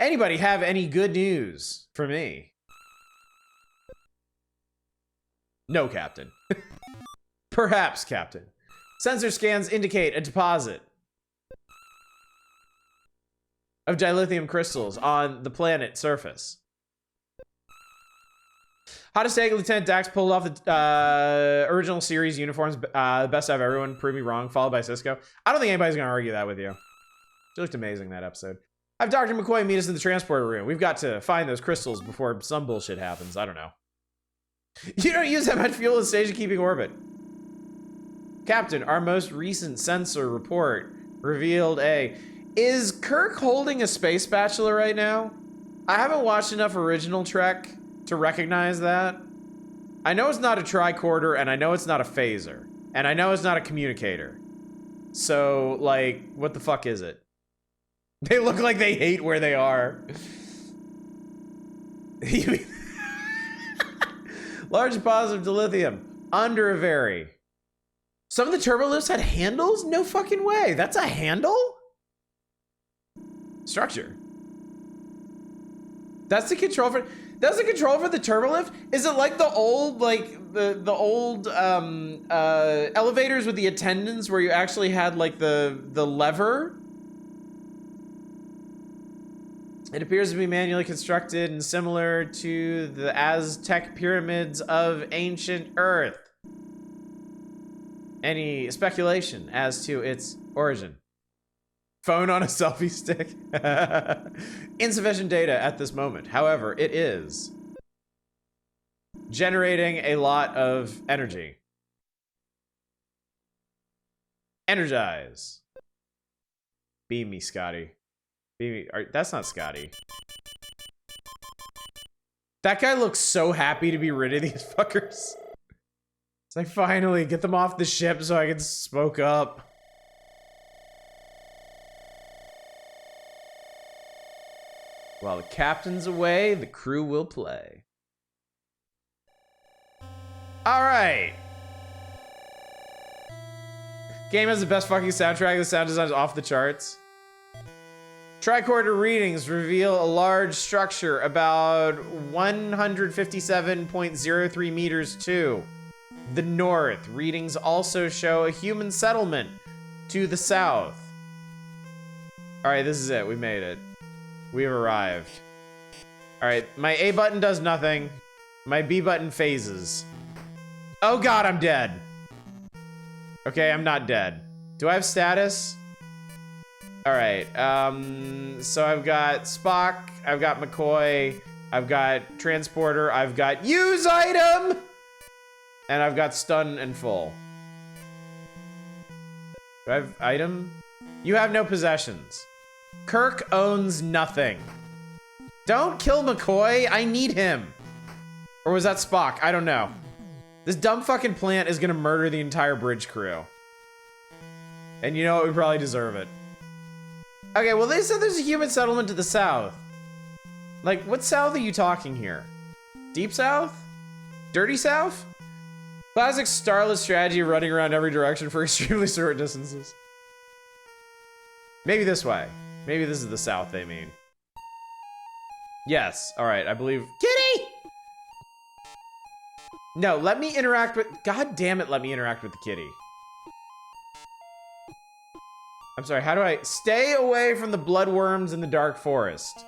Anybody have any good news for me? No, Captain. Perhaps, Captain. Sensor scans indicate a deposit of dilithium crystals on the planet surface. Hottest take, Lieutenant Dax pulled off the original series uniforms, best out of everyone, prove me wrong, followed by Cisco. I don't think anybody's gonna argue that with you. She looked amazing that episode. Have Dr. McCoy meet us in the transporter room. We've got to find those crystals before some bullshit happens. I don't know. You don't use that much fuel in station-keeping orbit. Captain, our most recent sensor report revealed a... Is Kirk holding a space spatula right now? I haven't watched enough original Trek to recognize that. I know it's not a tricorder, and I know it's not a phaser. And I know it's not a communicator. So, like, what the fuck is it? They look like they hate where they are. Large deposit of dilithium under a very. Some of the turbolifts had handles? No fucking way. That's a handle? Structure. That's the control for. That's the control for the turbolift? Is it like the old, like the old elevators with the attendants where you actually had like the lever? It appears to be manually constructed and similar to the Aztec pyramids of ancient Earth. Any speculation as to its origin? Phone on a selfie stick. Insufficient data at this moment. However, it is generating a lot of energy. Energize. Beam me, Scotty. Beam me. That's not Scotty. That guy looks so happy to be rid of these fuckers. It's like, finally, get them off the ship so I can smoke up. While the captain's away, the crew will play. All right. Game has the best fucking soundtrack. The sound design is off the charts. Tricorder readings reveal a large structure about 157.03 meters to the north. Readings also show a human settlement to the south. All right, this is it. We made it. We've arrived. All right, my A button does nothing. My B button phases. Oh God, I'm dead. Okay, I'm not dead. Do I have status? All right, so I've got Spock, I've got McCoy, I've got Transporter, I've got Use Item, and I've got Stun and Full. Do I have item? You have no possessions. Kirk owns nothing. Don't kill McCoy, I need him. Or was that Spock? I don't know. This dumb fucking plant is gonna murder the entire bridge crew. And you know what, we probably deserve it. Okay, well they said there's a human settlement to the south. Like, what south are you talking here? Deep south? Dirty south? Classic starless strategy of running around every direction for extremely short distances. Maybe this way. Maybe this is the south they mean. Yes, all right, I believe. Kitty! No, let me interact with, God damn it, let me interact with the kitty. I'm sorry, how do I stay away from the bloodworms in the dark forest?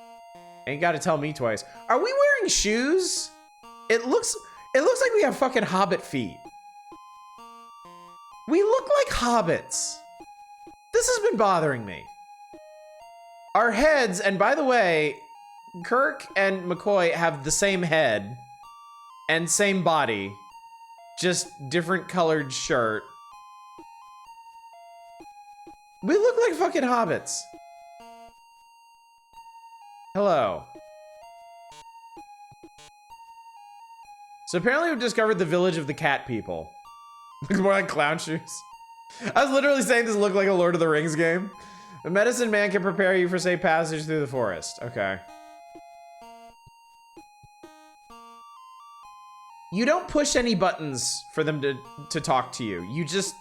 Ain't gotta tell me twice. Are we wearing shoes? It looks It looks like we have fucking hobbit feet. We look like hobbits. This has been bothering me. Our heads, and by the way, Kirk and McCoy have the same head and same body, just different colored shirt. We look like fucking hobbits. Hello. So apparently we've discovered the village of the cat people. Looks more like clown shoes. I was literally saying this looked like a Lord of the Rings game. The medicine man can prepare you for safe passage through the forest. Okay. You don't push any buttons for them to talk to you. You just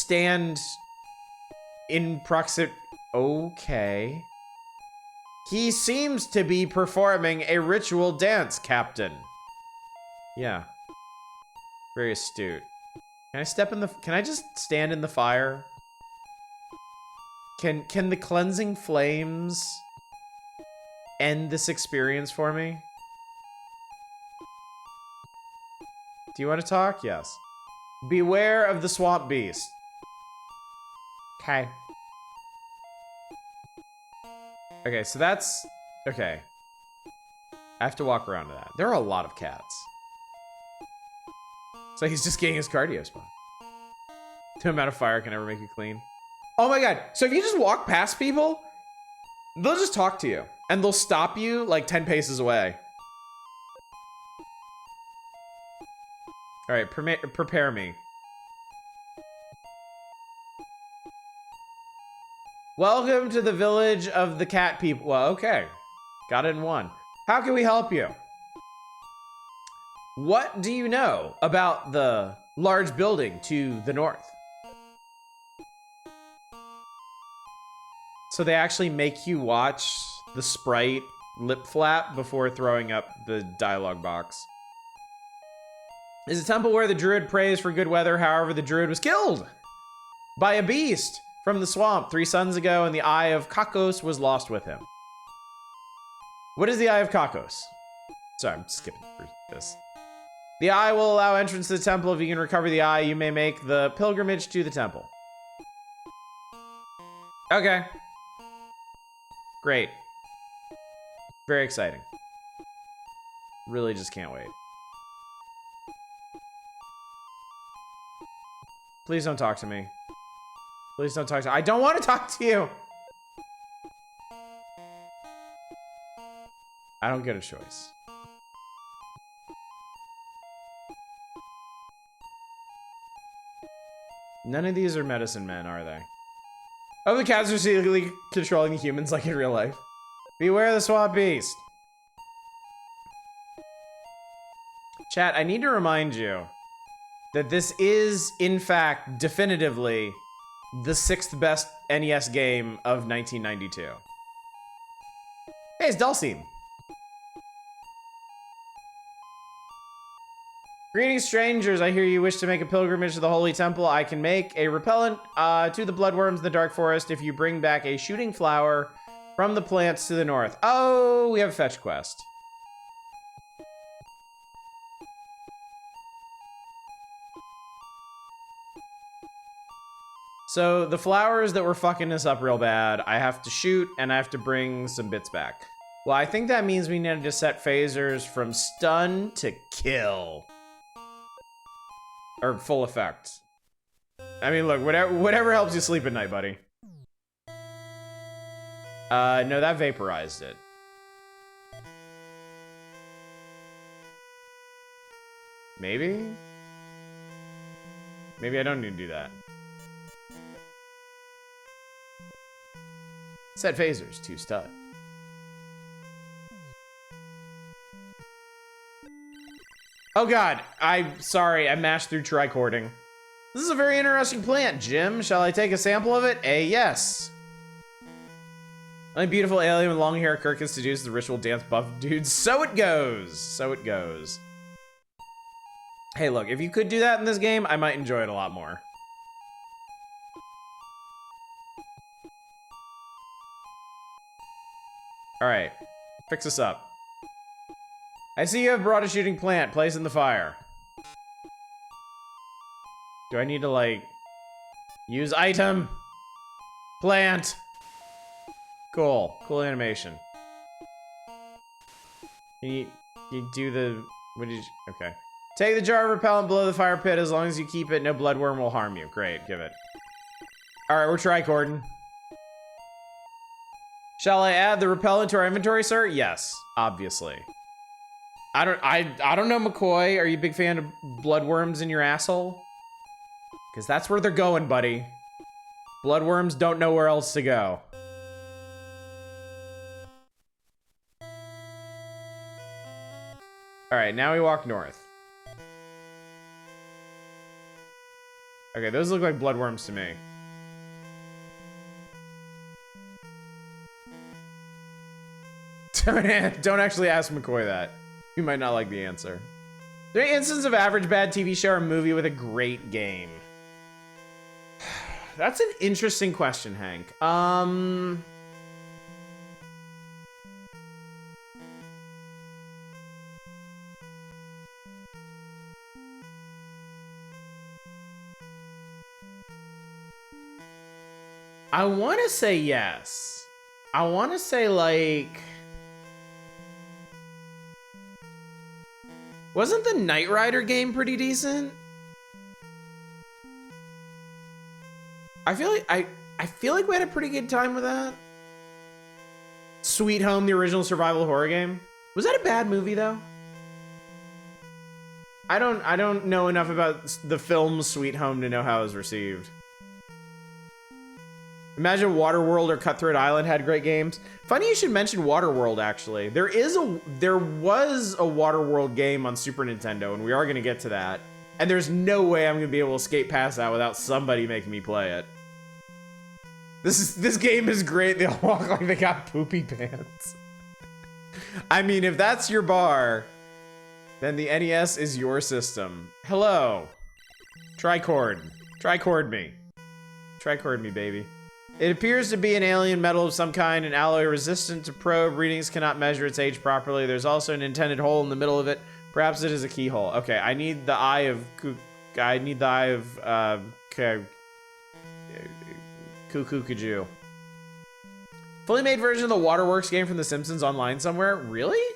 stand in proximity. Okay. He seems to be performing a ritual dance, Captain. Yeah. Very astute. Can I step in the... Can I just stand in the fire? Can the cleansing flames end this experience for me? Do you want to talk? Yes. Beware of the swamp beast. Okay. Okay, so that's... Okay. I have to walk around to that. There are a lot of cats. So he's just getting his cardio spot. No amount of fire can ever make you clean. Oh my god. So if you just walk past people, they'll just talk to you. And they'll stop you like 10 paces away. Alright, prepare me. Welcome to the village of the cat people. Well, okay. Got it in one. How can we help you? What do you know about the large building to the north? So they actually make you watch the sprite lip flap before throwing up the dialogue box. Is a temple where the druid prays for good weather. However, the druid was killed by a beast from the swamp 3 suns ago, and the Eye of Kakos was lost with him. What is the Eye of Kakos? Sorry, I'm skipping through this. The eye will allow entrance to the temple. If you can recover the eye, you may make the pilgrimage to the temple. Okay. Great. Very exciting. Really just can't wait. Please don't talk to me. Please don't talk to me. I don't want to talk to you. I don't get a choice. None of these are medicine men, are they? Oh, the cats are secretly controlling the humans like in real life. Beware the swamp beast. Chat, I need to remind you that this is, in fact, definitively the 6th best NES game of 1992. Hey, it's Dulcine. Greetings, strangers. I hear you wish to make a pilgrimage to the Holy Temple. I can make a repellent to the bloodworms in the Dark Forest if you bring back a shooting flower from the plants to the north. Oh, we have a fetch quest. So the flowers that were fucking us up real bad, I have to shoot and I have to bring some bits back. Well, I think that means we need to set phasers from stun to kill. Or full effect. I mean, look, whatever helps you sleep at night, buddy. No, that vaporized it. Maybe? Maybe I don't need to do that. Set phasers to stun. Oh god, I'm sorry, I mashed through tricording. This is a very interesting plant, Jim. Shall I take a sample of it? Yes. Only beautiful alien with long hair Kirk has seduced the ritual dance buff dudes. So it goes. So it goes. Hey, look, if you could do that in this game, I might enjoy it a lot more. All right, fix this up. I see you have brought a shooting plant. Place in the fire. Do I need to, like, use item? Plant. Cool. Cool animation. Can you do the... What did you... Okay. Take the jar of repellent below the fire pit. As long as you keep it, no bloodworm will harm you. Great. Give it. Alright, we're tricording. Shall I add the repellent to our inventory, sir? Yes. Obviously. I don't know, McCoy. Are you a big fan of bloodworms in your asshole? Because that's where they're going, buddy. Bloodworms don't know where else to go. Alright, now we walk north. Okay, those look like bloodworms to me. Don't actually ask McCoy that. You might not like the answer. Is there any instance of average bad TV show or movie with a great game? That's an interesting question, Hank. I want to say yes. I want to say, like... Wasn't the Knight Rider game pretty decent? I feel like we had a pretty good time with that. Sweet Home, the original survival horror game. Was that a bad movie though? I don't know enough about the film Sweet Home to know how it was received. Imagine Waterworld or Cutthroat Island had great games. Funny you should mention Waterworld, actually. There was a Waterworld game on Super Nintendo, and we are gonna get to that. And there's no way I'm gonna be able to skate past that without somebody making me play it. This game is great. They all walk like they got poopy pants. I mean, if that's your bar, then the NES is your system. Hello. Tricord. Tricord me. Tricord me, baby. It appears to be an alien metal of some kind, an alloy resistant to probe. Readings cannot measure its age properly. There's also an intended hole in the middle of it. Perhaps it is a keyhole. Okay, I need the eye of Cuckoo Kaju. Fully made version of the Waterworks game from The Simpsons online somewhere? Really?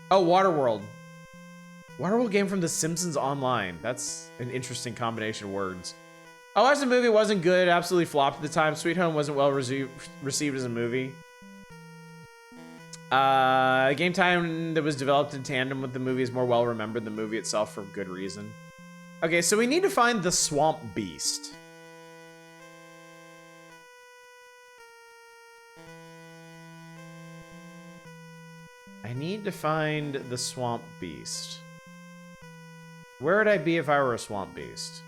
Oh, Waterworld. Waterworld game from The Simpsons online. That's an interesting combination of words. I watched the movie, wasn't good, absolutely flopped at the time. Sweet Home wasn't well received as a movie. Game time that was developed in tandem with the movie is more well remembered than the movie itself for good reason. Okay, so we need to find the Swamp Beast. I need to find the Swamp Beast. Where would I be if I were a Swamp Beast?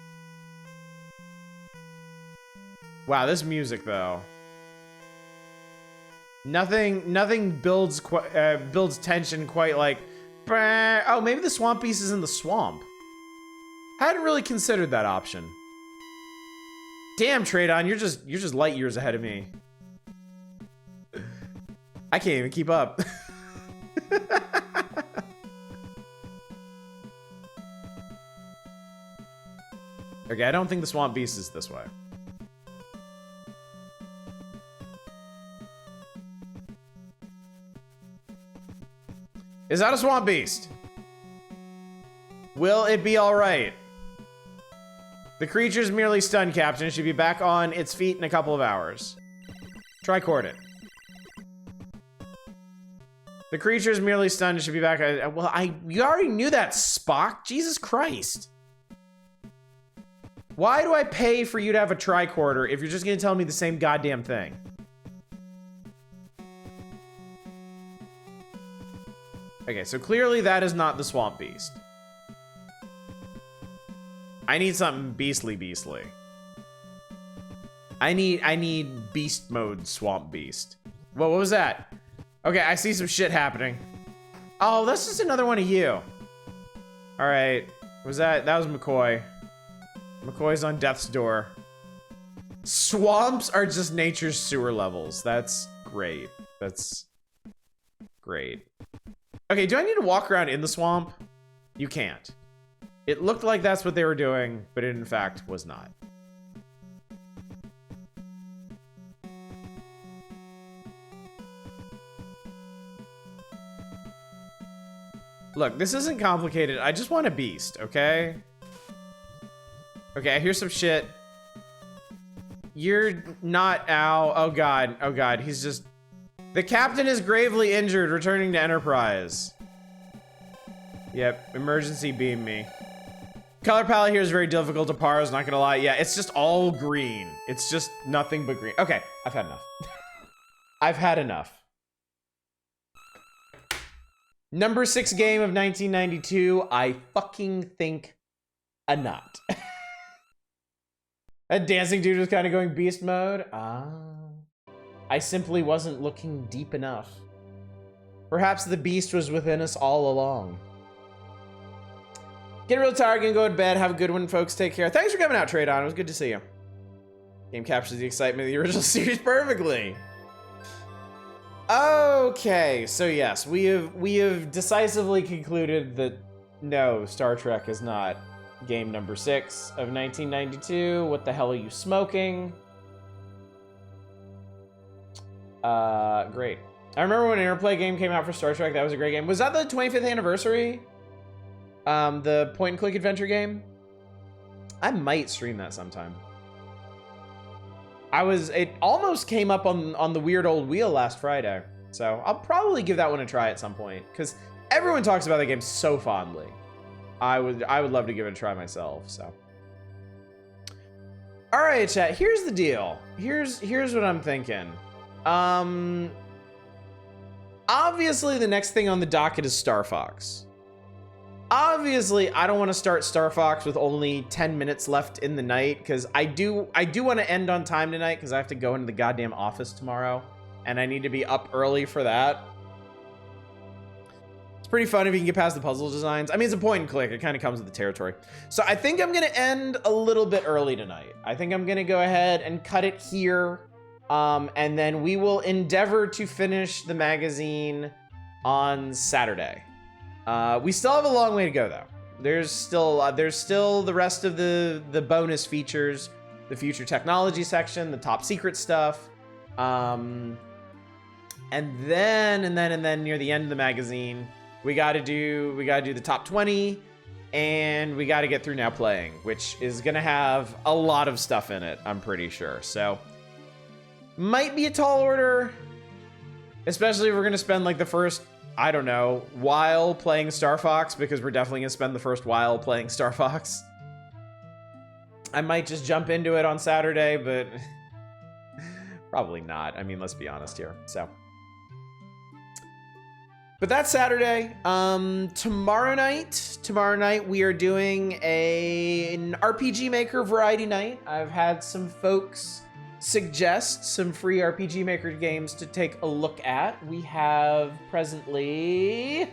Wow, this music though. Nothing builds tension quite like. Oh, maybe the Swamp Beast is in the swamp. I hadn't really considered that option. Damn, Tradon, you're just light years ahead of me. I can't even keep up. Okay, I don't think the Swamp Beast is this way. Is that a Swamp Beast? Will it be alright? The creature's merely stunned, Captain. It should be back on its feet in a couple of hours. Tricord it. The creature's merely stunned. It should be back. You already knew that, Spock. Jesus Christ. Why do I pay for you to have a tricorder if you're just gonna tell me the same goddamn thing? Okay, so clearly that is not the Swamp Beast. I need something beastly. I need beast mode Swamp Beast. Whoa, what was that? Okay, I see some shit happening. Oh, that's just another one of you. All right, that was McCoy. McCoy's on death's door. Swamps are just nature's sewer levels. That's great. That's great. Okay, do I need to walk around in the swamp? You can't. It looked like that's what they were doing, but it in fact was not. Look, this isn't complicated. I just want a beast, okay? Okay, I hear some shit. You're not Ow. Oh god. Oh god. He's just... The captain is gravely injured, returning to Enterprise. Yep, emergency beam me. Color palette here is very difficult to parse, not gonna lie. Yeah, it's just all green. It's just nothing but green. Okay, I've had enough. I've had enough. Number 6 game of 1992, I fucking think a not. That dancing dude was kind of going beast mode. I simply wasn't looking deep enough. Perhaps the beast was within us all along. Get real tired, gonna go to bed. Have a good one, folks. Take care. Thanks for coming out, Tradon. It was good to see you. Game captures the excitement of the original series perfectly. Okay, so yes, we have decisively concluded that no, Star Trek is not game number 6 of 1992. What the hell are you smoking? Great. I remember when an Interplay game came out for Star Trek. That was a great game. Was that the 25th anniversary? The point and click adventure game? I might stream that sometime. It almost came up on the weird old wheel last Friday. So I'll probably give that one a try at some point, because everyone talks about that game so fondly. I would love to give it a try myself, so. All right, chat, here's the deal. Here's what I'm thinking. Obviously the next thing on the docket is Star Fox. Obviously, I don't want to start Star Fox with only 10 minutes left in the night, because I do want to end on time tonight, because I have to go into the goddamn office tomorrow, and I need to be up early for that. It's pretty fun if you can get past the puzzle designs. I mean, it's a point and click. It kind of comes with the territory. So I think I'm going to end a little bit early tonight. I think I'm going to go ahead and cut it here, and then we will endeavor to finish the magazine on Saturday. We still have a long way to go, though. There's still the rest of the bonus features, the future technology section, the top secret stuff, and then near the end of the magazine, we got to do the top 20, and we got to get through Now Playing, which is gonna have a lot of stuff in it, I'm pretty sure. So might be a tall order, especially if we're gonna spend like the first, I don't know, while playing Star Fox, because we're definitely gonna spend the first while playing Star Fox. I might just jump into it on Saturday, but probably not. I mean, let's be honest here. So, but that's Saturday. Tomorrow night we are doing an RPG Maker variety night. I've had some folks suggest some free RPG Maker games to take a look at. We have presently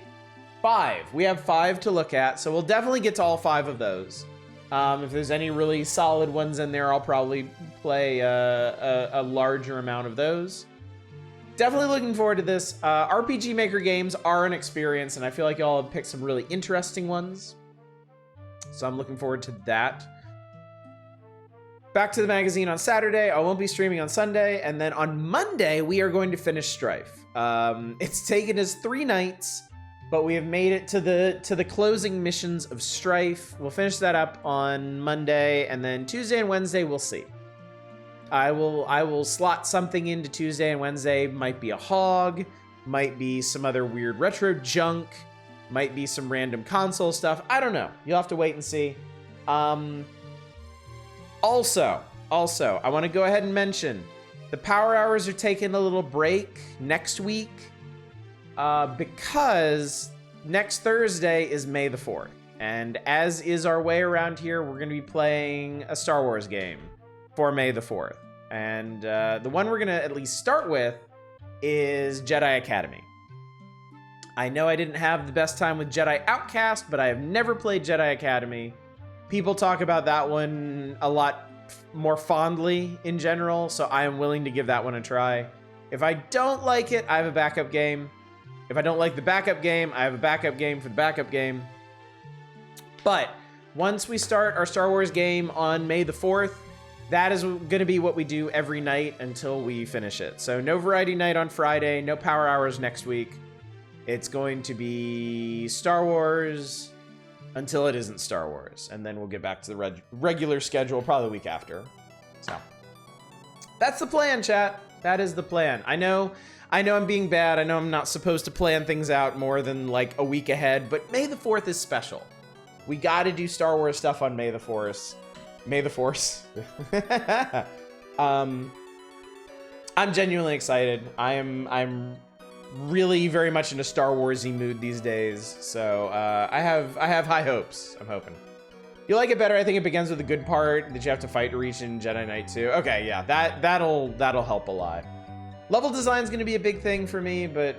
5. We have 5 to look at, so we'll definitely get to all 5 of those. If there's any really solid ones in there, I'll probably play a larger amount of those. Definitely looking forward to this. RPG Maker games are an experience, and I feel like y'all have picked some really interesting ones. So I'm looking forward to that. Back to the magazine on Saturday. I won't be streaming on Sunday. And then on Monday, we are going to finish Strife. It's taken us 3 nights, but we have made it to the closing missions of Strife. We'll finish that up on Monday, and then Tuesday and Wednesday, we'll see. I will slot something into Tuesday and Wednesday. Might be a hog, might be some other weird retro junk, might be some random console stuff. I don't know. You'll have to wait and see. Also, I want to go ahead and mention the Power Hours are taking a little break next week because next Thursday is May the 4th. And as is our way around here, we're going to be playing a Star Wars game for May the 4th. And the one we're going to at least start with is Jedi Academy. I know I didn't have the best time with Jedi Outcast, but I have never played Jedi Academy. People talk about that one a lot more fondly in general, so I am willing to give that one a try. If I don't like it, I have a backup game. If I don't like the backup game, I have a backup game for the backup game. But once we start our Star Wars game on May the 4th, that is going to be what we do every night until we finish it. So no Variety Night on Friday, no Power Hours next week. It's going to be Star Wars until it isn't Star Wars. And then we'll get back to the regular schedule probably the week after. So that's the plan, chat. That is the plan. I know I'm being bad. I know I'm not supposed to plan things out more than like a week ahead, but May the 4th is special. We got to do Star Wars stuff on May the 4th. May the Force. I'm genuinely excited. I'm really very much in a Star Warsy mood these days. So I have high hopes. I'm hoping. You like it better? I think it begins with the good part that you have to fight to reach in Jedi Knight 2. Okay, yeah, that'll help a lot. Level design is going to be a big thing for me, but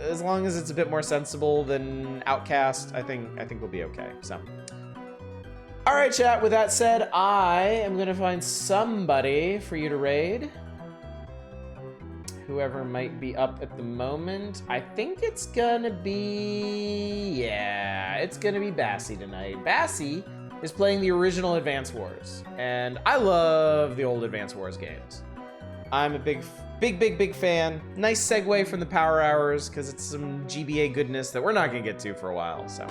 as long as it's a bit more sensible than Outcast, I think we'll be okay. So. All right, chat, with that said, I am going to find somebody for you to raid. Whoever might be up at the moment. I think it's going to be... Yeah, it's going to be Bassie tonight. Bassie is playing the original Advance Wars, and I love the old Advance Wars games. I'm a big fan. Nice segue from the Power Hours, because it's some GBA goodness that we're not going to get to for a while, so...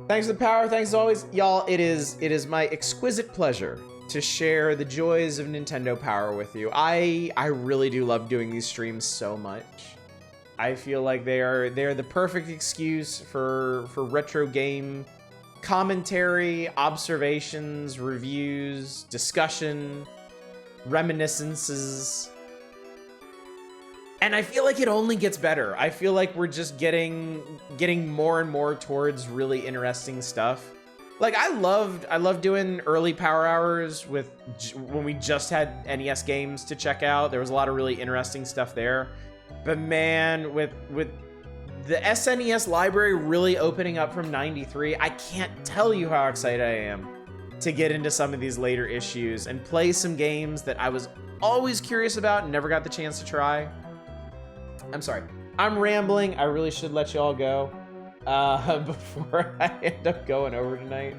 Thanks for the power. Thanks as always. Y'all, it is my exquisite pleasure to share the joys of Nintendo Power with you. I really do love doing these streams so much. I feel like they're the perfect excuse for retro game commentary, observations, reviews, discussion, reminiscences. And I feel like it only gets better. I feel like we're just getting more and more towards really interesting stuff. Like I loved doing early Power Hours when we just had NES games to check out. There was a lot of really interesting stuff there. But man, with the SNES library really opening up from '93, I can't tell you how excited I am to get into some of these later issues and play some games that I was always curious about and never got the chance to try. I'm sorry. I'm rambling. I really should let you all go before I end up going over tonight.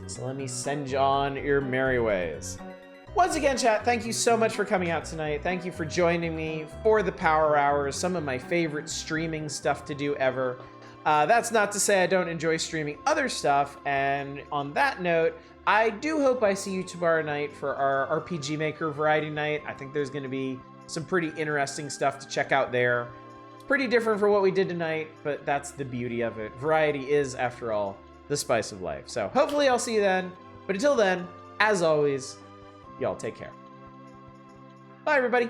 So let me send you on your merry ways. Once again, chat, thank you so much for coming out tonight. Thank you for joining me for the Power Hours, some of my favorite streaming stuff to do ever. That's not to say I don't enjoy streaming other stuff. And on that note, I do hope I see you tomorrow night for our RPG Maker Variety Night. I think there's going to be some pretty interesting stuff to check out there. It's pretty different from what we did tonight, but that's the beauty of it. Variety is, after all, the spice of life. So hopefully I'll see you then. But until then, as always, y'all take care. Bye, everybody.